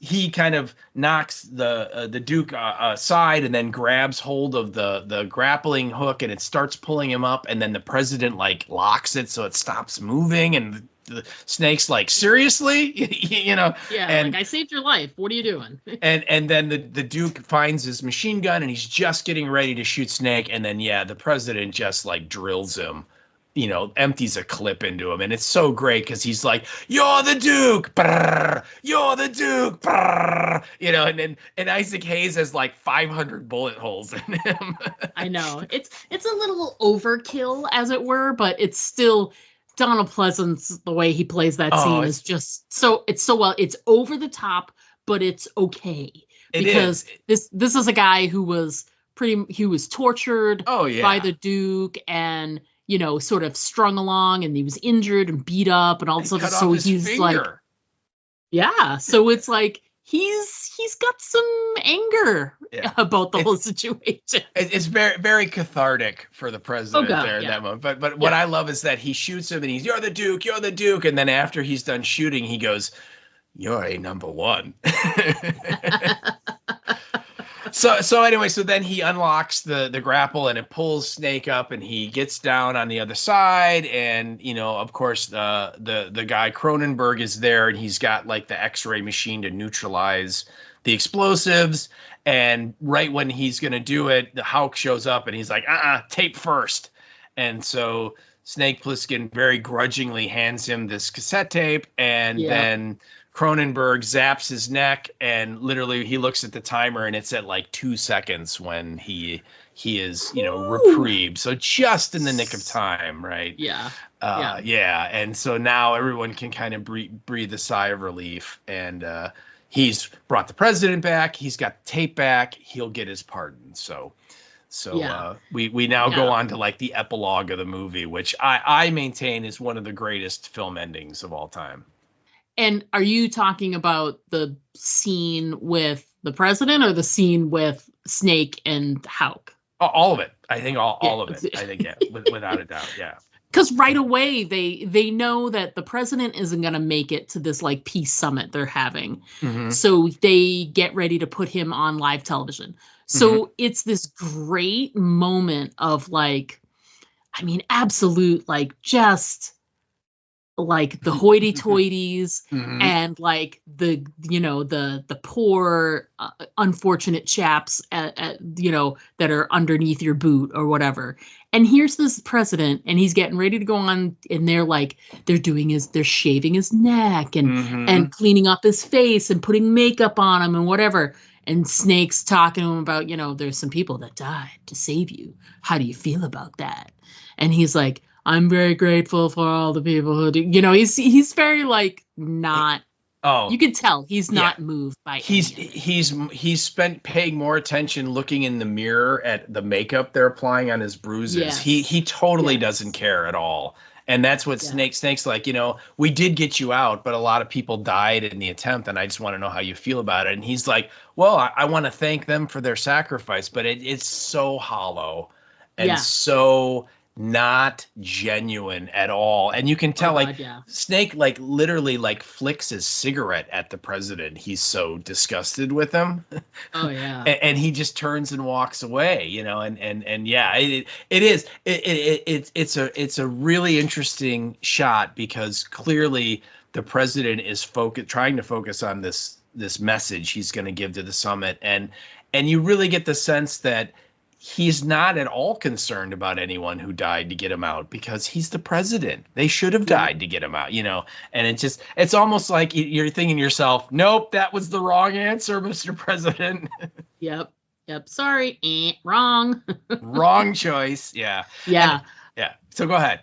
he kind of knocks the Duke aside, and then grabs hold of the grappling hook, and it starts pulling him up. And then the president like locks it so it stops moving, and the Snake's like, seriously, Yeah, and like, I saved your life. What are you doing? and then the Duke finds his machine gun, and he's just getting ready to shoot Snake, and then the president just like drills him. Empties a clip into him, and it's so great because he's like, "You're the Duke, brrr, you're the Duke, brrr," and Isaac Hayes has like 500 bullet holes in him. I know it's a little overkill, as it were, but it's still Donald Pleasance. The way he plays that scene is just so well. It's over the top, but it's okay because this is a guy who was tortured by the Duke and. Sort of strung along, and he was injured and beat up and all this stuff. So he's finger. So it's like he's got some anger about the whole situation. It's very, very cathartic for the president in that moment. But what I love is that he shoots him, and he's, you're the Duke. And then after he's done shooting, he goes, "You're a number one." So anyway, so then he unlocks the grapple, and it pulls Snake up, and he gets down on the other side, and of course the guy Cronenberg is there, and he's got like the X-ray machine to neutralize the explosives. And right when he's gonna do it, the Houck shows up, and he's like, tape first. And so Snake Plissken very grudgingly hands him this cassette tape, and then Cronenberg zaps his neck, and literally he looks at the timer, and it's at like 2 seconds when he is reprieved. So just in the nick of time, right? And so now everyone can kind of breathe a sigh of relief, and he's brought the president back, he's got the tape back, he'll get his pardon. So we now go on to like the epilogue of the movie, which I maintain is one of the greatest film endings of all time. And are you talking about the scene with the president or the scene with Snake and Houck? All of it. I think all of it. I think, without a doubt, yeah. Because right away they know that the president isn't going to make it to this like peace summit they're having. Mm-hmm. So they get ready to put him on live television. So it's this great moment of like, I mean, absolute like just... like the hoity-toities and like the poor unfortunate chaps that are underneath your boot or whatever. And here's this president, and he's getting ready to go on, and they're shaving his neck and cleaning up his face and putting makeup on him and whatever. And Snake's talking to him about, there's some people that died to save you. How do you feel about that? And he's like, I'm very grateful for all the people who do. He's very like not. Oh, you can tell he's not moved by. He's spent paying more attention looking in the mirror at the makeup they're applying on his bruises. Yeah. He totally doesn't care at all. And that's what Snake's like, we did get you out, but a lot of people died in the attempt, and I just want to know how you feel about it. And he's like, well, I want to thank them for their sacrifice, but it's so hollow and so not genuine at all. And you can tell Snake like literally like flicks his cigarette at the president. He's so disgusted with him. Oh yeah. and he just turns and walks away, it's a really interesting shot, because clearly the president is trying to focus on this message he's going to give to the summit. And you really get the sense that he's not at all concerned about anyone who died to get him out, because he's the president. They should have died to get him out, and it's almost like you're thinking to yourself, nope, that was the wrong answer, Mr. President. Yep. Sorry. Wrong. Wrong choice. Yeah. Yeah. Yeah. So go ahead.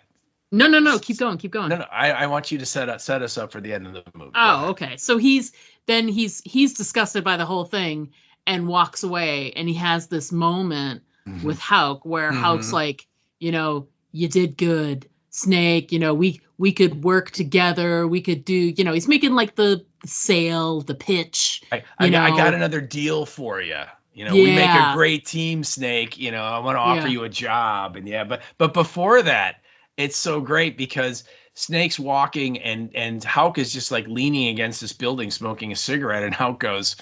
No. Keep going. No. I want you to set us up for the end of the movie. Oh, okay. So he's disgusted by the whole thing and walks away, and he has this moment with Hauk where Hauk's like, you did good, Snake. We could work together. We could do. He's making like the sale, the pitch. I got another deal for you. We make a great team, Snake. I want to offer you a job, and but before that, it's so great because Snake's walking and Hauk is just like leaning against this building, smoking a cigarette, and Hauk goes,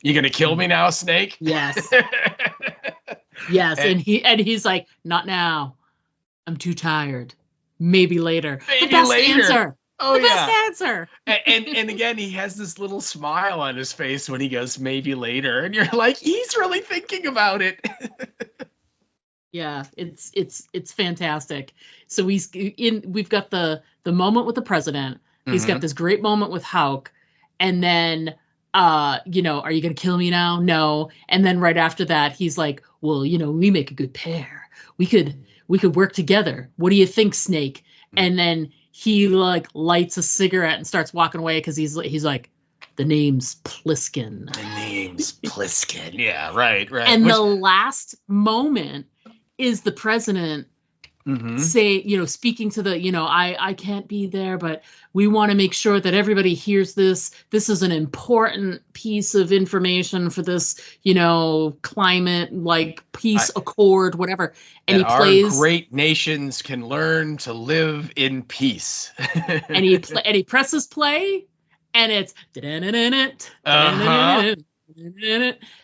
"You gonna kill me now, Snake?" Yes. Yes, and he's like, "Not now. I'm too tired. Maybe later." Maybe the best later. Answer. Oh, the best answer. And again, he has this little smile on his face when he goes, "Maybe later," and you're like, he's really thinking about it. Yeah, it's fantastic. So we've got the moment with the president. He's got this great moment with Hauk, and then are you gonna kill me now? No. And then right after that, he's like, well, we make a good pair. We could work together. What do you think, Snake? And then he like lights a cigarette and starts walking away because he's like, the name's Pliskin. The name's Pliskin. Yeah, right. And the last moment is the president say, speaking to the, I can't be there, but we want to make sure that everybody hears this. This is an important piece of information for this, climate, like peace accord, whatever. And he plays. Our great nations can learn to live in peace. and he presses play, and it's.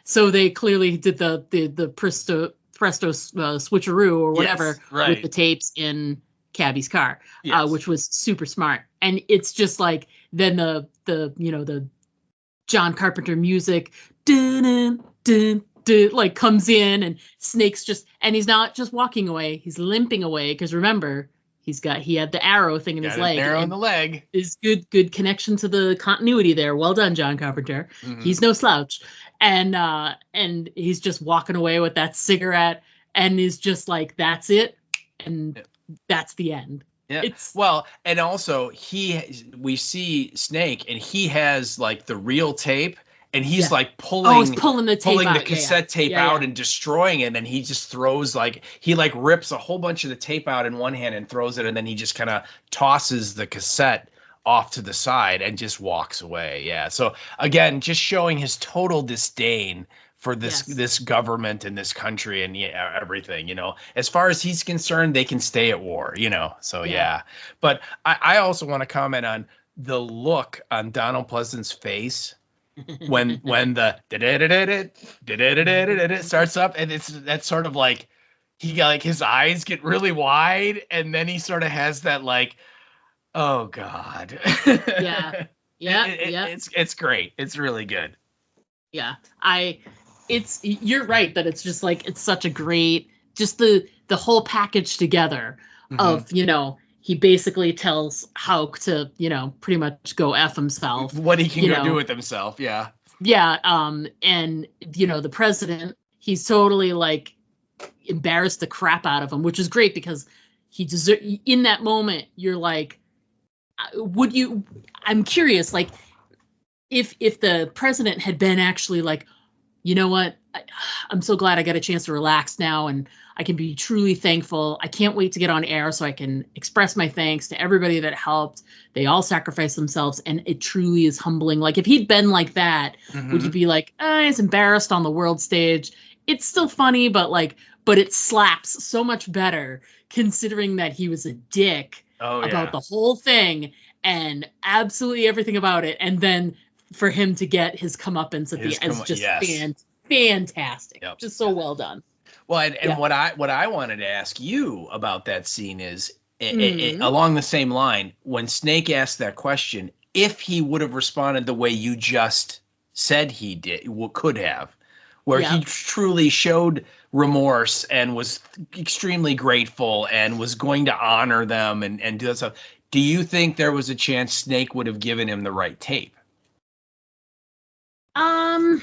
So they clearly did the presto switcheroo or whatever with the tapes in Cabby's car, which was super smart. And it's just like then the John Carpenter music like comes in, and Snake's and he's not just walking away, he's limping away, because remember he had the arrow thing in his leg. Arrow in the leg. Is good connection to the continuity there. Well done, John Carpenter. He's no slouch. And he's just walking away with that cigarette, and he's just like, that's it, and that's the end. Yeah. And also we see Snake, and he has like the real tape, and he's like pulling the cassette tape out and destroying it. And then he just throws he rips a whole bunch of the tape out in one hand and throws it, and then he just kind of tosses the cassette off to the side and just walks away. Yeah. So again, just showing his total disdain for this government and this country and everything, as far as he's concerned, they can stay at war, so But I also want to comment on the look on Donald Pleasant's face when the starts up, and that's sort of like he got his eyes get really wide, and then he sort of has that oh God. It's great. It's really good. Yeah. You're right that it's just it's such a great, just the whole package together of, he basically tells Hauk to, pretty much go F himself. What he can go do with himself. Yeah. Yeah. And, the president, he's totally embarrassed the crap out of him, which is great because in that moment, you're like, I'm curious, if the president had been actually you know what, I'm so glad I got a chance to relax now, and I can be truly thankful. I can't wait to get on air so I can express my thanks to everybody that helped. They all sacrificed themselves, and it truly is humbling. If he'd been like that, would you be he's embarrassed on the world stage? It's still funny, but it slaps so much better considering that he was a dick about the whole thing and absolutely everything about it, and then for him to get his comeuppance at the end is just fantastic. Yep. Just so well done. Well, and what I wanted to ask you about that scene is along the same line, when Snake asked that question, if he would have responded the way you just said he could have, where he truly showed remorse and was extremely grateful and was going to honor them and do that stuff. Do you think there was a chance Snake would have given him the right tape? I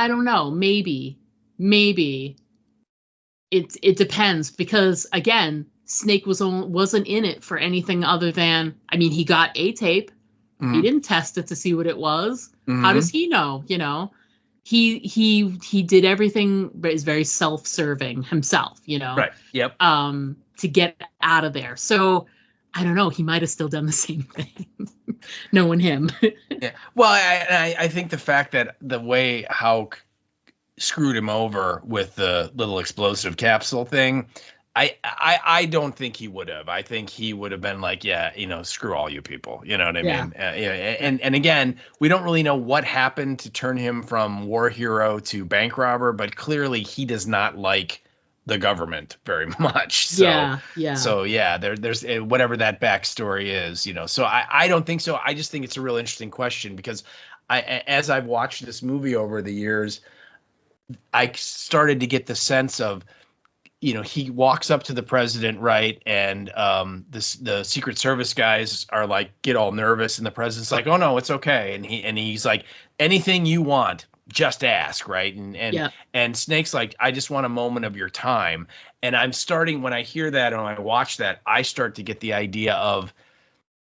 don't know. Maybe. it depends, because again, Snake wasn't in it for anything other than, I mean, he got a tape. Mm-hmm. He didn't test it to see what it was. Mm-hmm. How does he know? You know, he did everything, but is very self-serving himself, you know. Right. Yep. To get out of there. So I don't know. He might have still done the same thing, knowing him. Yeah. Well, I think the fact that the way Houck screwed him over with the little explosive capsule thing, I don't think he would have. I think he would have been like, yeah, you know, screw all you people. You know what I mean? And again, we don't really know what happened to turn him from war hero to bank robber, but clearly he does not like the government very much. So, So there's whatever that backstory is, you know. So I don't think so. I just think it's a real interesting question, because as I've watched this movie over the years, I started to get the sense of, you know, he walks up to the president, right, and the Secret Service guys are like, get all nervous, and the president's like, oh no, it's okay, and he's like, anything you want, just ask, right? And Snake's like, I just want a moment of your time. And I'm starting, when I hear that and I watch that, I start to get the idea of,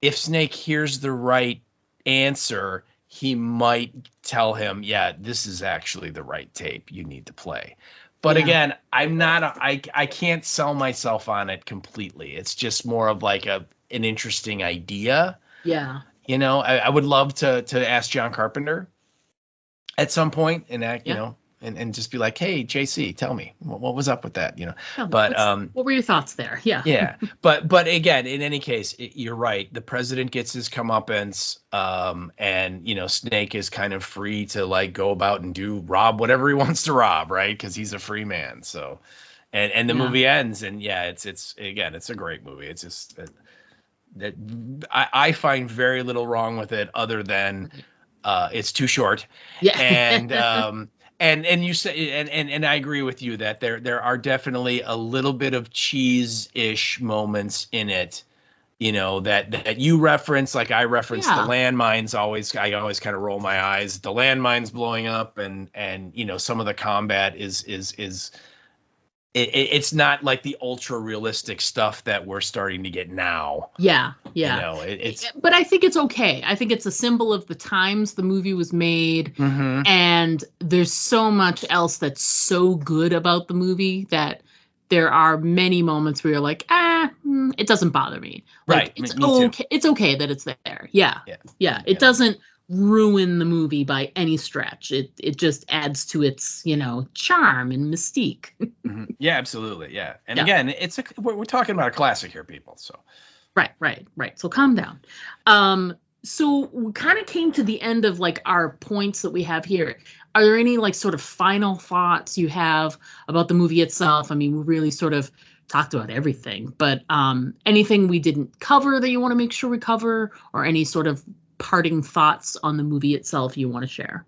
if Snake hears the right answer, he might tell him, yeah, this is actually the right tape you need to play. But again, I can't sell myself on it completely. It's just more of like an interesting idea. Yeah. You know, I would love to ask John Carpenter at some point and you know, and just be like, hey, JC, tell me what was up with that, you know. But what were your thoughts there? Yeah. But again, in any case, you're right. The president gets his comeuppance, and you know, Snake is kind of free to like go about and rob whatever he wants to rob, right? Because he's a free man. So, and the movie ends, and it's again, it's a great movie. It's just that I find very little wrong with it, other than it's too short. And you say, and I agree with you that there are definitely a little bit of cheese-ish moments in it, you know, that you reference, like I reference the landmines. I always kind of roll my eyes. The landmines blowing up, and you know, some of the combat is it's not like the ultra realistic stuff that we're starting to get now. Yeah. You know, it's. But I think it's okay. I think it's a symbol of the times the movie was made, and there's so much else that's so good about the movie that there are many moments where you're like, it doesn't bother me. Like, right. It's okay. It's okay that it's there. Yeah. It doesn't ruin the movie by any stretch. It just adds to its, you know, charm and mystique. Yeah, absolutely. Yeah. And again, we're talking about a classic here, people. So right. So calm down. So we kind of came to the end of like our points that we have here. Are there any like sort of final thoughts you have about the movie itself? I mean, we really sort of talked about everything, but anything we didn't cover that you want to make sure we cover, or any sort of parting thoughts on the movie itself you want to share?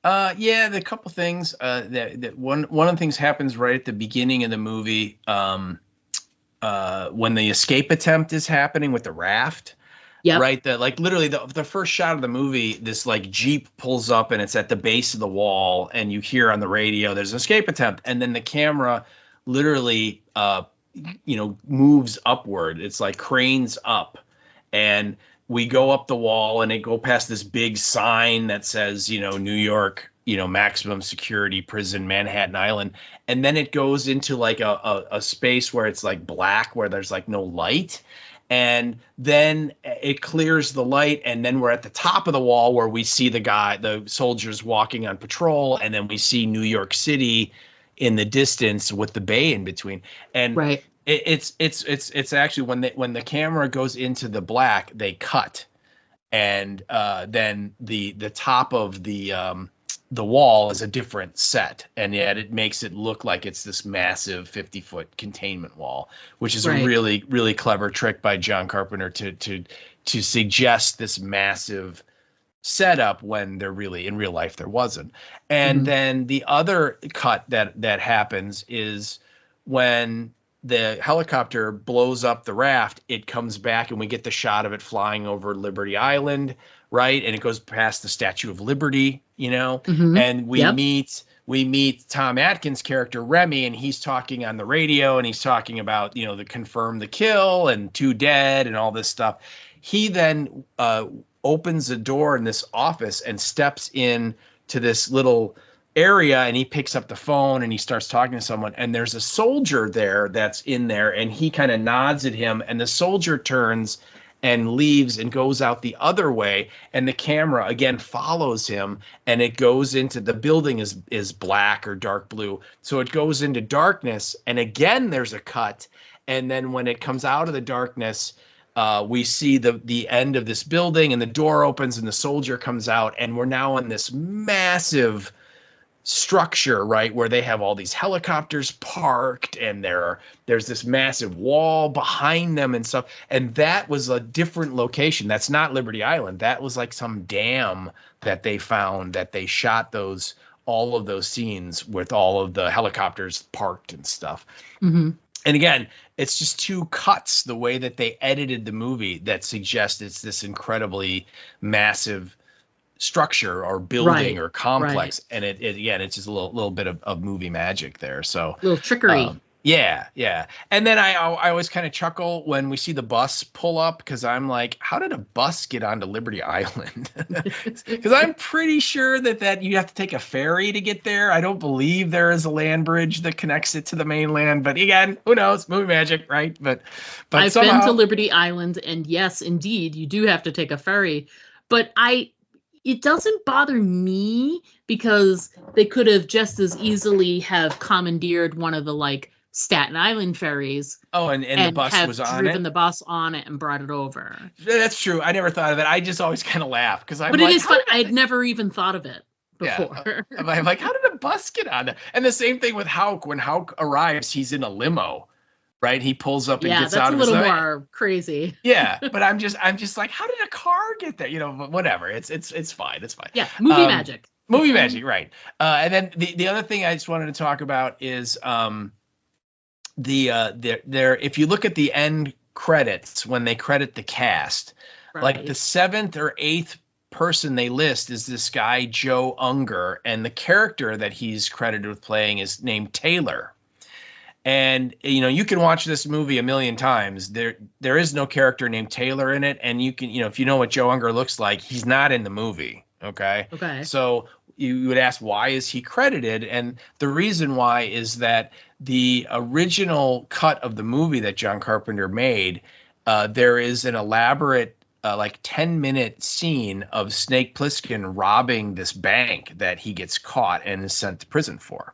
The couple things that one of the things happens right at the beginning of the movie, when the escape attempt is happening with the raft. Yeah. Right. Like literally the first shot of the movie, this like Jeep pulls up and it's at the base of the wall, and you hear on the radio there's an escape attempt, and then the camera literally moves upward. It's like cranes up, and we go up the wall, and they go past this big sign that says, you know, New York, you know, maximum security prison, Manhattan Island. And then it goes into like a space where it's like black, where there's like no light. And then it clears the light. And then we're at the top of the wall where we see the soldiers walking on patrol. And then we see New York City in the distance with the bay in between. And right. It's actually when the camera goes into the black, they cut, and then the top of the wall is a different set, and yet it makes it look like it's this massive 50-foot containment wall, which is a really, really clever trick by John Carpenter to suggest this massive setup when there really in real life there wasn't. And then the other cut that happens is when the helicopter blows up the raft, it comes back and we get the shot of it flying over Liberty Island, right? And it goes past the Statue of Liberty, you know, and we we meet Tom Atkins' character Remy, and he's talking on the radio, and he's talking about, you know, the confirm the kill and 2 dead and all this stuff. He then opens a door in this office and steps in to this little area, and he picks up the phone and he starts talking to someone, and there's a soldier there that's in there, and he kind of nods at him, and the soldier turns and leaves and goes out the other way, and the camera again follows him, and it goes into the building is black or dark blue, so it goes into darkness, and again there's a cut, and then when it comes out of the darkness, we see the end of this building, and the door opens and the soldier comes out, and we're now in this massive structure, right, where they have all these helicopters parked, and there's this massive wall behind them and stuff, and that was a different location. That's not Liberty Island. That was like some dam that they found, that they shot all of those scenes with all of the helicopters parked and stuff. Mm-hmm. And again, it's just 2 cuts, the way that they edited the movie, that suggests it's this incredibly massive structure or building or complex, and it again, it's just a little bit of movie magic there. So a little trickery. Yeah. And then I always kind of chuckle when we see the bus pull up, because I'm like, how did a bus get onto Liberty Island? Because I'm pretty sure that you have to take a ferry to get there. I don't believe there is a land bridge that connects it to the mainland, but again, who knows? Movie magic, right? But I've been to Liberty Island, and yes, indeed, you do have to take a ferry. But it doesn't bother me, because they could have just as easily have commandeered one of the like Staten Island ferries. Oh, and the bus was on it? Driven the bus on it and brought it over. That's true. I never thought of it. I just always kind of laugh, because I'm But like, it is fun. I'd never even thought of it before. Yeah. I'm like, how did a bus get on there? And the same thing with Houck. When Houck arrives, he's in a limo. Right, he pulls up and gets out of his. Yeah, that's a little more crazy. Yeah, but I'm just like, how did a car get there? You know, whatever. It's fine. It's fine. Yeah, movie magic. Movie magic, right? And then the other thing I just wanted to talk about is if you look at the end credits when they credit the cast, right, like the 7th or 8th person they list is this guy Joe Unger, and the character that he's credited with playing is named Taylor. And, you know, you can watch this movie a million times. There is no character named Taylor in it. And you can, you know, if you know what Joe Unger looks like, he's not in the movie. Okay. So you would ask, why is he credited? And the reason why is that the original cut of the movie that John Carpenter made, there is an elaborate like 10-minute scene of Snake Plissken robbing this bank that he gets caught and is sent to prison for.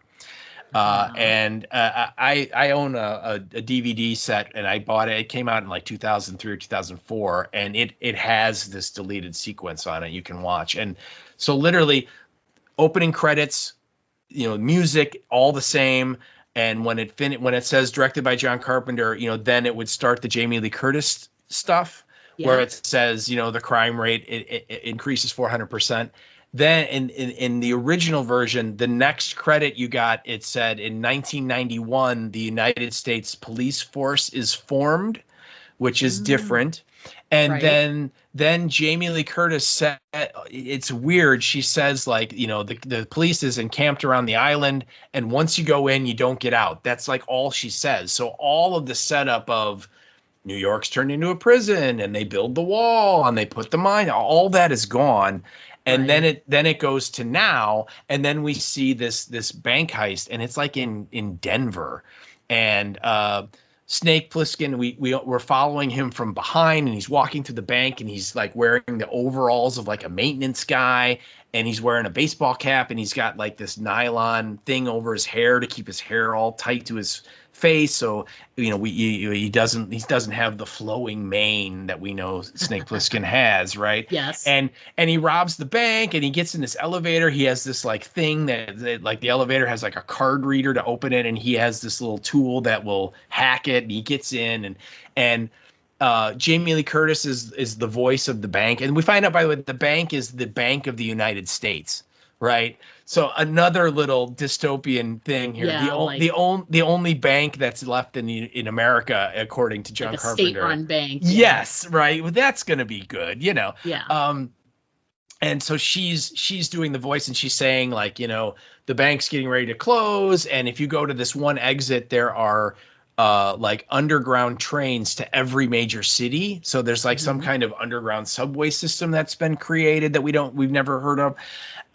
I own a DVD set, and I bought it. It came out in like 2003 or 2004, and it has this deleted sequence on it you can watch. And so literally opening credits, you know, music, all the same. And when it says directed by John Carpenter, you know, then it would start the Jamie Lee Curtis stuff, where it says, you know, the crime rate it increases 400%. Then in the original version, the next credit you got, it said in 1991, the United States Police Force is formed, which is different. And then Jamie Lee Curtis said, it's weird. She says, like, you know, the police is encamped around the island, and once you go in, you don't get out. That's like all she says. So all of the setup of New York's turned into a prison, and they build the wall, and they put the mine, all that is gone. And then it goes to now, and then we see this bank heist, and it's like in Denver, and Snake Plissken, we're following him from behind, and he's walking through the bank, and he's like wearing the overalls of like a maintenance guy, and he's wearing a baseball cap, and he's got like this nylon thing over his hair to keep his hair all tight to his face, so you know he doesn't have the flowing mane that we know Snake Plissken has, right? Yes. And he robs the bank, and he gets in this elevator. He has this like thing that like the elevator has like a card reader to open it, and he has this little tool that will hack it, and he gets in, and Jamie Lee Curtis is the voice of the bank, and we find out, by the way, the bank is the Bank of the United States, right? So another little dystopian thing here. The only bank that's left in America, according to John Carpenter. State-run bank. Yes, right. Well, that's going to be good, you know. Yeah. and so she's doing the voice, and she's saying, like, the bank's getting ready to close, and if you go to this one exit, there are like underground trains to every major city. So there's like some kind of underground subway system that's been created that we've never heard of.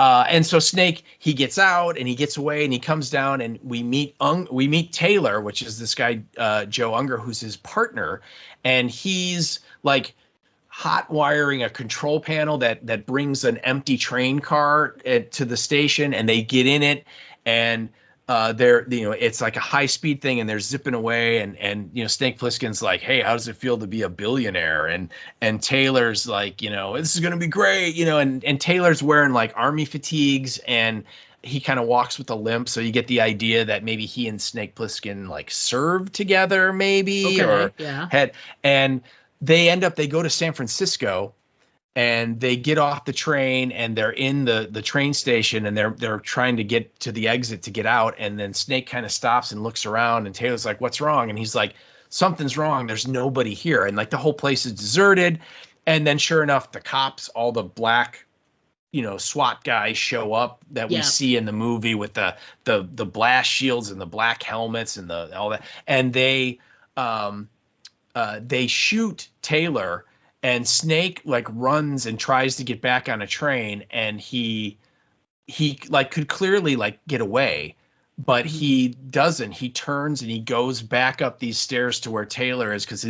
And so Snake, he gets out and he gets away and he comes down, and we meet Taylor, which is this guy, Joe Unger, who's his partner. And he's like hot wiring a control panel that brings an empty train car to the station, and they get in it, and it's like a high speed thing, and they're zipping away, and Snake Plissken's like, hey, how does it feel to be a billionaire? And Taylor's like, this is gonna be great, and Taylor's wearing like army fatigues, and he kind of walks with a limp, so you get the idea that maybe he and Snake Plissken like served together, maybe, and they go to San Francisco, and they get off the train, and they're in the train station, and they're trying to get to the exit to get out. And then Snake kind of stops and looks around, and Taylor's like, what's wrong? And he's like, something's wrong. There's nobody here. And like the whole place is deserted. And then sure enough, the cops, all the black, SWAT guys show up that we see in the movie with the blast shields and the black helmets and all that. And they shoot Taylor. And Snake like runs and tries to get back on a train, and he like could clearly like get away, but he doesn't. He turns and he goes back up these stairs to where Taylor is, because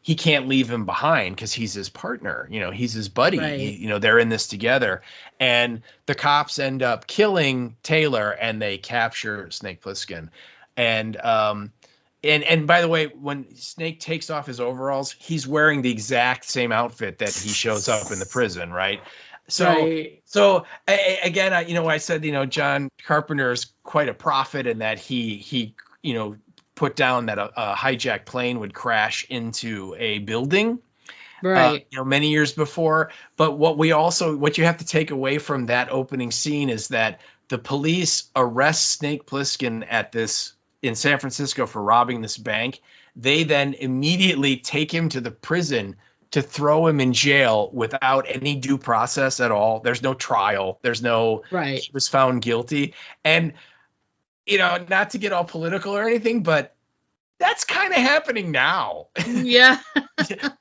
he can't leave him behind, because he's his partner. He's his buddy. Right. They're in this together, and the cops end up killing Taylor, and they capture Snake Plissken, and And by the way, when Snake takes off his overalls, he's wearing the exact same outfit that he shows up in the prison, right? So again, I said, John Carpenter is quite a prophet in that he put down that a hijacked plane would crash into a building, right? Many years before. But what you have to take away from that opening scene is that the police arrest Snake Plissken in San Francisco for robbing this bank. They then immediately take him to the prison to throw him in jail without any due process at all. There's no trial. There's no, he was found guilty. And, not to get all political or anything, but that's kind of happening now. Yeah.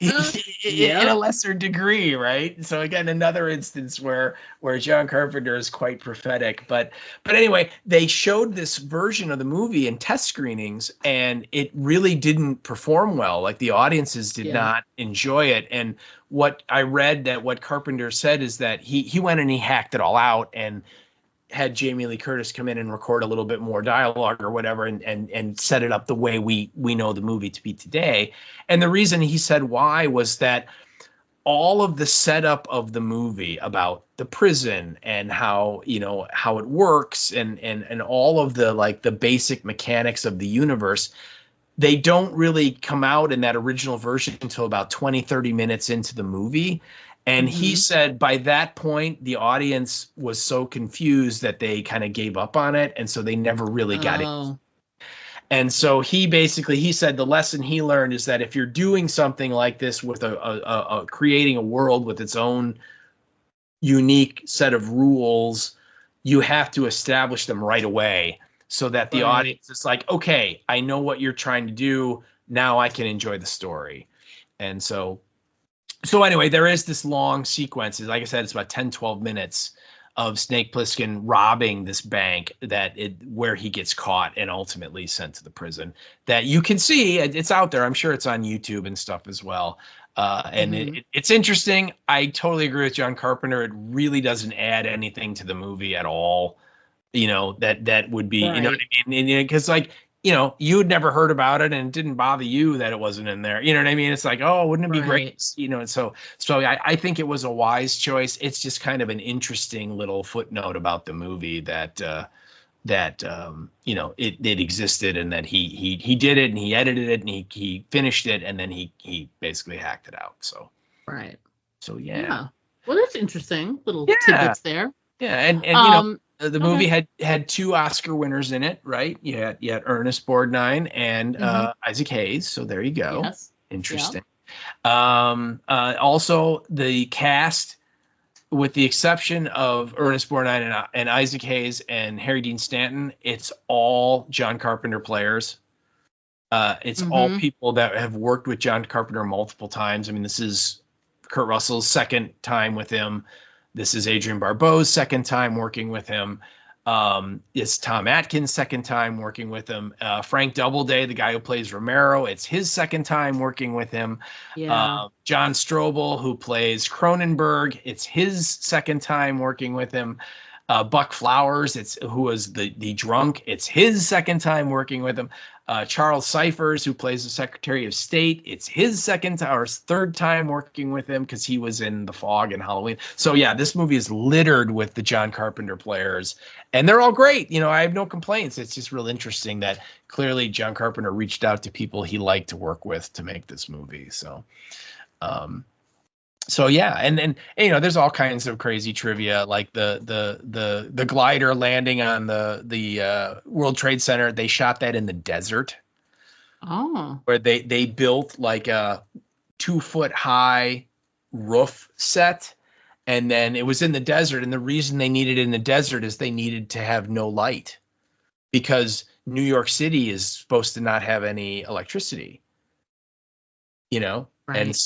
In a lesser degree, right? So again, another instance where John Carpenter is quite prophetic. But anyway, they showed this version of the movie in test screenings, and it really didn't perform well. Like the audiences did not enjoy it. And what I read, that what Carpenter said is that he went and he hacked it all out and had Jamie Lee Curtis come in and record a little bit more dialogue or whatever, and set it up the way we know the movie to be today. And the reason he said why was that all of the setup of the movie about the prison and how it works and all of the like the basic mechanics of the universe, they don't really come out in that original version until about 20-30 minutes into the movie. And he said by that point, the audience was so confused that they kind of gave up on it. And so they never really got it. And so he said the lesson he learned is that if you're doing something like this with creating a world with its own unique set of rules, you have to establish them right away so that the audience is like, okay, I know what you're trying to do. Now I can enjoy the story. And so anyway, there is this long sequence. Like I said, it's about 10-12 minutes of Snake Plissken robbing this bank where he gets caught and ultimately sent to the prison, that you can see. It's out there. I'm sure it's on YouTube and stuff as well. And it's interesting. I totally agree with John Carpenter. It really doesn't add anything to the movie at all. That would be, you know what I mean? Because you had never heard about it and it didn't bother you that it wasn't in there. You know what I mean? It's like, oh, wouldn't it be great? And so I think it was a wise choice. It's just kind of an interesting little footnote about the movie that it existed, and that he did it and he edited it and he finished it, and then he basically hacked it out. So yeah. Well, that's interesting. Little tidbits there. Yeah, and the movie had 2 Oscar winners in it, right? You had Ernest Borgnine and Isaac Hayes. So there you go. Yes. Interesting. Yeah. Also, the cast with the exception of Ernest Borgnine and Isaac Hayes and Harry Dean Stanton, it's all John Carpenter players. It's all people that have worked with John Carpenter multiple times. I mean, this is Kurt Russell's second time with him. This is Adrienne Barbeau's second time working with him. It's Tom Atkins' second time working with him. Frank Doubleday, the guy who plays Romero, it's his second time working with him. Yeah. John Strobel, who plays Cronenberg, it's his second time working with him. Buck Flowers, who was the drunk, it's his second time working with him. Charles Cyphers, who plays the Secretary of State, it's his second or third time working with him because he was in The Fog and Halloween. So yeah, this movie is littered with the John Carpenter players, and they're all great. You know, I have no complaints. It's just real interesting that clearly John Carpenter reached out to people he liked to work with to make this movie. So yeah, and you know, there's all kinds of crazy trivia, like the glider landing on the World Trade Center. They shot that in the desert. Oh. Where they built like a 2-foot high roof set, and then it was in the desert. And the reason they needed it in the desert is they needed to have no light, because New York City is supposed to not have any electricity. You know, right, and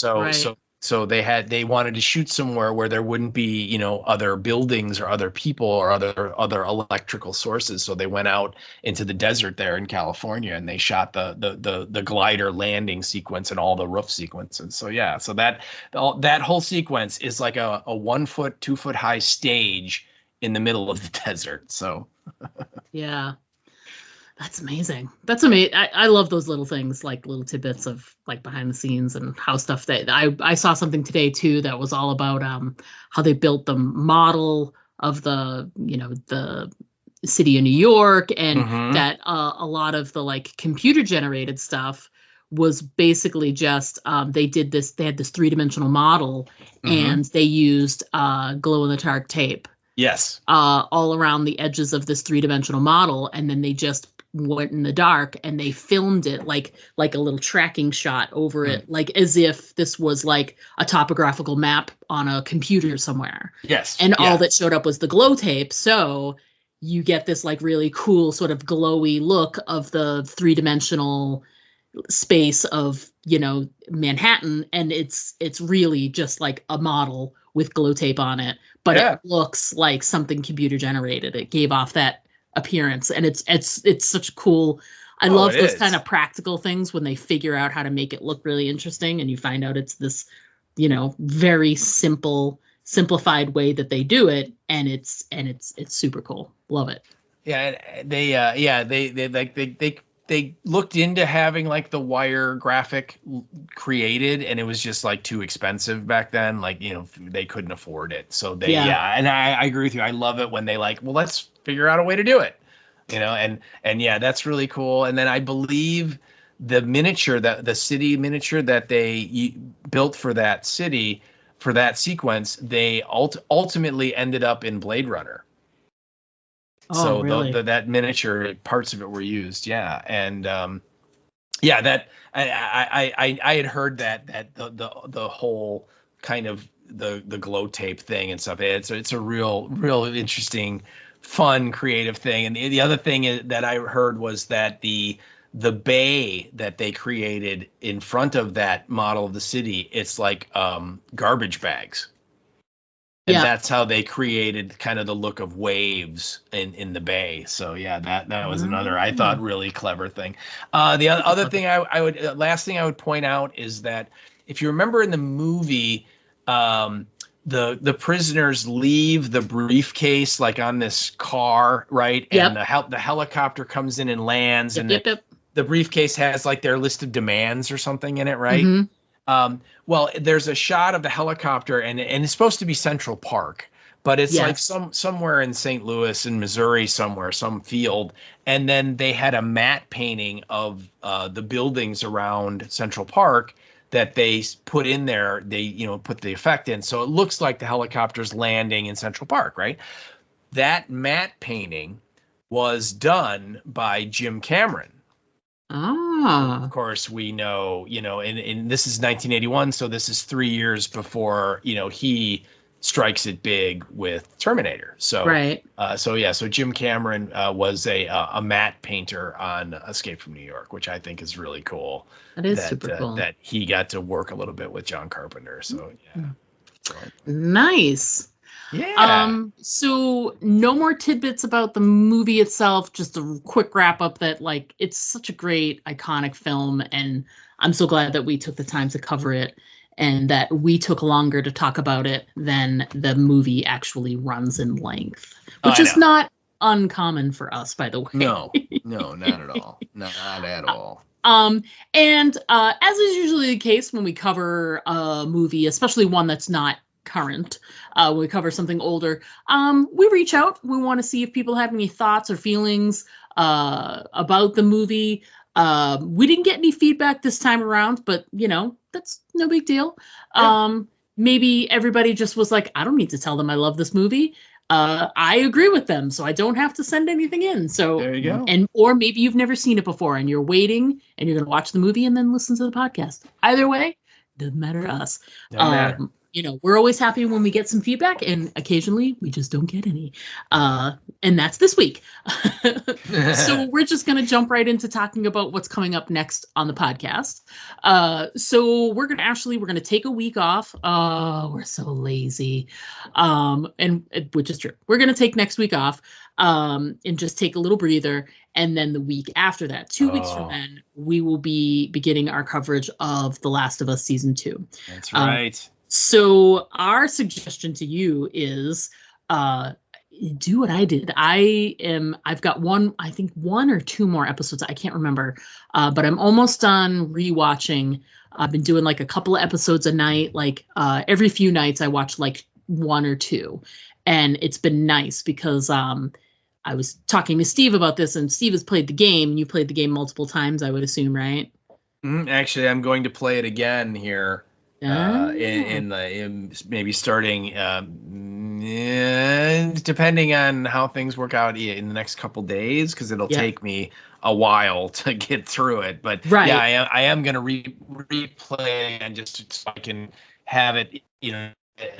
so they wanted to shoot somewhere where there wouldn't be, you know, other buildings or other people or other electrical sources. So they went out into the desert there in California, and they shot the glider landing sequence and all the roof sequences. So yeah, so that whole sequence is like a 1-foot, 2-foot high stage in the middle of the desert. So yeah. That's amazing. That's amazing. I love those little things, like little tidbits of like behind the scenes and how stuff that I saw something today too that was all about how they built the model of the city of New York, and that a lot of the like computer generated stuff was basically just they had this 3-dimensional model, and they used glow in the dark tape. Yes. All around the edges of this 3-dimensional model, and then they just went in the dark and they filmed it like a little tracking shot over it, like as if this was like a topographical map on a computer somewhere. Yes. And all that showed up was the glow tape. So you get this like really cool sort of glowy look of the 3-dimensional space of, you know, Manhattan, and it's really just like a model with glow tape on it, but it looks like something computer generated. It gave off that appearance, and it's such a cool. I love those kind of practical things when they figure out how to make it look really interesting, and you find out it's this, you know, very simplified way that they do it, and it's super cool. Love it. Yeah, they looked into having like the wire graphic created, and it was just like too expensive back then. Like, you know, they couldn't afford it. So and I agree with you. I love it when they like, well, let's figure out a way to do it, you know, and yeah, that's really cool. And then I believe the miniature, the city miniature that they built for that city, for that sequence, they ultimately ended up in Blade Runner. Oh, so really? that miniature parts of it were used. Yeah. And that I had heard that the whole kind of the glow tape thing and stuff. It's a real interesting, fun, creative thing. And the other thing that I heard was that the bay that they created in front of that model of the city, it's like garbage bags. And that's how they created kind of the look of waves in the bay. So yeah, that was another, I thought, really clever thing. The other thing last thing I would point out is that if you remember in the movie, the prisoners leave the briefcase like on this car, right? And the helicopter comes in and lands, and the briefcase has like their list of demands or something in it, right? Well, there's a shot of the helicopter, and it's supposed to be Central Park, but it's like somewhere in St. Louis in Missouri, somewhere, some field. And then they had a matte painting of the buildings around Central Park that they put in there. They, you know, put the effect in. So it looks like the helicopter's landing in Central Park, right? That matte painting was done by Jim Cameron. Of course, we know, you know, and this is 1981, so this is 3 years before, you know, he strikes it big with Terminator. So right. So Jim Cameron was a matte painter on Escape from New York, which I think is really cool. That is super cool. That he got to work a little bit with John Carpenter. So yeah. Nice. Yeah. So no more tidbits about the movie itself, just a quick wrap up that like it's such a great iconic film, and I'm so glad that we took the time to cover it and that we took longer to talk about it than the movie actually runs in length, which is not uncommon for us, by the way. No, not at all. Not at all. And as is usually the case when we cover a movie, especially one that's not current, when we cover something older, we reach out. We want to see if people have any thoughts or feelings about the movie. We didn't get any feedback this time around, but that's no big deal. Yeah. Maybe everybody just was like, I don't need to tell them I love this movie. I agree with them, so I don't have to send anything in. So there you go. Or maybe you've never seen it before and you're waiting and you're going to watch the movie and then listen to the podcast. Either way, doesn't matter to us. Doesn't matter. We're always happy when we get some feedback, and occasionally we just don't get any. And that's this week. So we're just going to jump right into talking about what's coming up next on the podcast. So we're going to take a week off. Oh, we're so lazy. And which is true. We're going to take next week off and just take a little breather. And then the week after that, 2 weeks from then, we will be beginning our coverage of The Last of Us Season 2. That's right. So our suggestion to you is do what I did. I've got one or two more episodes. I can't remember, but I'm almost done rewatching. I've been doing like a couple of episodes a night. Like every few nights I watch like one or two, and it's been nice because I was talking to Steve about this, and Steve has played the game. You played the game multiple times, I would assume, right? Actually, I'm going to play it again here. In maybe starting depending on how things work out in the next couple days, because it'll take me a while to get through it. But yeah, I am going to replay and just so I can have it,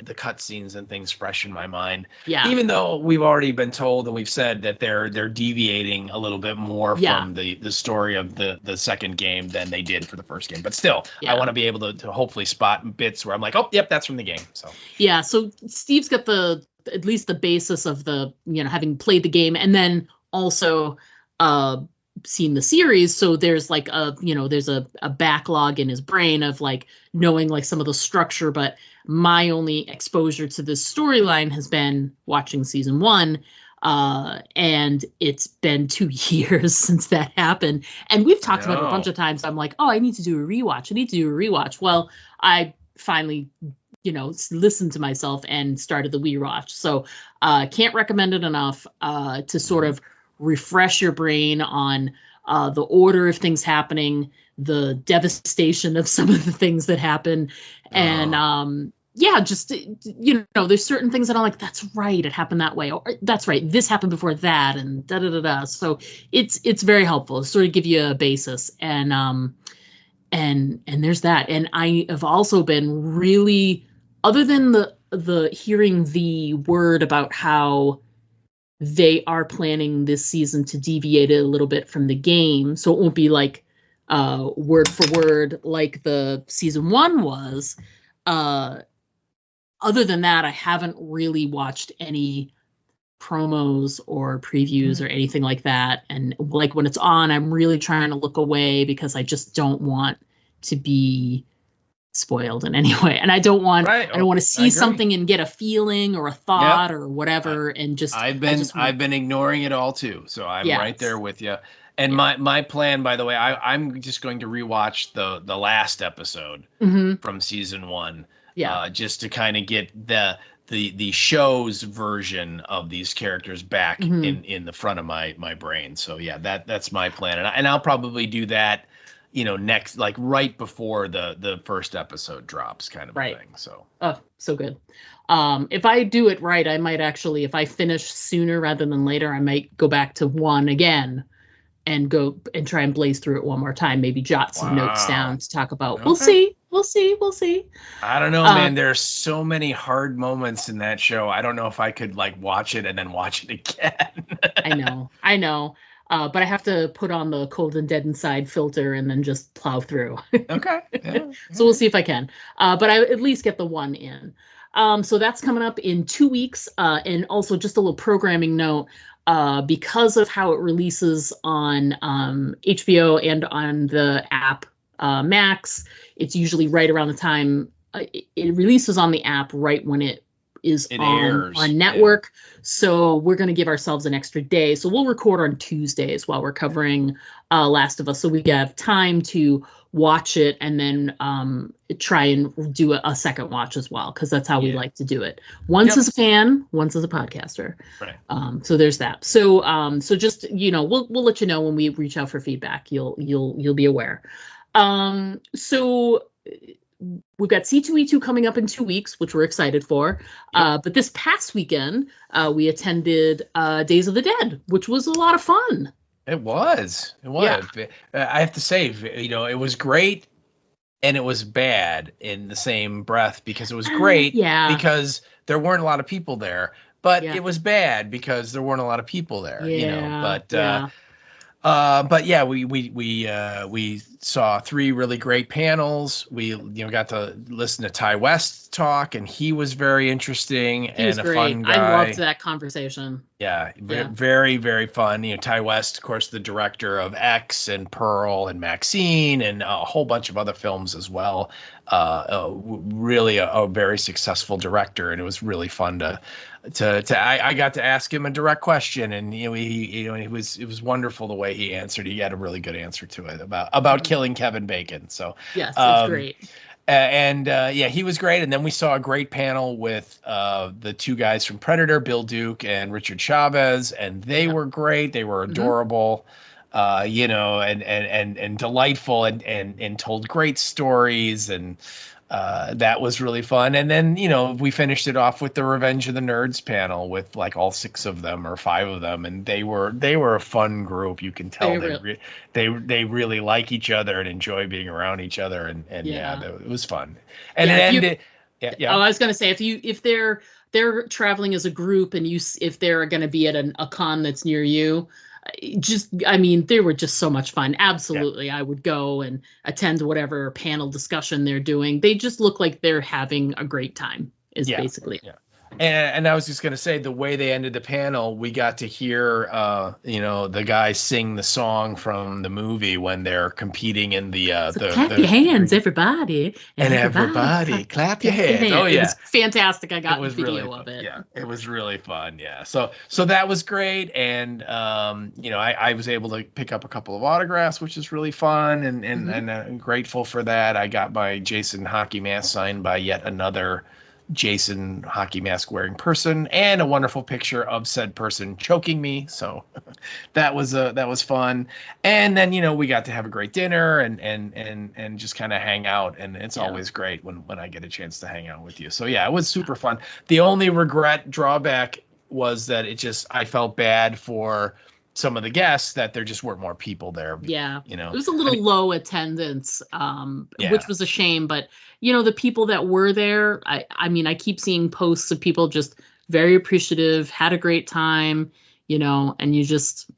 the cutscenes and things fresh in my mind. Yeah. Even though we've already been told and we've said that they're deviating a little bit more from the story of the second game than they did for the first game. But still, I want to be able to hopefully spot bits where I'm like, oh, yep, that's from the game. So yeah. So Steve's got at least the basis of the, having played the game and then also seen the series. So there's like there's a backlog in his brain of like knowing like some of the structure, but my only exposure to this storyline has been watching season 1. And it's been 2 years since that happened. And we've talked about it a bunch of times. I'm like, I need to do a rewatch. Well, I finally, listened to myself and started the rewatch. So can't recommend it enough to sort of refresh your brain on the order of things happening, the devastation of some of the things that happen. And just, there's certain things that I'm like, that's right, it happened that way. Or that's right, this happened before that, and da-da-da-da. So it's very helpful to sort of give you a basis. And there's that. And I have also been really, other than the hearing the word about how they are planning this season to deviate a little bit from the game, so it won't be like word for word like the season 1 was. Other than that, I haven't really watched any promos or previews or anything like that. And like when it's on, I'm really trying to look away because I just don't want to be spoiled in any way. And I don't want to see something and get a feeling or a thought or whatever. And just I've been ignoring it all too. So I'm right there with you. And my plan, by the way, I'm just going to rewatch the last episode from season 1. Just to kind of get the show's version of these characters back in the front of my brain. So yeah, that's my plan, and I'll probably do that, next, like right before the first episode drops, kind of a thing. So so good. If I do it right, I might actually, if I finish sooner rather than later, I might go back to 1 again and go and try and blaze through it one more time. Maybe jot some notes down to talk about. Okay. We'll see. We'll see. I don't know, man. There are so many hard moments in that show. I don't know if I could like watch it and then watch it again. I know. But I have to put on the Cold and Dead Inside filter and then just plow through. Okay. Yeah. So we'll see if I can. But I at least get the one in. So that's coming up in 2 weeks. And also just a little programming note, because of how it releases on HBO and on the app Max, it's usually right around the time it releases on the app right when it on network. Yeah. So we're going to give ourselves an extra day. So we'll record on Tuesdays while we're covering Last of Us. So we have time to watch it and then try and do a second watch as well, because that's how we like to do it. Once as a fan, once as a podcaster. Right. So there's that. So just, we'll let you know when we reach out for feedback. You'll be aware. So we've got C2E2 coming up in 2 weeks, which we're excited for. But this past weekend, we attended Days of the Dead, which was a lot of fun. It was. Yeah. I have to say, it was great and it was bad in the same breath, because it was great because there weren't a lot of people there, but it was bad because there weren't a lot of people there, But yeah, we saw 3 really great panels. We got to listen to Ty West talk, and he was very interesting and a fun guy. I loved that conversation. Yeah, very, very fun. Ty West, of course, the director of X and Pearl and Maxine and a whole bunch of other films as well. Really a very successful director, and it was really fun I got to ask him a direct question, and it was wonderful the way he answered. He had a really good answer to it about killing Kevin Bacon. So yes, it's great. He was great. And then we saw a great panel with the 2 guys from Predator, Bill Duke and Richard Chavez, and they were great. They were adorable, and delightful, and told great stories, and that was really fun. And then, we finished it off with the Revenge of the Nerds panel with like all 6 of them or 5 of them. And they were a fun group. You can tell they really like each other and enjoy being around each other. And it was fun. And it ended. Yeah. Oh, I was going to say, if they're traveling as a group, and if they're going to be at a con that's near you, they were just so much fun. Absolutely. Yeah. I would go and attend whatever panel discussion they're doing. They just look like they're having a great time basically. Yeah. And I was just going to say, the way they ended the panel, we got to hear, the guys sing the song from the movie when they're competing in clap your hands, everybody. And everybody clap your hands. Oh, yeah. It was fantastic. I got a video of it. Yeah, it was really fun. Yeah. So that was great. And, I was able to pick up a couple of autographs, which is really fun. And I'm grateful for that. I got my Jason hockey mask signed by yet another Jason hockey mask wearing person, and a wonderful picture of said person choking me. So that was fun. And then, we got to have a great dinner and just kind of hang out. And it's always great when I get a chance to hang out with you. So yeah, it was super fun. The only drawback was that I felt bad for some of the guests that there just weren't more people there. Yeah. It was a little low attendance, which was a shame, but the people that were there, I keep seeing posts of people just very appreciative, had a great time, and you just,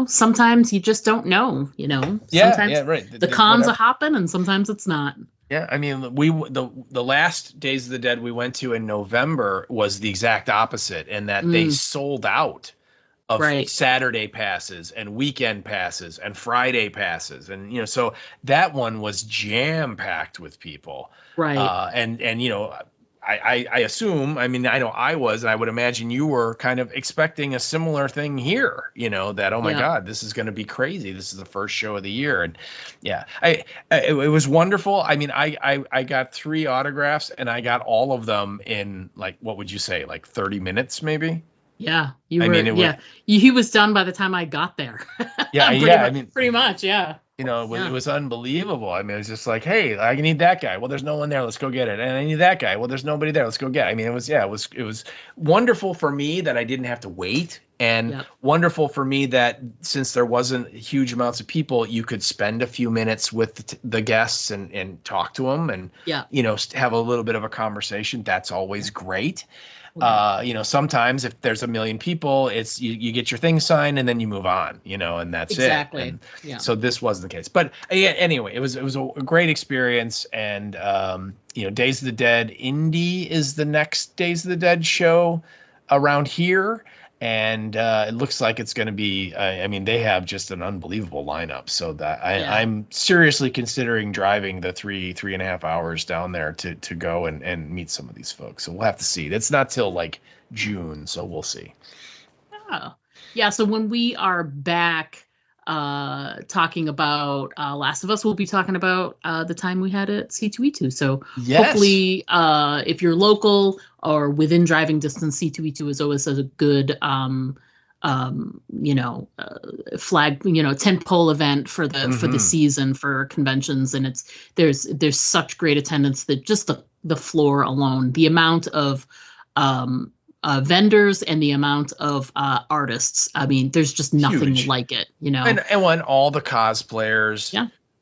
sometimes you just don't know, sometimes right. The cons are hopping and sometimes it's not. Yeah, the last Days of the Dead we went to in November was the exact opposite, in that they sold out of Saturday passes and weekend passes and Friday passes. And, so that one was jam packed with people. Right. I assume, I know I was, and I would imagine you were kind of expecting a similar thing here, that, oh my God, this is going to be crazy. This is the first show of the year. And it was wonderful. I got 3 autographs, and I got all of them in, like, what would you say, like 30 minutes maybe? Yeah, he was done by the time I got there. Yeah, pretty much. Yeah. You know, it was unbelievable. I mean, it was just like, hey, I need that guy. Well, there's no one there. Let's go get it. And I need that guy. Well, there's nobody there. Let's go get it. I mean, it was wonderful for me that I didn't have to wait, and wonderful for me that since there wasn't huge amounts of people, you could spend a few minutes with the guests and talk to them and, you know, have a little bit of a conversation. That's always great. You know, sometimes if there's a million people, it's you get your thing signed and then you move on, you know, and that's exactly. it. And so this wasn't the case. But anyway, it was a great experience. And, you know, Days of the Dead Indy is the next Days of the Dead show around here. And it looks like it's going to be, I mean, they have just an unbelievable lineup. So that I'm seriously considering driving the 3.5 hours down there to go and meet some of these folks. So we'll have to see. It's not till like June, so we'll see. Oh, yeah. So when we are back talking about Last of Us, we'll be talking about the time we had at C2E2. So hopefully if you're local or within driving distance, C2E2 is always a good you know, flag, you know, tentpole event for the for the season for conventions, and there's such great attendance that just the floor alone, the amount of vendors and the amount of artists. I mean, there's just nothing like it, you know. And when all the cosplayers,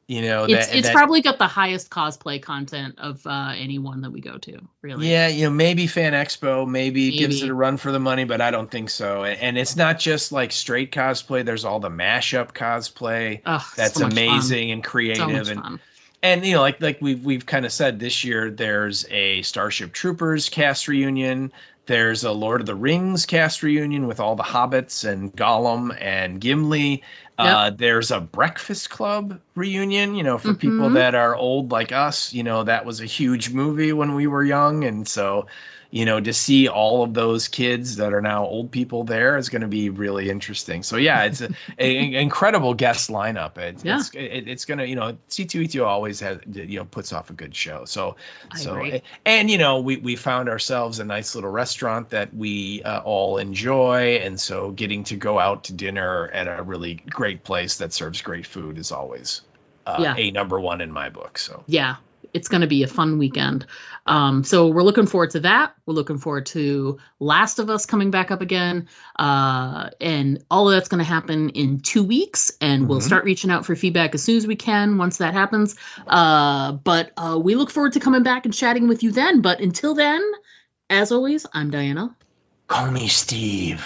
you know, it's probably got the highest cosplay content of anyone that we go to, really. Yeah, you know, maybe Fan Expo maybe gives it a run for the money, but I don't think so. And it's not just like straight cosplay. There's all the mashup cosplay. That's so amazing and creative. So and you know, like we've kind of said, this year there's a Starship Troopers cast reunion. There's a Lord of the Rings cast reunion with all the hobbits and Gollum and Gimli. There's a Breakfast Club reunion, you know, for people that are old like us. You know, that was a huge movie when we were young. And so, you know, to see all of those kids that are now old people there is going to be really interesting. So, yeah, it's an incredible guest lineup. It's going to, you know, C2E2 always has, you know, puts off a good show. So, and, you know, we found ourselves a nice little restaurant that we all enjoy. And so getting to go out to dinner at a really great place that serves great food is always a number one in my book. So, it's going to be a fun weekend. So we're looking forward to that. We're looking forward to Last of Us coming back up again. And all of that's going to happen in 2 weeks. And we'll start reaching out for feedback as soon as we can once that happens. But we look forward to coming back and chatting with you then. But until then, as always, I'm Diana. Call me Steve.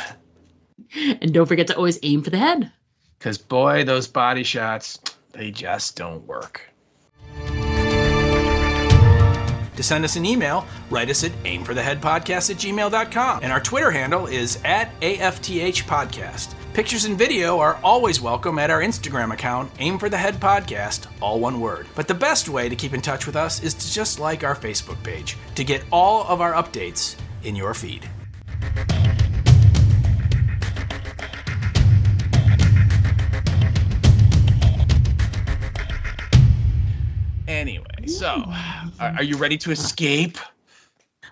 And don't forget to always aim for the head. Because, boy, those body shots, they just don't work. To send us an email, write us at aimfortheheadpodcast@gmail.com. And our Twitter handle is @AFTHpodcast. Pictures and video are always welcome at our Instagram account, Aim for the Head Podcast, all one word. But the best way to keep in touch with us is to just like our Facebook page to get all of our updates in your feed. Anyway, so are you ready to escape?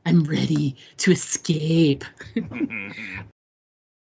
I'm ready to escape.